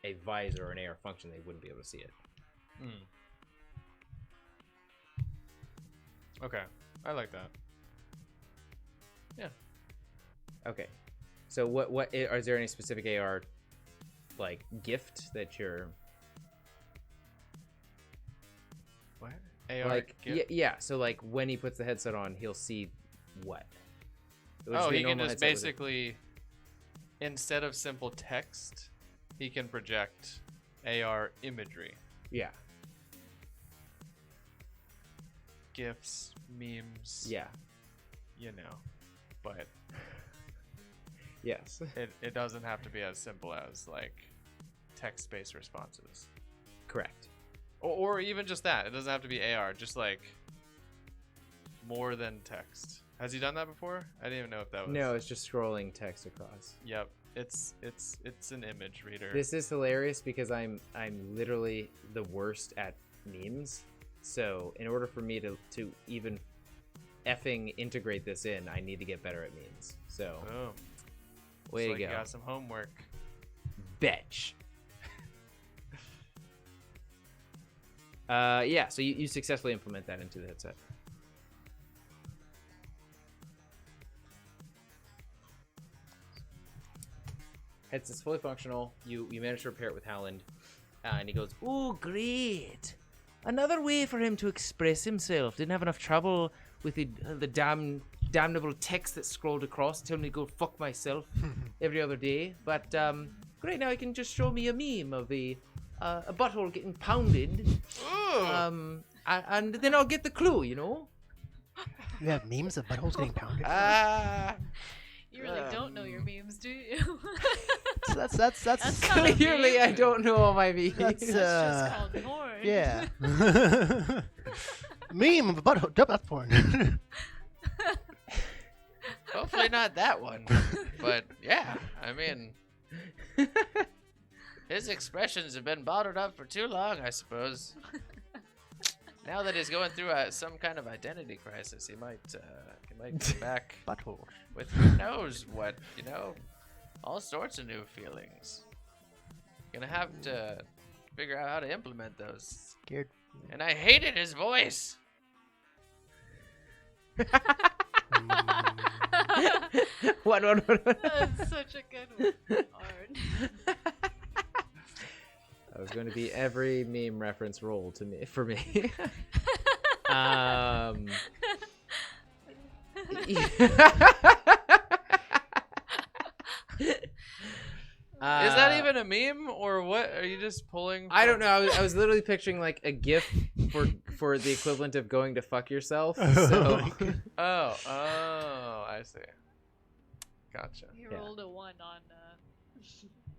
a visor or an AR function, they wouldn't be able to see it. Okay, I like that. Yeah. Okay. So what is there any specific AR like gift that you're What? AR like? gift? Yeah. So like when he puts the headset on, he'll see what? Oh, he can just basically, instead of simple text, he can project AR imagery. Yeah. GIFs, memes. Yeah. You know, but Yes. it doesn't have to be as simple as like text-based responses. Correct. Or even just that. It doesn't have to be AR. Just like more than text. Has he done that before? I didn't even know if that was. No, it's just scrolling text across. Yep. It's an image reader. This is hilarious because I'm literally the worst at memes. So in order for me to even effing integrate this in, I need to get better at memes. So Boom. way So to you go. got some homework. Betch. Yeah, so you successfully implement that into the headset. Headset's fully functional. You manage to repair it with Howland, and he goes, "Oh, great! Another way for him to express himself. Didn't have enough trouble with the damnable text that scrolled across, telling me to go fuck myself every other day. But great, now he can just show me a meme of a butthole getting pounded, and then I'll get the clue, you know." You have memes of buttholes getting pounded? You really don't know your memes, do you? That's That's not a Clearly, meme. I don't know all my memes. That's, That's just called porn. yeah. Meme of a butthole. That's porn. Hopefully not that one. But yeah, I mean, his expressions have been bottled up for too long, I suppose. Now that he's going through some kind of identity crisis, he might come back Butthole. with who knows what, you know, all sorts of new feelings. Gonna have to figure out how to implement those. Scared. And I hated his voice. What? That's such a good one. Art. That was going to be every meme reference roll for me. Is that even a meme or what? Are you just pulling? I don't know. I was literally picturing like a GIF for the equivalent of going to fuck yourself. Oh So my God. Oh, I see. Gotcha. You Yeah. rolled a 1 on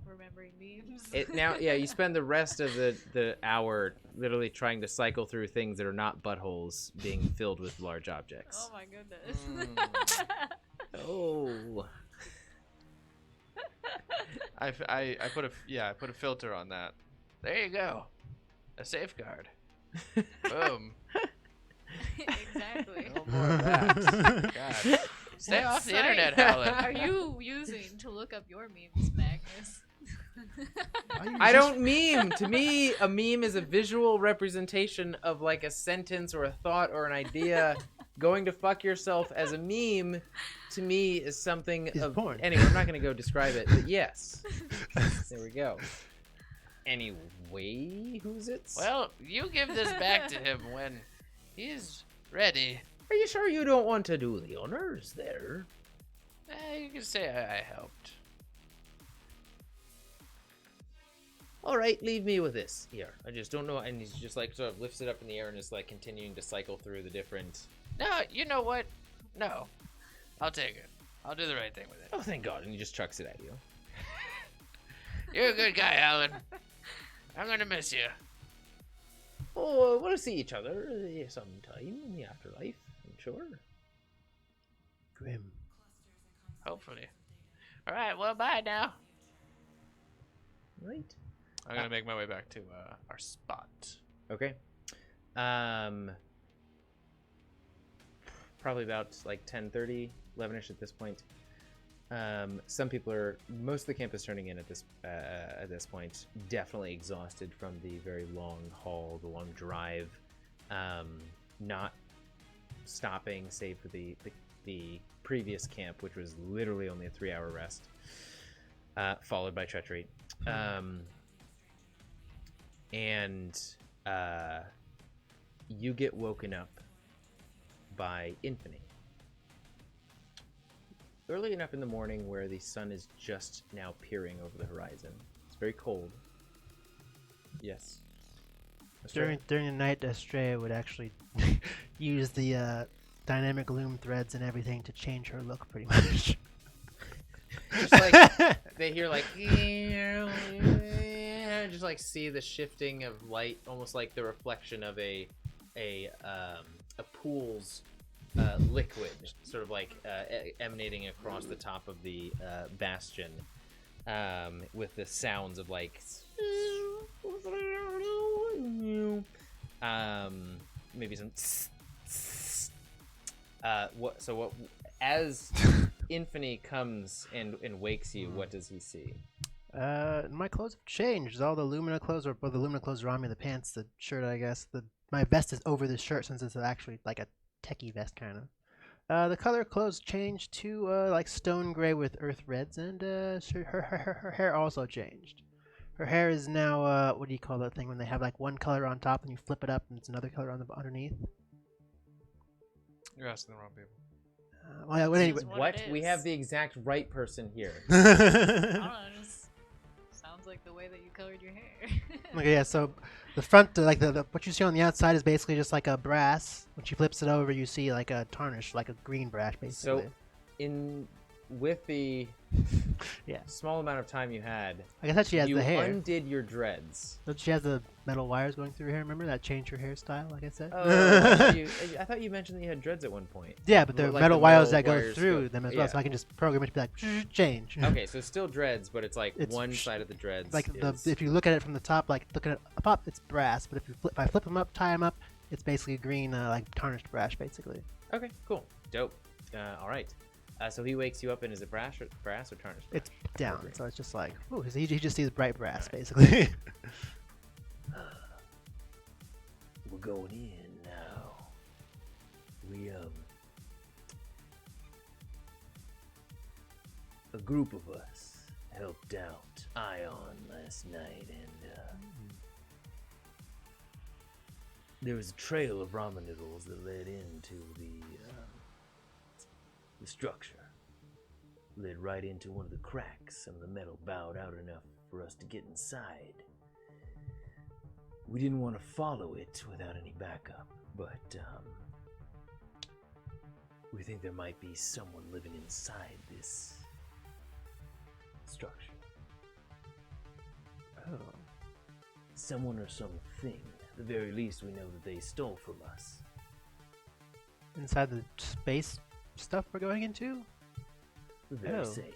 remembering memes. you spend the rest of the hour literally trying to cycle through things that are not buttholes being filled with large objects. Oh my goodness. Oh. I put a filter on that. There you go. A safeguard. Boom. Exactly. No more of that. God. Stay What off the site internet, Alan. are you using to look up your memes, Magnus? I don't meme. To me, a meme is a visual representation of like a sentence or a thought or an idea. Going to fuck yourself as a meme, to me, is something Is of porn. Anyway, I'm not gonna go describe it, but yes. There we go. Anyway, who's it? Well, you give this back to him when he's ready. Are you sure you don't want to do the honors there? You can say I helped. All right, leave me with this. Here, I just don't know. And he's just like sort of lifts it up in the air and is like continuing to cycle through the different. No, you know what? No. I'll take it. I'll do the right thing with it. Oh, thank God! And he just chucks it at you. You're a good guy, Alan. I'm gonna miss you. Oh, we'll see each other sometime in the afterlife, I'm sure. Grim. Hopefully. All right. Well, bye now. Right. I'm gonna make my way back to our spot. Okay. Probably about like 10:30, 11ish at this point. Most of the camp is turning in at this point. Definitely exhausted from the very long haul, the long drive. Not stopping, save for the previous camp, which was literally only a 3-hour rest, followed by treachery. And you get woken up by Infini. Early enough in the morning where the sun is just now peering over the horizon. It's very cold. Yes. During the night, Astraea would actually use the dynamic loom threads and everything to change her look, pretty much. Just like they hear like just like see the shifting of light, almost like the reflection of a pool's liquid, sort of like emanating across the top of the bastion, with the sounds of like maybe some what as Infini comes and wakes you, what does he see? My clothes have changed. All the Lumina clothes, or the Lumina clothes are on me. The pants, the shirt, I guess. My vest is over the shirt since it's actually like a techie vest, kind of. The color clothes changed to like stone gray with earth reds, and her hair also changed. Her hair is now what do you call that thing when they have like one color on top and you flip it up and it's another color on the underneath? You're asking the wrong people. Well, yeah, well, anyway. Seems What? it We is. have the exact right person here. I don't know, it just sounds like the way that you colored your hair. Okay, yeah. So the front, like the what you see on the outside is basically just like a brass. When she flips it over, you see like a tarnish, like a green brass, basically. So, with the Yeah. small amount of time you had, I guess that she has you the hair. undid your dreads. But she has the metal wires going through her hair. Remember that changed her hairstyle, like I said. I thought you mentioned that you had dreads at one point. Yeah, but there are Like metal the wires metal that wires go through go- them as well, yeah. so I can just program it to be like change. Okay, so still dreads, but it's like It's one sh- side of the dreads. Like is... if you look at it from the top, like looking at up top, it's brass. But if I flip them up, tie them up, it's basically green, like tarnished brass, basically. Okay, cool, dope. All right. So he wakes you up, and is it brass or tarnished? It's down, green. so it's just like, ooh, he just sees bright brass, basically. We're going in now. We a group of us helped out Ion last night, and there was a trail of ramen noodles that led into the structure. Led right into one of the cracks, and the metal bowed out enough for us to get inside. We didn't want to follow it without any backup, but we think there might be someone living inside this structure. Oh. Someone or something. At the very least, we know that they stole from us. Inside the space stuff we're going into? Very Oh. same.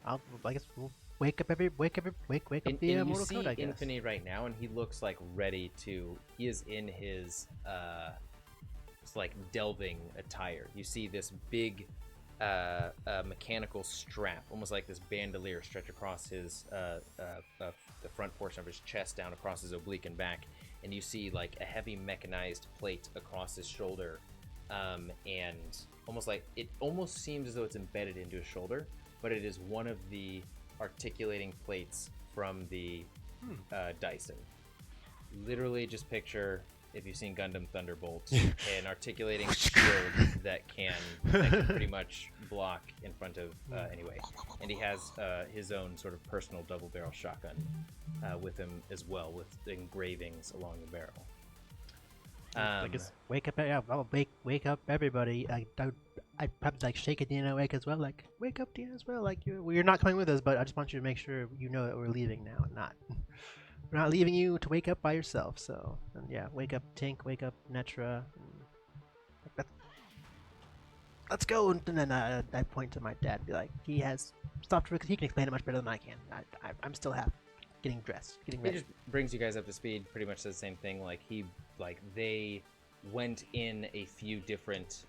I guess we'll wake up the You Mortal see Code, I guess. Infini right now, and he looks like ready to. He is in his it's like delving attire. You see this big mechanical strap, almost like this bandolier, stretch across his the front portion of his chest down across his oblique and back, and you see like a heavy mechanized plate across his shoulder, and it almost seems as though it's embedded into his shoulder, but it is one of the articulating plates from the Dyson. Literally, just picture, if you've seen Gundam Thunderbolt, an articulating shield that can pretty much block in front of anyway. And he has his own sort of personal double-barrel shotgun with him as well, with engravings along the barrel. I guess wake up, I'll wake up everybody. I'd probably like shake Edena awake as well, like wake up Edena as well, like you're not coming with us, but I just want you to make sure you know that we're leaving now, and we're not leaving you to wake up by yourself. So and yeah, wake up Tink, wake up Netra. Let's go, and then I point to my dad, be like, he has stopped because he can explain it much better than I can. I'm still getting dressed, getting He ready. just brings you guys up to speed, pretty much says the same thing. They went in a few different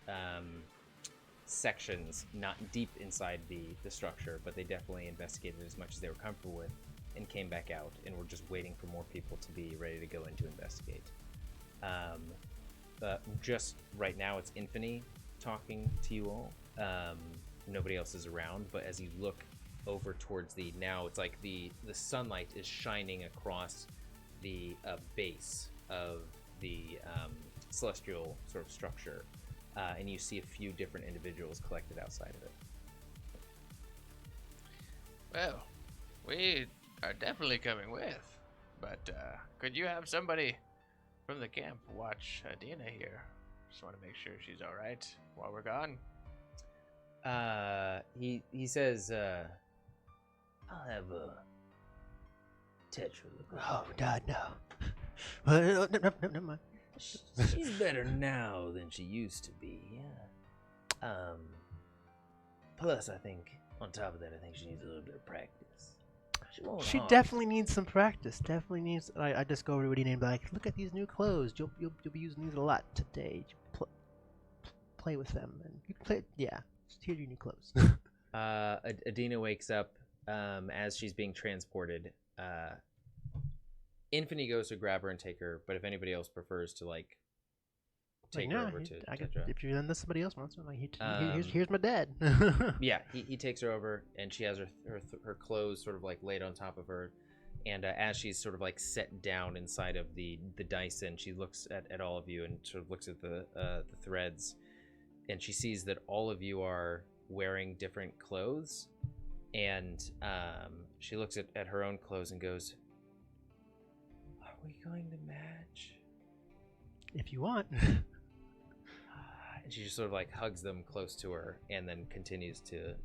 sections, not deep inside the structure, but they definitely investigated as much as they were comfortable with and came back out, and we're just waiting for more people to be ready to go in to investigate. Just right now it's Infini talking to you all. Nobody else is around, but as you look over towards now it's like the sunlight is shining across the base of the celestial sort of structure, and you see a few different individuals collected outside of it. Well, we are definitely coming with, but could you have somebody from the camp watch Edena here? Just want to make sure she's all right while we're gone. He says, I'll have Tetra look Oh over. God, no. Well, no, never mind. She's better now than she used to be, yeah. Plus, I think, on top of that, I think she needs a little bit of practice. She definitely needs some practice. Definitely needs. I just go over to Edena and be like, look at these new clothes. You'll be using these a lot today. Play with them, and you can play. Yeah, just here's your new clothes. Edena wakes up as she's being transported. Infini goes to grab her and take her, but if anybody else prefers to take her over to Tetra. If you then somebody else wants, here's my dad. Yeah, he takes her over, and she has her clothes sort of laid on top of her, and as she's sort of set down inside of the Dyson, she looks at all of you and sort of looks at the threads, and she sees that all of you are wearing different clothes, and she looks at her own clothes and goes, "Are we going to match?" If you want. And she just sort of hugs them close to her, and then continues to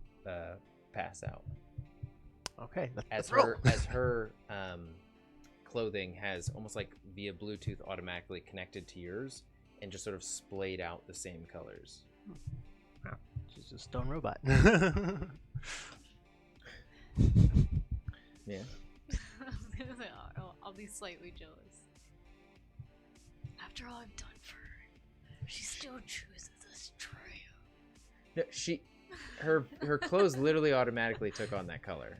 pass out. Okay. As her clothing has almost via Bluetooth automatically connected to yours, and just sort of splayed out the same colors. Wow. She's a stone robot. Yeah. I'll be slightly jealous. After all I've done for her, she still chooses Astraea. No, her clothes literally automatically took on that color,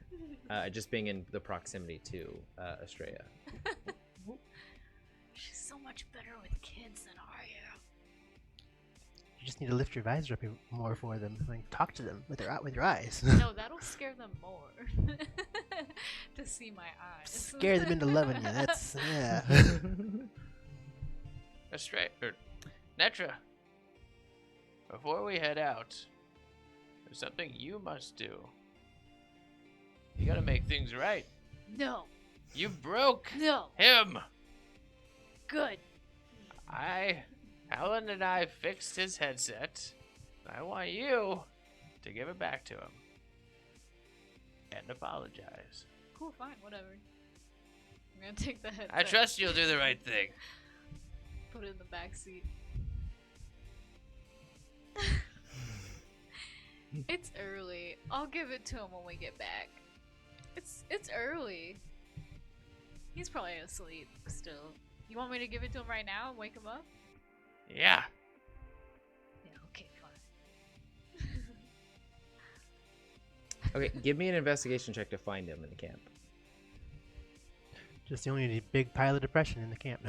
just being in the proximity to Astraea. She's so much better with kids than I am. You just need to lift your visor up more for them. Talk to them with your eyes. No, that'll scare them more. To see my eyes. Scare them into loving you. That's yeah. Astraea, Netra, before we head out, there's something you must do. You gotta make things right. No. You broke No. him. Good. Helen and I fixed his headset. I want you to give it back to him. And apologize. Cool, fine, whatever. I'm gonna take the headset. I trust you'll do the right thing. Put it in the back seat. It's early. I'll give it to him when we get back. It's early. He's probably asleep still. You want me to give it to him right now and wake him up? Yeah. Yeah, okay, fine. Okay, give me an investigation check to find him in the camp. Just the only big pile of depression in the camp.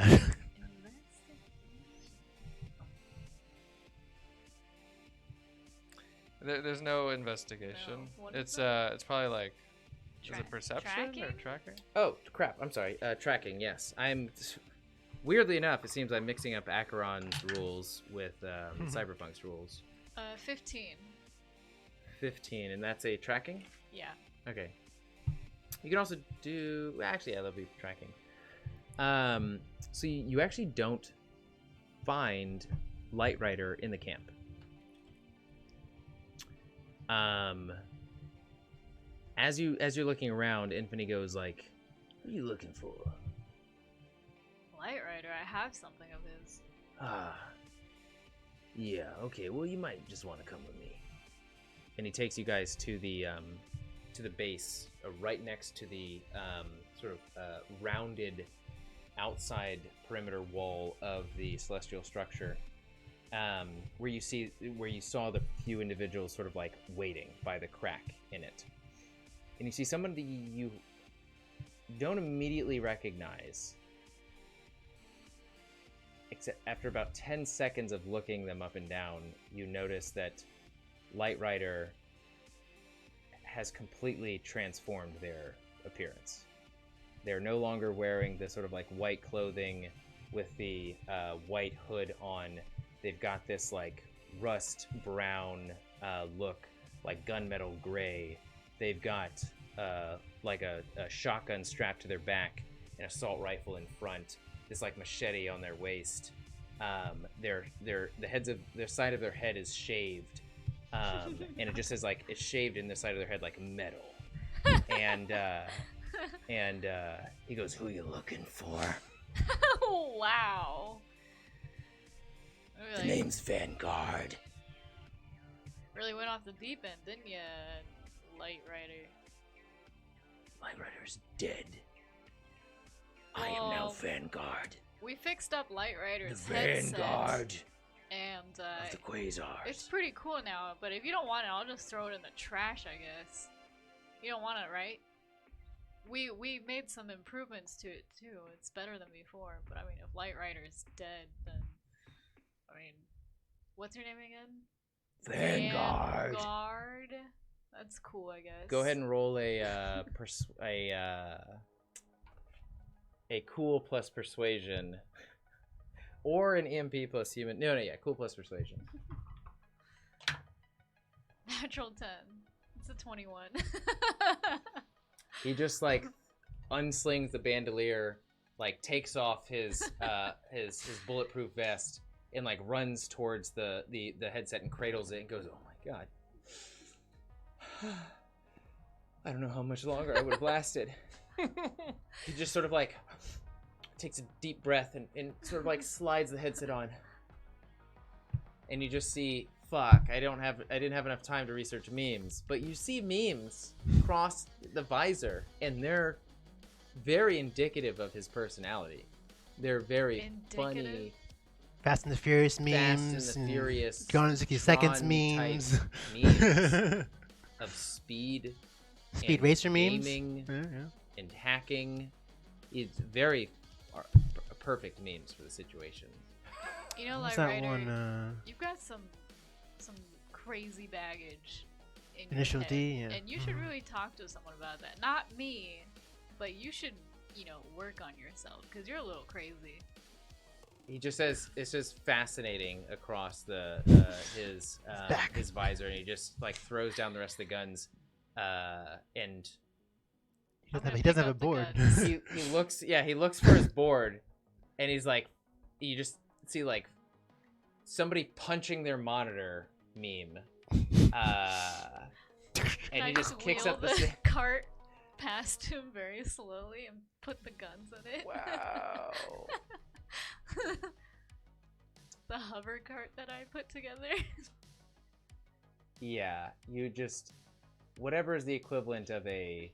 There's no investigation. No. What It's is it? it's probably like is Tra- it perception or tracking? tracking? Oh crap! I'm sorry. Tracking. Yes, I'm. Weirdly enough, it seems I'm mixing up Acheron's rules with Cyberpunk's rules. 15. 15, and that's a tracking. Yeah. Okay. You can also do. Actually, yeah, that'll be tracking. So you actually don't find Light Rider in the camp. As you're looking around, Infini goes like, What are you looking for? Light Rider, I have something of his. Ah. Yeah, okay, well, you might just want to come with me. and he takes you guys to the base, right next to the sort of rounded outside perimeter wall of the celestial structure, where you saw the few individuals sort of like waiting by the crack in it, and you see somebody you don't immediately recognize, except after about 10 seconds of looking them up and down, you notice that Light Rider has completely transformed their appearance. They're no longer wearing the sort of like white clothing with the white hood on. They've got this like rust brown look, like gunmetal gray. They've got like a shotgun strapped to their back, an assault rifle in front, this like machete on their waist. The side of their head is shaved, and it just says like it's shaved in the side of their head like metal. And he goes, "Who you looking for?" Oh, wow. The name's Vanguard. Really went off the deep end, didn't ya, Light Rider? Light Rider's dead. I am now Vanguard. We fixed up Light The Rider's headset, Vanguard and of the Quasars. it's pretty cool now, but if you don't want it, I'll just throw it in the trash, I guess. You don't want it, right? We made some improvements to it, too. It's better than before, but I mean, if Light Rider's dead, then... I mean, what's your name again? Vanguard. Vanguard? That's cool, I guess. Go ahead and roll a cool plus persuasion, or an EMP plus human. No, cool plus persuasion. Natural 10. It's a 21. He just like unslings the bandolier, like takes off his bulletproof vest, and like runs towards the headset and cradles it and goes, "Oh my god, I don't know how much longer I would have lasted." He just sort of like takes a deep breath and sort of like slides the headset on, and you just see, fuck, I didn't have enough time to research memes, but you see memes across the visor, and they're very indicative of his personality. They're very funny. Fast and the Furious memes. Fast and the Furious. Gone in 60 Seconds Tron-type memes. memes of speed. Speed and racer memes. Gaming Yeah. and hacking. It's very perfect memes for the situation. You know, What's Light that Rider, one? you've got some crazy baggage in Initial your head, D, yeah. and you should really talk to someone about that. Not me, but you should, work on yourself, because you're a little crazy. He just says it's just fascinating across his visor, and he just like throws down the rest of the guns, and He doesn't have a board. he looks for his board, and he's like, you just see like somebody punching their monitor meme, and I he just kicks wheel up the the cart past him very slowly and put the guns in it. Wow. The hover cart that I put together. Yeah, you just whatever is the equivalent of a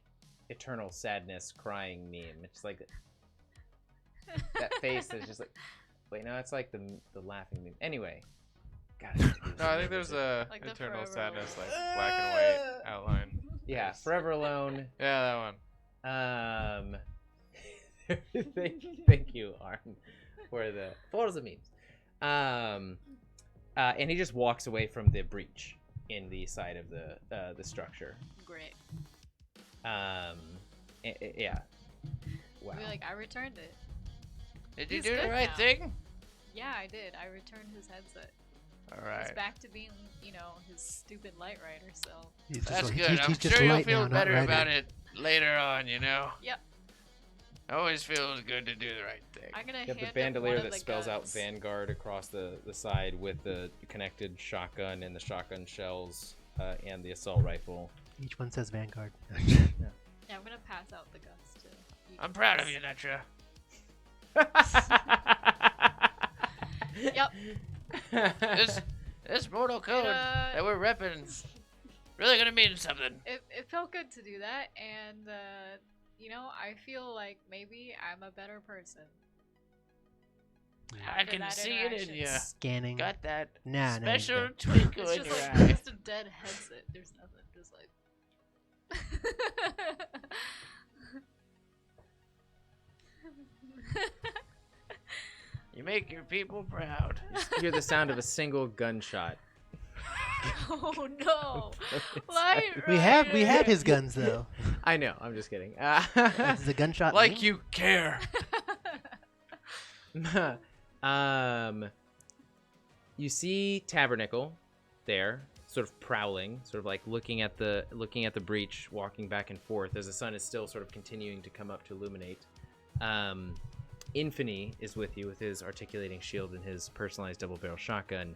eternal sadness crying meme. It's like that face is just like, wait, no, it's like the laughing meme. Anyway, God, No, I think there's a Like the Eternal Forever Sadness, Alone. like black and white outline. yeah, face. Forever Alone. Yeah, that one. Thank you, Arn, for the photos of memes. And he just walks away from the breach in the side of the structure. Great. Yeah. Wow. Be like, I returned it. Did you He's do the good right now. thing? Yeah, I did. I returned his headset. All He's right. back to being, you know, his stupid light rider self. He's That's just, good. He's I'm just sure you'll light feel now, not better rider. about it later on, you know? Yep. Always feels good to do the right thing. I'm gonna You have hand the him one bandolier of that the spells out guns. Vanguard across the side with the connected shotgun and the shotgun shells and the assault rifle. Each one says Vanguard. Yeah, I'm gonna pass out the guns to you. I'm proud of you, Netra. Yep. This mortal code that we're repping is really gonna mean something. It felt good to do that, and you know, I feel like maybe I'm a better person. I after can that see it in interaction. you. Scanning. Got that Nah, nah, special nah. twinkle It's in just your like eye. just a dead headset. There's nothing. Just like. You make your people proud. You hear the sound of a single gunshot. Oh no! Light We have Rider! his guns though. I know. I'm just kidding. This is a gunshot. Like name? you care. You see Tabernacle there, sort of prowling, sort of like looking at the breach, walking back and forth as the sun is still sort of continuing to come up to illuminate. Infini is with you with his articulating shield and his personalized double-barrel shotgun,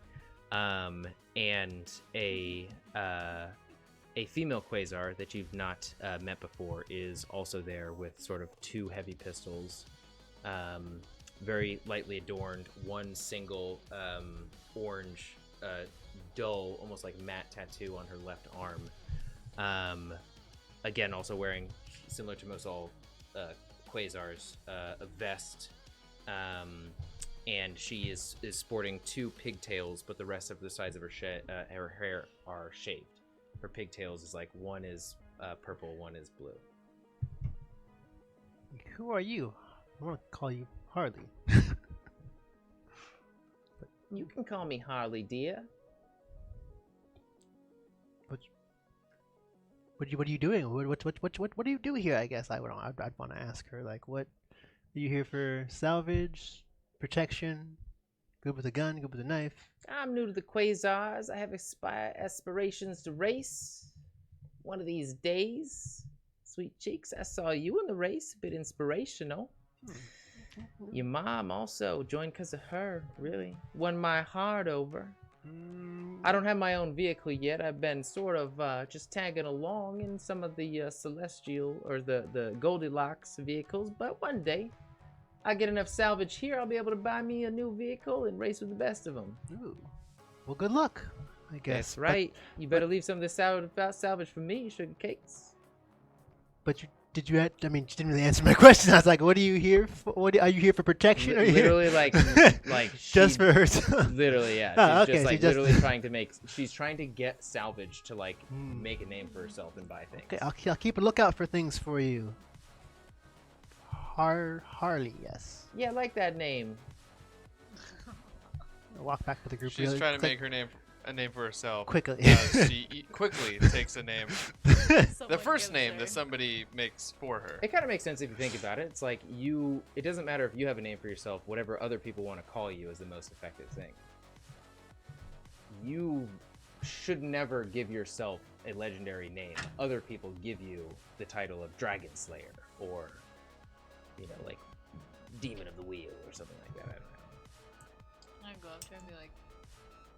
and a female Quasar that you've not met before is also there with sort of two heavy pistols, very lightly adorned, one single orange, dull, almost like matte tattoo on her left arm. Again, also wearing, similar to most all Quasars, a vest, and she is sporting two pigtails, but the rest of the sides of her hair are shaved. Her pigtails is like one is purple, one is blue. Who are you? I want to call you Harley. You can call me Harley, dear. What are you doing? What do you do here? I guess I'd want to ask her. Like, what are you here for? Salvage, protection, good with a gun, good with a knife. I'm new to the Quasars. I have aspirations to race. One of these days, sweet cheeks, I saw you in the race. A bit inspirational. Your mom also joined because of her, really. Won my heart over. I don't have my own vehicle yet. I've been sort of just tagging along in some of the Celestial or the Goldilocks vehicles, but one day I get enough salvage here, I'll be able to buy me a new vehicle and race with the best of them. Ooh. Well, good luck, I guess. That's right. You better leave some of this salvage for me, sugar cakes. But you I mean, you didn't really answer my question. I was like, what are you here for? Are you here for protection? Or are you Literally, here? like just she- for herself. Literally, yeah. Oh, She's okay, just so like just- literally she's trying to get salvage to like Hmm. make a name for herself and buy things. Okay, I'll keep a lookout for things for you. Harley, yes. Yeah, I like that name. I'll walk back to the group. She's really trying to quick- make her name a name for herself. quickly. As she quickly takes a name, the Someone first gives name her- that somebody makes for her. It kind of makes sense if you think about it. It's like it doesn't matter if you have a name for yourself, whatever other people want to call you is the most effective thing. You should never give yourself a legendary name. Other people give you the title of Dragon Slayer or, like demon of the wheel or something like that. I don't know. I go up to her and be like,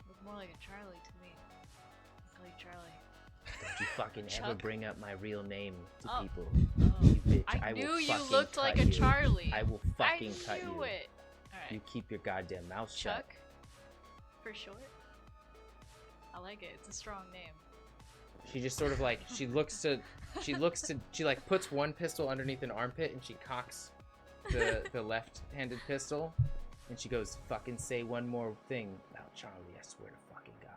look more like a Charlie to me. Look like Charlie. Don't you fucking ever Chuck? bring up my real name to Oh. people. Oh. You bitch. I will knew you fucking looked like cut a you. Charlie. I will fucking cut I knew you. it. Alright. You keep your goddamn mouth shut. Chuck? For short? I like it. It's a strong name. She just sort of like, she like puts one pistol underneath an armpit and she cocks the left-handed pistol and she goes, fucking say one more thing about Charlie, I swear to fucking God.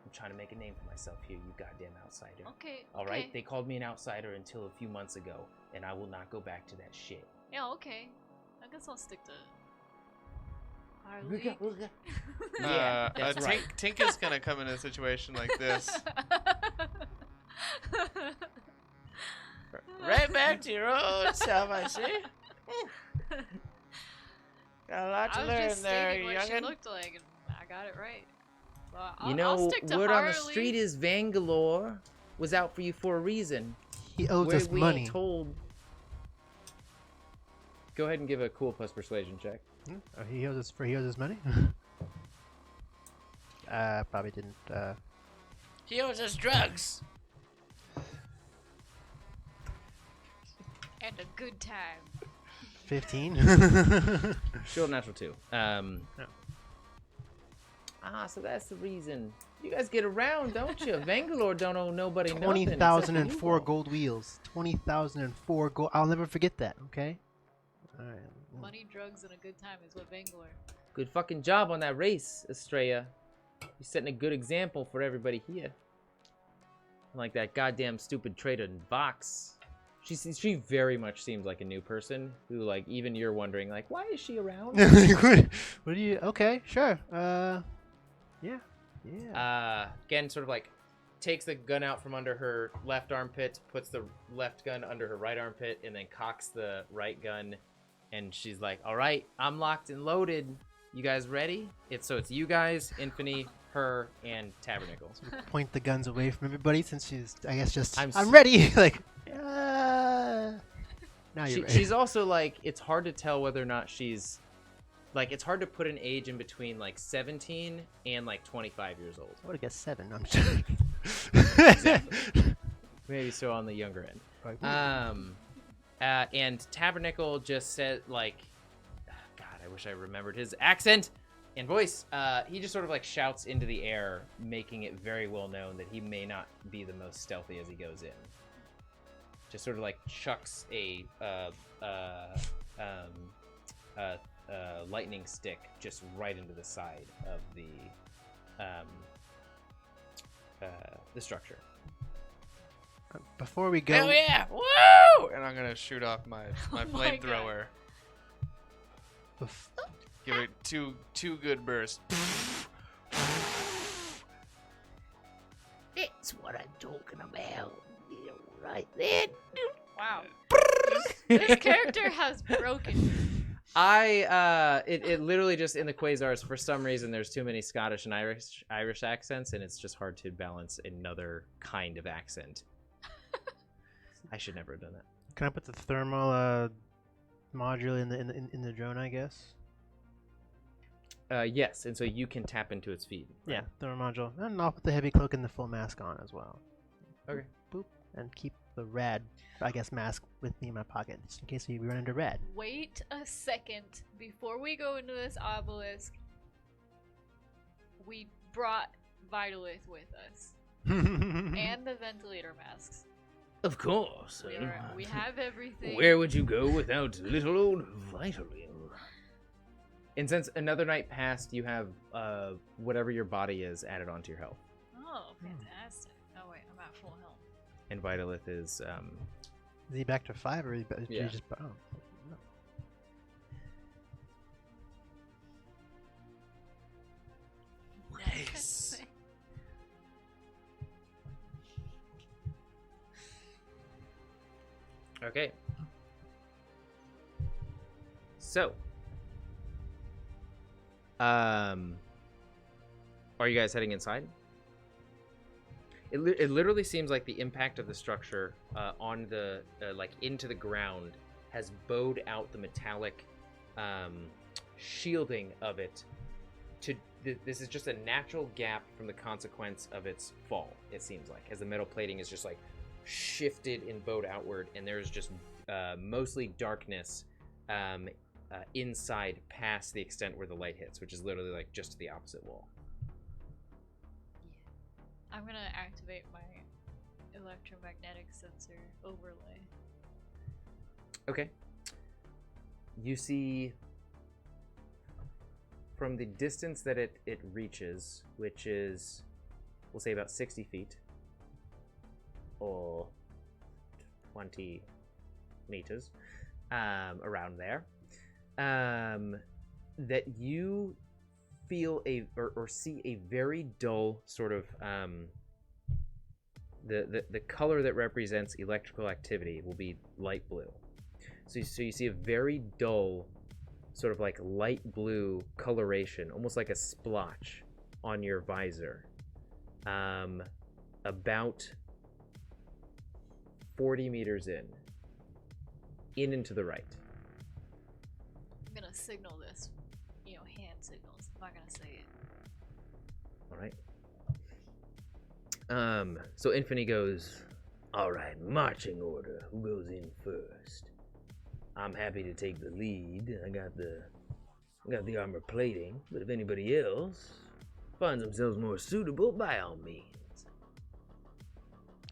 I'm trying to make a name for myself here, you goddamn outsider. Okay. Alright? Okay. They called me an outsider until a few months ago, and I will not go back to that shit. Yeah, okay. I guess I'll stick to Harley. Yeah, that's right. Tink is gonna come in a situation like this. Right back to your old self, I see. Got a lot to I was learn just there, stating what she youngin'. looked like, and I got it right. So You I'll know, stick to word Harley. on the street is Vangalore was out for you for a reason. He owes us We money. ain't told. Go ahead and give a cool plus persuasion check. Oh, he owes us money. Probably didn't. He owes us drugs. And a good time. 15. Shield natural 2. So that's the reason. You guys get around, don't you? Vangalore don't owe nobody nothing. 20,004 except for you all. gold wheels. 20,004 gold. I'll never forget that. Okay. All right. Money, drugs, and a good time is what Bangalore. Good fucking job on that race, Astraea. You're setting a good example for everybody here. Like that goddamn stupid traitor in Vox. She very much seems like a new person who, like, even you're wondering, like, why is she around? What do you? Okay, sure. Yeah. Again, sort of like takes the gun out from under her left armpit, puts the left gun under her right armpit, and then cocks the right gun. And she's like, "All right, I'm locked and loaded. You guys ready?" It's you guys, Infini, her, and Tabernacle. Point the guns away from everybody since she's, I guess, just I'm I'm ready. Like, now you're ready. She's also like, it's hard to tell whether or not she's like, it's hard to put an age in between like 17 and like 25 years old. I would have guessed 7. I'm sure. Exactly. Maybe so on the younger end. Like, And Tabernacle just said, like, God, I wish I remembered his accent and voice. He just sort of like shouts into the air, making it very well known that he may not be the most stealthy as he goes in. Just sort of like chucks a lightning stick just right into the side of the structure. before we go, Hell yeah! Woo! And I'm gonna shoot off my my flamethrower. bef- Give it two good bursts. That's what I'm talking about. Yeah, right then. Wow. This character has broken. It literally just in the Quasars, for some reason, there's too many Scottish and Irish accents, and it's just hard to balance another kind of accent. I should never have done that. can I put the thermal module in the drone? I guess. Yes, and so you can tap into its feed. Yeah, thermal module, and I'll put the heavy cloak and the full mask on as well. Okay. Boop, and keep the rad, I guess, mask with me in my pocket just in case we run into rad. Wait a second. Before we go into this obelisk, we brought Vitalith with us. And the ventilator masks. Of course. We have everything. Where would you go without little old Vitalil? And since another night passed, you have whatever your body is added onto your health. Oh, fantastic. Oh, wait, I'm at full health. And Vitalith is Is he back to 5 or is he Yeah. just? Oh. No. Nice. okay. So, are you guys heading inside? It literally seems like the impact of the structure on the like into the ground has bowed out the metallic shielding of it. This is just a natural gap from the consequence of its fall. It seems like, as the metal plating is just like shifted and bowed outward, and there's just mostly darkness inside past the extent where the light hits, which is literally like just to the opposite wall. I'm gonna activate my electromagnetic sensor overlay. Okay. You see, from the distance that it reaches, which is, we'll say about 60 feet, or 20 meters, around there, that you feel or see a very dull sort of, the color that represents electrical activity will be light blue. So you see a very dull, sort of like light blue coloration, almost like a splotch on your visor, about 40 meters in and to the right. I'm gonna signal this, hand signals. I'm not gonna say it. All right. So Infini goes, all right, marching order. Who goes in first? I'm happy to take the lead. I got the armor plating, but if anybody else finds themselves more suitable, by all means.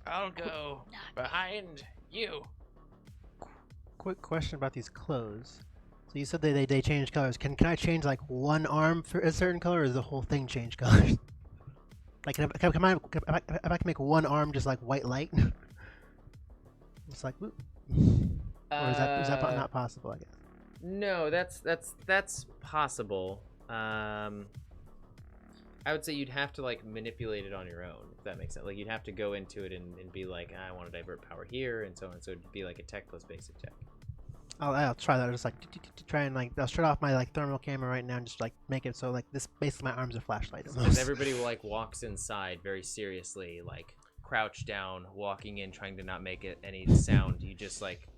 I'll go behind you. Quick question about these clothes. So you said they change colors. Can I change like one arm for a certain color, or does the whole thing change colors? Like, if I can make one arm just like white light, it's like, whoop. Or is that not possible? I guess. No, that's possible. I would say you'd have to like manipulate it on your own, if that makes sense. Like, you'd have to go into it and be like, I want to divert power here, and so on. So it'd be like a tech plus basic tech. I'll try that. Just like try and like I'll shut off my like thermal camera right now and just like make it so like this basically my arms are flashlight. Because everybody like walks inside very seriously, like crouched down, walking in, trying to not make it any sound. You just like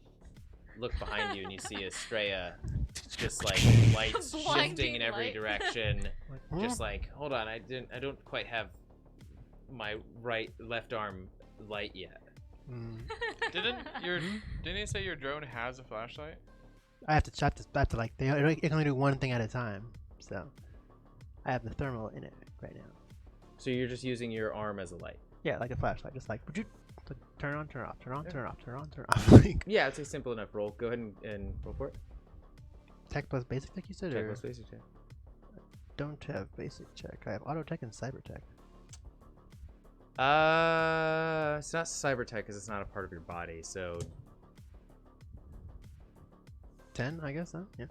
look behind you and you see Astraea just like lights shifting in every direction. Just like, hold on, I don't quite have my left arm light yet. Didn't you say your drone has a flashlight? I have to like it can only do one thing at a time, so I have the thermal in it right now. So you're just using your arm as a light? Yeah, like a flashlight, just like would you turn on, turn off, turn on, turn off, turn on, turn off. Like, yeah, it's a simple enough roll. Go ahead and roll for it. Tech plus basic tech, you said? Tech plus basic tech. Don't have basic check. I have auto tech and cyber tech. It's not cyber tech because it's not a part of your body. So 10, I guess. Huh? Yeah.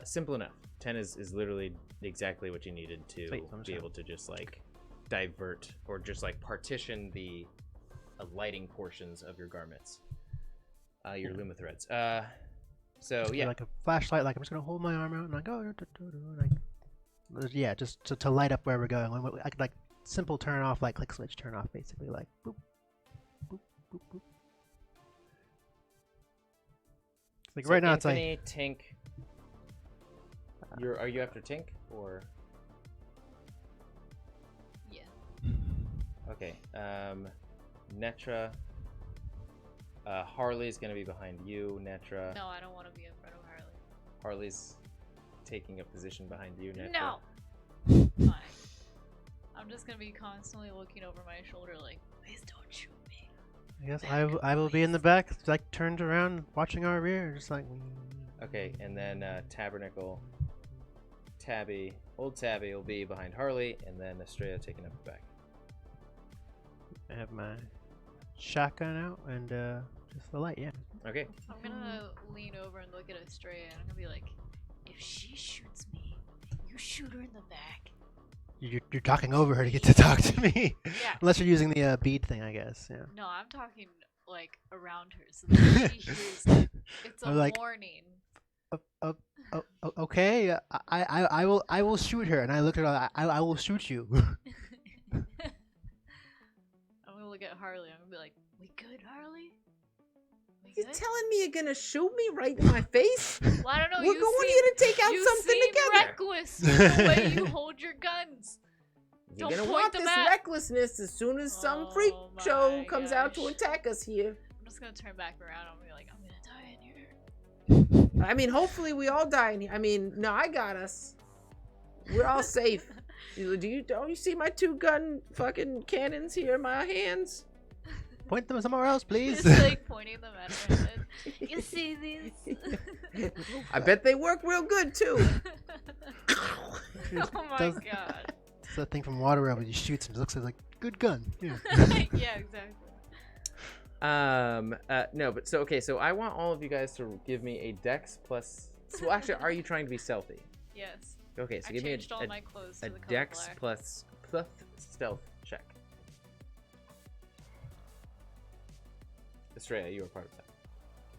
Simple enough. 10 is literally exactly what you needed to be able to just like divert or just like partition the lighting portions of your garments, your Luma threads. So yeah, like a flashlight. Like I'm just gonna hold my arm out and like yeah, just to light up where we're going. I could like simple turn off, like click switch turn off, basically like boop, boop, boop, boop. Like so right now, Infini, it's like Tink. Are you after Tink or? Yeah. Okay. Netra. Harley's gonna be behind you, Netra. No, I don't want to be in front of Harley. Harley's taking a position behind you, Netra. No. Fine. I'm just gonna be constantly looking over my shoulder, like, please don't shoot me. I guess I will be in the back, like turned around, watching our rear, just like. Okay, and then Tabernacle, old Tabby will be behind Harley, and then Astraea taking up the back. I have my shotgun out and just the light, yeah. Okay. I'm gonna lean over and look at Astraea, and I'm gonna be like, if she shoots me, you shoot her in the back. You're talking over her to get to talk to me. Yeah. Unless you're using the bead thing, I guess. Yeah. No, I'm talking like around her, so that she hears it. It's a like, warning. Okay. I will shoot her, and I look at her. I will shoot you. I'm gonna look at Harley. I'm gonna be like, "We good, Harley? We You good? telling me you're gonna shoot me right in my face? Well, I don't know. We're you going seem, here to take out you something seem together. reckless with the way you hold your guns. You're Don't gonna point want them this at- recklessness as soon as some freak Oh show my comes out to gosh. attack us here. I'm just gonna turn back around and be like, I'm gonna die in here. I mean, hopefully we all die in here. I mean, no, I got us. We're all safe. Don't you see my 2-gun fucking cannons here in my hands? Point them somewhere else, please. Just like pointing them at her head. You see these? I bet they work real good too. Oh my Does- god. It's that thing from Waterworld where you shoot and it looks like good gun. Yeah. Yeah, exactly. No, but so okay, so I want all of you guys to give me a dex plus. So actually, are you trying to be stealthy? Yes. Okay, so I give me changed all my clothes to a the color dex black. plus stealth check. Astraea, you were part of that.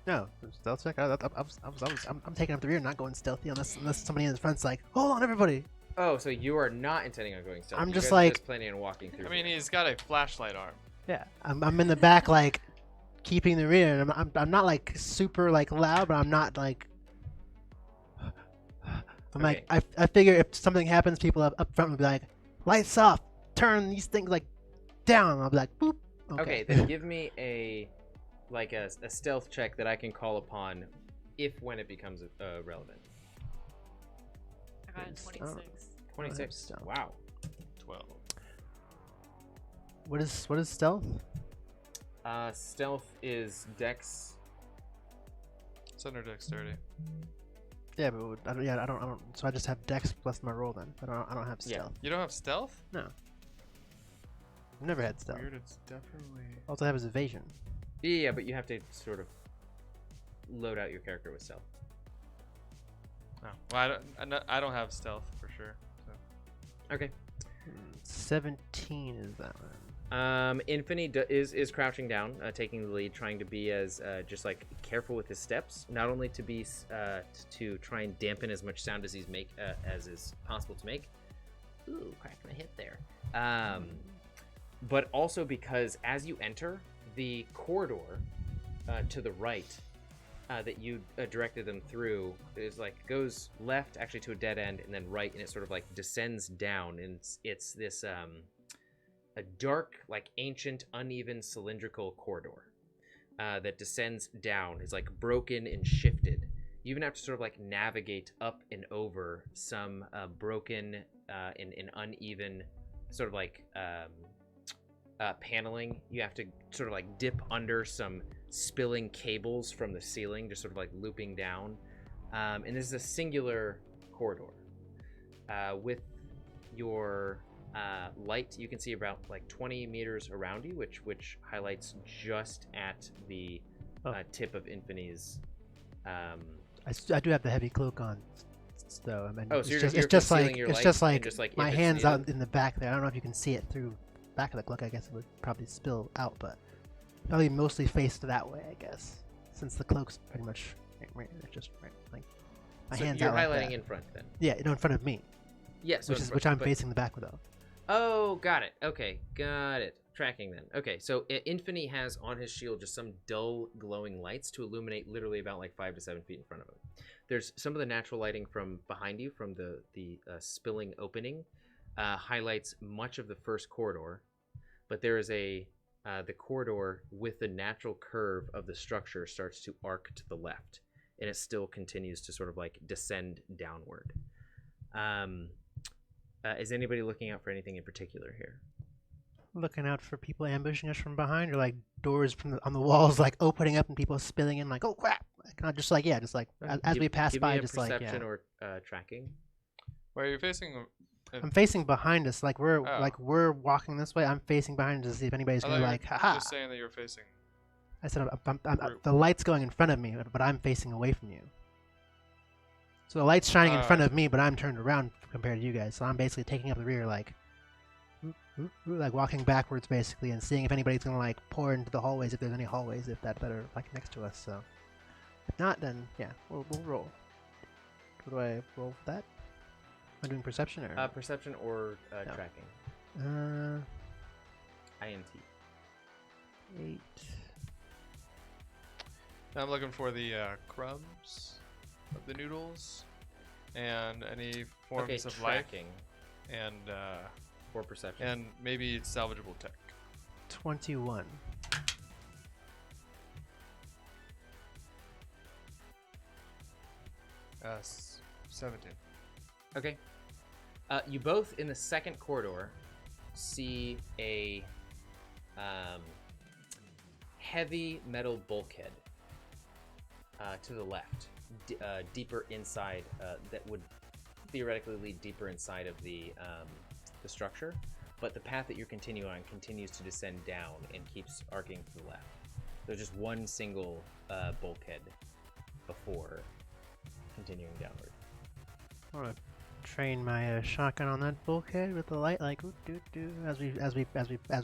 No, stealth check. I'm taking up the rear, not going stealthy unless somebody in the front's like, hold on, everybody. Oh, so you are not intending on going stealthy. I'm You just guys are like- just planning on walking through. I mean, here. he's got a flashlight arm. Yeah, I'm in the back like keeping the rear, and I'm not like super like loud, but I'm not like. I'm like I figure if something happens, people up front will be like, lights off, turn these things like down. I'll be like, boop. Okay, then give me a stealth check that I can call upon when it becomes relevant. I got a Yes. 26. 26. stealth. Wow. 12. What is stealth? Stealth is dex. It's under dexterity. Yeah, but I don't. So I just have dex plus my roll then. I don't have Yeah. stealth. You don't have stealth? I've never had stealth. Weird. It's definitely. All I have is evasion. Yeah, but you have to sort of load out your character with stealth. Oh, well, I don't have stealth for sure. So. Okay. 17 is that one. Infini is crouching down, taking the lead, trying to be as just like careful with his steps, not only to be to try and dampen as much sound as as is possible to make. Ooh, cracking a hit there. But also because as you enter the corridor to the right that you directed them through is like goes left actually to a dead end and then right, and it sort of like descends down, and it's this a dark, like ancient, uneven, cylindrical corridor that descends down. It's like broken and shifted. You even have to sort of like navigate up and over some broken and uneven sort of like paneling. You have to sort of like dip under some spilling cables from the ceiling, just sort of like looping down. And this is a singular corridor. With your light, you can see about like 20 meters around you, which highlights just at the tip of Infini's. I do have the heavy cloak on, though. I mean, Oh, so it's you're just like concealing your it's light just and like just, like, my if it's hands out needed? in the back there. I don't know if you can see it through back of the cloak. I guess it would probably spill out, but probably mostly faced that way. I guess since the cloak's pretty much right like my So hands you're out like highlighting that. in front then. Yeah, in front of me, Yeah, so which I'm but- facing the back with though. Oh, got it. Okay, got it. Tracking then. Okay, so Infini has on his shield just some dull glowing lights to illuminate literally about like 5 to 7 feet in front of him. There's some of the natural lighting from behind you, from the spilling opening, highlights much of the first corridor, but there is the corridor with the natural curve of the structure starts to arc to the left, and it still continues to sort of like descend downward. Is anybody looking out for anything in particular here? Looking out for people ambushing us from behind, or like doors from on the walls like opening up and people spilling in, like, oh crap! Like, not just like as we pass give by, me a just like perception or tracking. Where are you facing? I'm facing behind us, like we're Oh. we're walking this way. I'm facing behind to see if anybody's I gonna thought you like, were haha. just saying that you were facing. I said Group. the light's going in front of me, but I'm facing away from you. So the light's shining in front of me, but I'm turned around compared to you guys. So I'm basically taking up the rear, like walking backwards basically, and seeing if anybody's gonna like pour into the hallways, if there's any hallways, if that are like next to us. So if not, then yeah, we'll roll. What do I roll for that? Am I doing perception or? Perception or No. tracking. INT. 8. I'm looking for the crumbs of the noodles and any forms of tracking life and for perception. and maybe salvageable tech. 21. Uh, 17. Okay. You both in the second corridor see a heavy metal bulkhead to the left, deeper inside. That would theoretically lead deeper inside of the structure, but the path that you're continuing on continues to descend down and keeps arcing to the left. There's just one single bulkhead before continuing downward. I want to train my shotgun on that bulkhead with the light, like oop, doo, doo, as we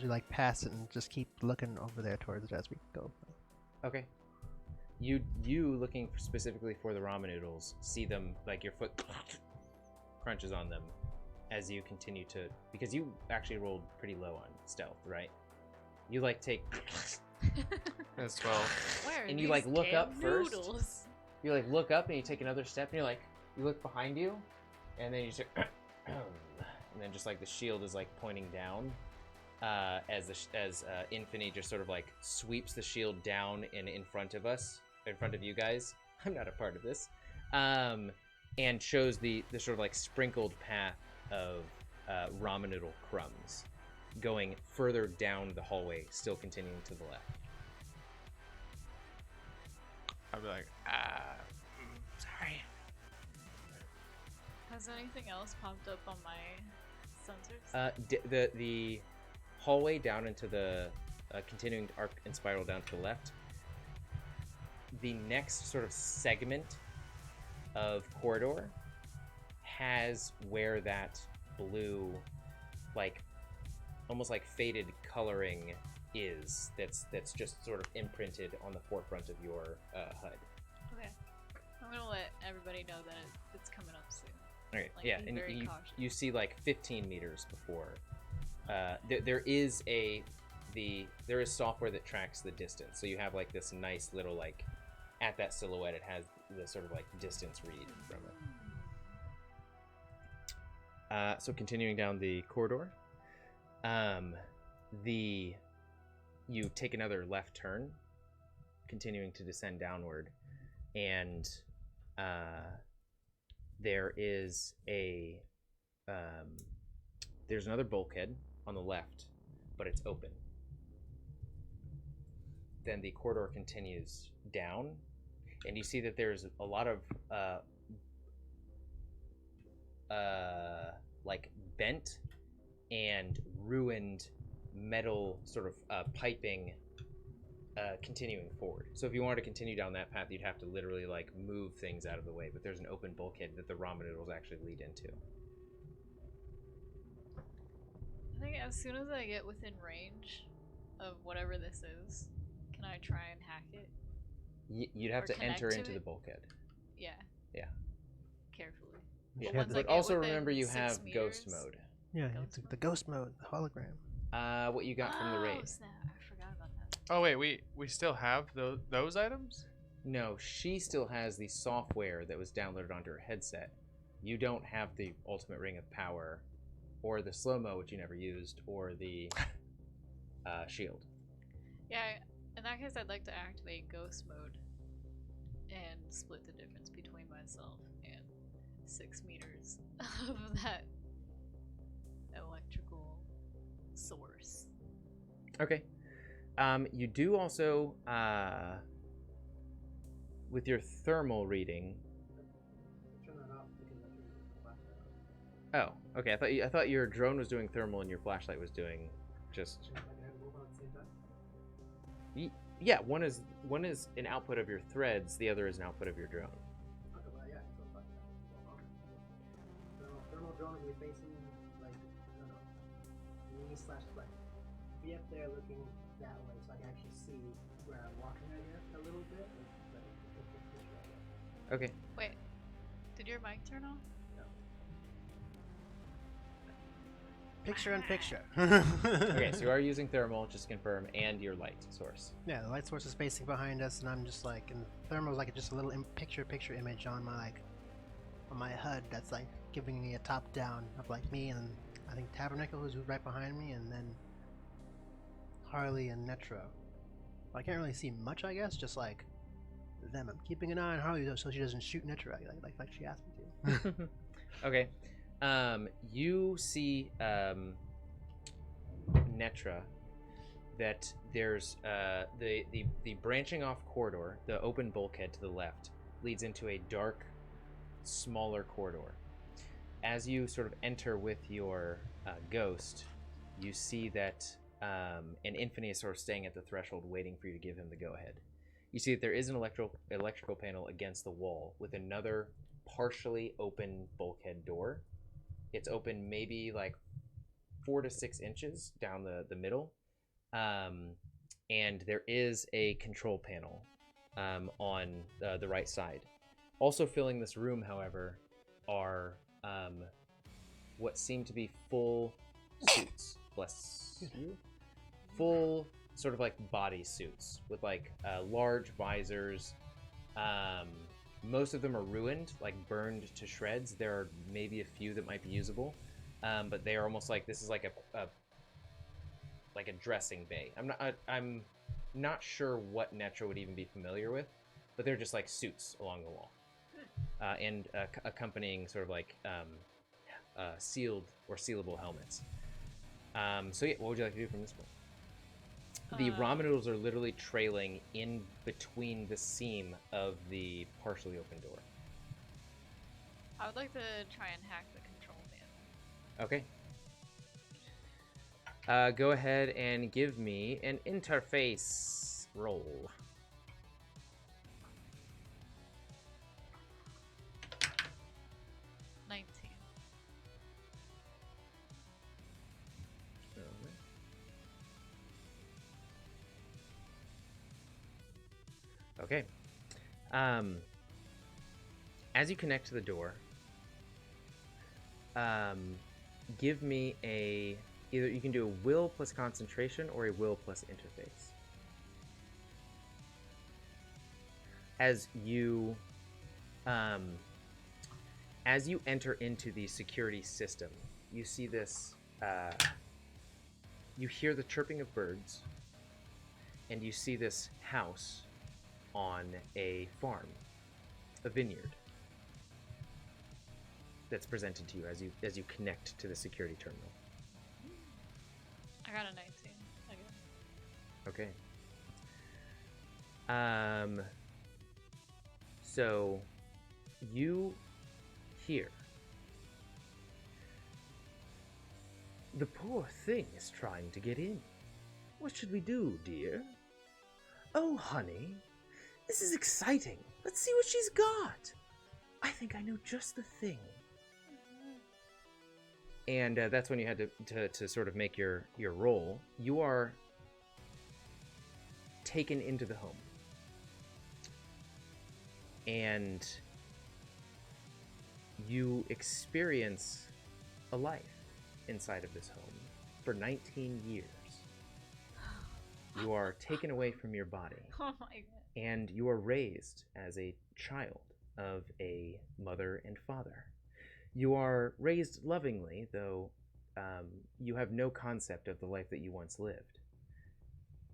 like pass it, and just keep looking over there towards it as we go. Okay. You looking specifically for the ramen noodles, see them, like your foot crunches on them as you continue to, because you actually rolled pretty low on stealth, right? You like take That's 12. Where are and you these like look damn up first. noodles? You like look up and you take another step and you look behind you, and then you just and then just like the shield is like pointing down as Infini just sort of like sweeps the shield down and in front of you guys. I'm not a part of this. And shows the sort of like sprinkled path of ramen noodle crumbs going further down the hallway, still continuing to the left. I'd be like, sorry. Has anything else popped up on my sensors? The hallway down into the continuing arc and spiral down to the left. The next sort of segment of corridor has where that blue, like almost like faded coloring is. That's just sort of imprinted on the forefront of your HUD. Okay. I'm gonna let everybody know that it's coming up soon. Okay, Like, yeah, be and very cautious. you see like 15 meters before. There is software that tracks the distance, so you have like this nice little like at that silhouette it has the sort of like distance read from it. So continuing down the corridor, you take another left turn, continuing to descend downward, and there is there's another bulkhead on the left, but it's open. Then the corridor continues down, and you see that there's a lot of like bent and ruined metal sort of piping continuing forward. So if you wanted to continue down that path, you'd have to literally like move things out of the way, but there's an open bulkhead that the ramen noodles actually lead into. I think as soon as I get within range of whatever this is, can I try and hack it? You'd have Or to connect enter to into it? the bulkhead. Yeah. Yeah. Carefully. You But should have once the- I But get also within remember you 6 have ghost meters- mode. Yeah, Ghost it's the ghost mode, the hologram. What you got from the raid? Oh, snap. I forgot about that. Oh wait, we still have those items? No, she still has the software that was downloaded onto her headset. You don't have the ultimate ring of power, or the slow-mo, which you never used, or the shield. Yeah, in that case, I'd like to activate ghost mode and split the difference between myself and 6 meters of that electrical source. Okay. You do also, with your thermal reading. Oh, okay. I thought your drone was doing thermal and your flashlight was doing just. Yeah, one is an output of your threads, the other is an output of your drone. Thermal drone will be facing like me / like be up there looking that way, so I can actually see where I'm walking right here a little bit. Okay. Wait, did your mic turn on? Picture in picture. Okay, so you are using thermal, just to confirm, and your light source. Yeah, the light source is facing behind us, and I'm just like, and the thermal is like just a little picture image on my HUD that's like giving me a top down of like me and I think Tabernacle who's right behind me, and then Harley and Netro. I can't really see much, I guess, just like them. I'm keeping an eye on Harley though, so she doesn't shoot Netro like she asked me to. Okay. You see Netra that there's the branching off corridor, the open bulkhead to the left, leads into a dark, smaller corridor. As you sort of enter with your ghost, you see that an Infini is sort of staying at the threshold waiting for you to give him the go-ahead. You see that there is an electrical panel against the wall with another partially open bulkhead door. It's open maybe like 4 to 6 inches down the middle. And there is a control panel on the right side. Also filling this room, however, are what seem to be full suits. Bless you. Full sort of like body suits with like large visors. Most of them are ruined, like burned to shreds. There are maybe a few that might be usable, but they are almost like this is like a dressing bay. I'm not sure what Netro would even be familiar with, but they're just like suits along the wall, and accompanying sort of like sealed or sealable helmets. So yeah, what would you like to do from this point? The ramen noodles are literally trailing in between the seam of the partially open door. I would like to try and hack the control panel. Okay. Go ahead and give me an interface roll. Okay. As you connect to the door, give me either you can do a will plus concentration or a will plus interface. As you enter into the security system, you see this. You hear the chirping of birds, and you see this house on a farm, a vineyard, that's presented to you as you connect to the security terminal. I got a 19 again. Okay. So you hear, the poor thing is trying to get in. What should we do, dear? Oh, honey, this is exciting. Let's see what she's got. I think I know just the thing. And that's when you had to sort of make your roll. You are taken into the home. And you experience a life inside of this home for 19 years. You are taken away from your body. Oh my god. And you are raised as a child of a mother and father. You are raised lovingly, though you have no concept of the life that you once lived.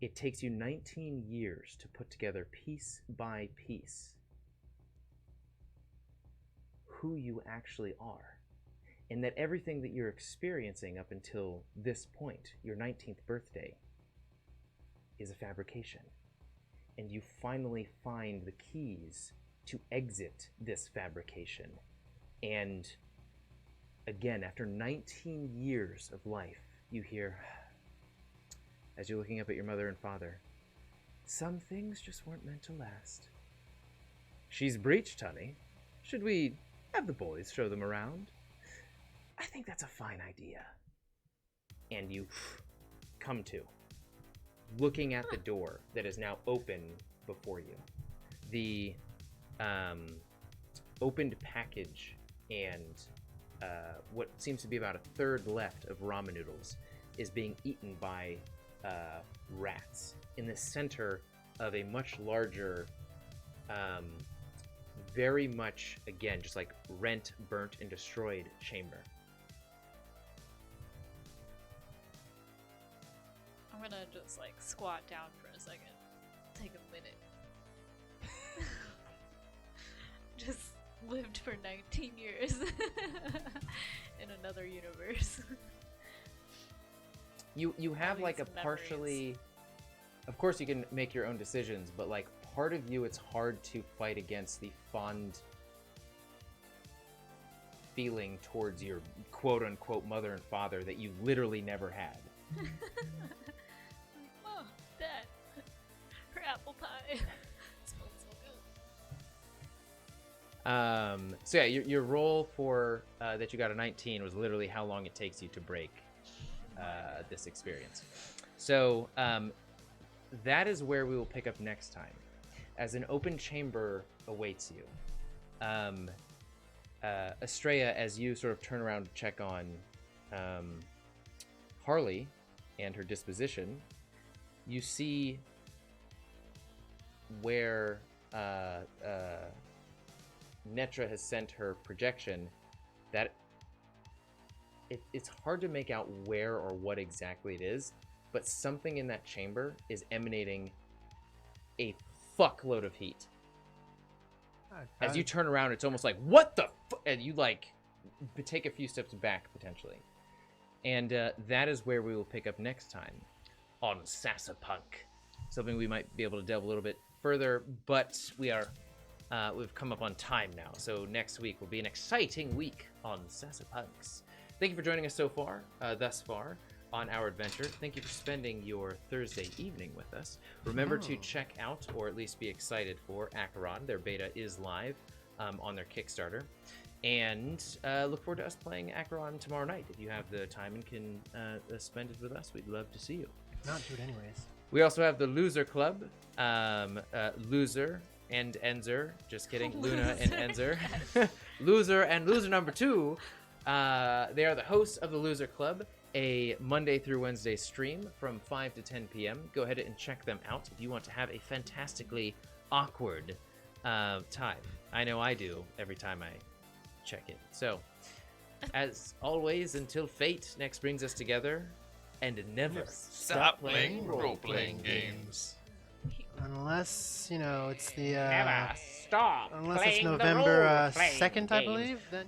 It takes you 19 years to put together piece by piece who you actually are. And that everything that you're experiencing up until this point, your 19th birthday, is a fabrication. And you finally find the keys to exit this fabrication. And again, after 19 years of life, you hear, as you're looking up at your mother and father, some things just weren't meant to last. She's breached, honey. Should we have the boys show them around? I think that's a fine idea. And you come to, looking at the door that is now open before you. The opened package and what seems to be about a third left of ramen noodles is being eaten by rats in the center of a much larger, very much, again, just like rent, burnt, and destroyed chamber. I'm gonna just like squat down for a second. Take a minute. Just lived for 19 years in another universe. You have All like a these memories. partially, of course you can make your own decisions, but like part of you, it's hard to fight against the fond feeling towards your quote unquote mother and father that you literally never had. Mom, Dad, her apple pie. Smells so good. So yeah, your roll for that you got a 19 was literally how long it takes you to break this experience. So that is where we will pick up next time, as an open chamber awaits you. Astraea, as you sort of turn around to check on Harley and her disposition, you see where Netra has sent her projection, that it's hard to make out where or what exactly it is, but something in that chamber is emanating a fuckload of heat. As you turn around, it's almost like, what the fuck? And you like take a few steps back potentially. And that is where we will pick up next time on Sasapunk. Something we might be able to delve a little bit further, but we've come up on time now. So next week will be an exciting week on Sasapunks. Thank you for joining us thus far on our adventure. Thank you for spending your Thursday evening with us. Remember to check out, or at least be excited for, Acheron. Their beta is live on their Kickstarter. And look forward to us playing Acheron tomorrow night. If you have the time and can spend it with us, we'd love to see you. If not, do it anyways. We also have the Loser Club. Loser and Enzer. Just kidding. Luna and Enzer. Loser and Loser number 2. They are the hosts of the Loser Club, a Monday through Wednesday stream from 5 to 10 p.m. Go ahead and check them out if you want to have a fantastically awkward time. I know I do every time I check it. So, as always, until fate next brings us together, and never Stop playing role-playing games. Unless, it's the Never stop unless it's playing the November role-playing 2nd, I games. believe. Then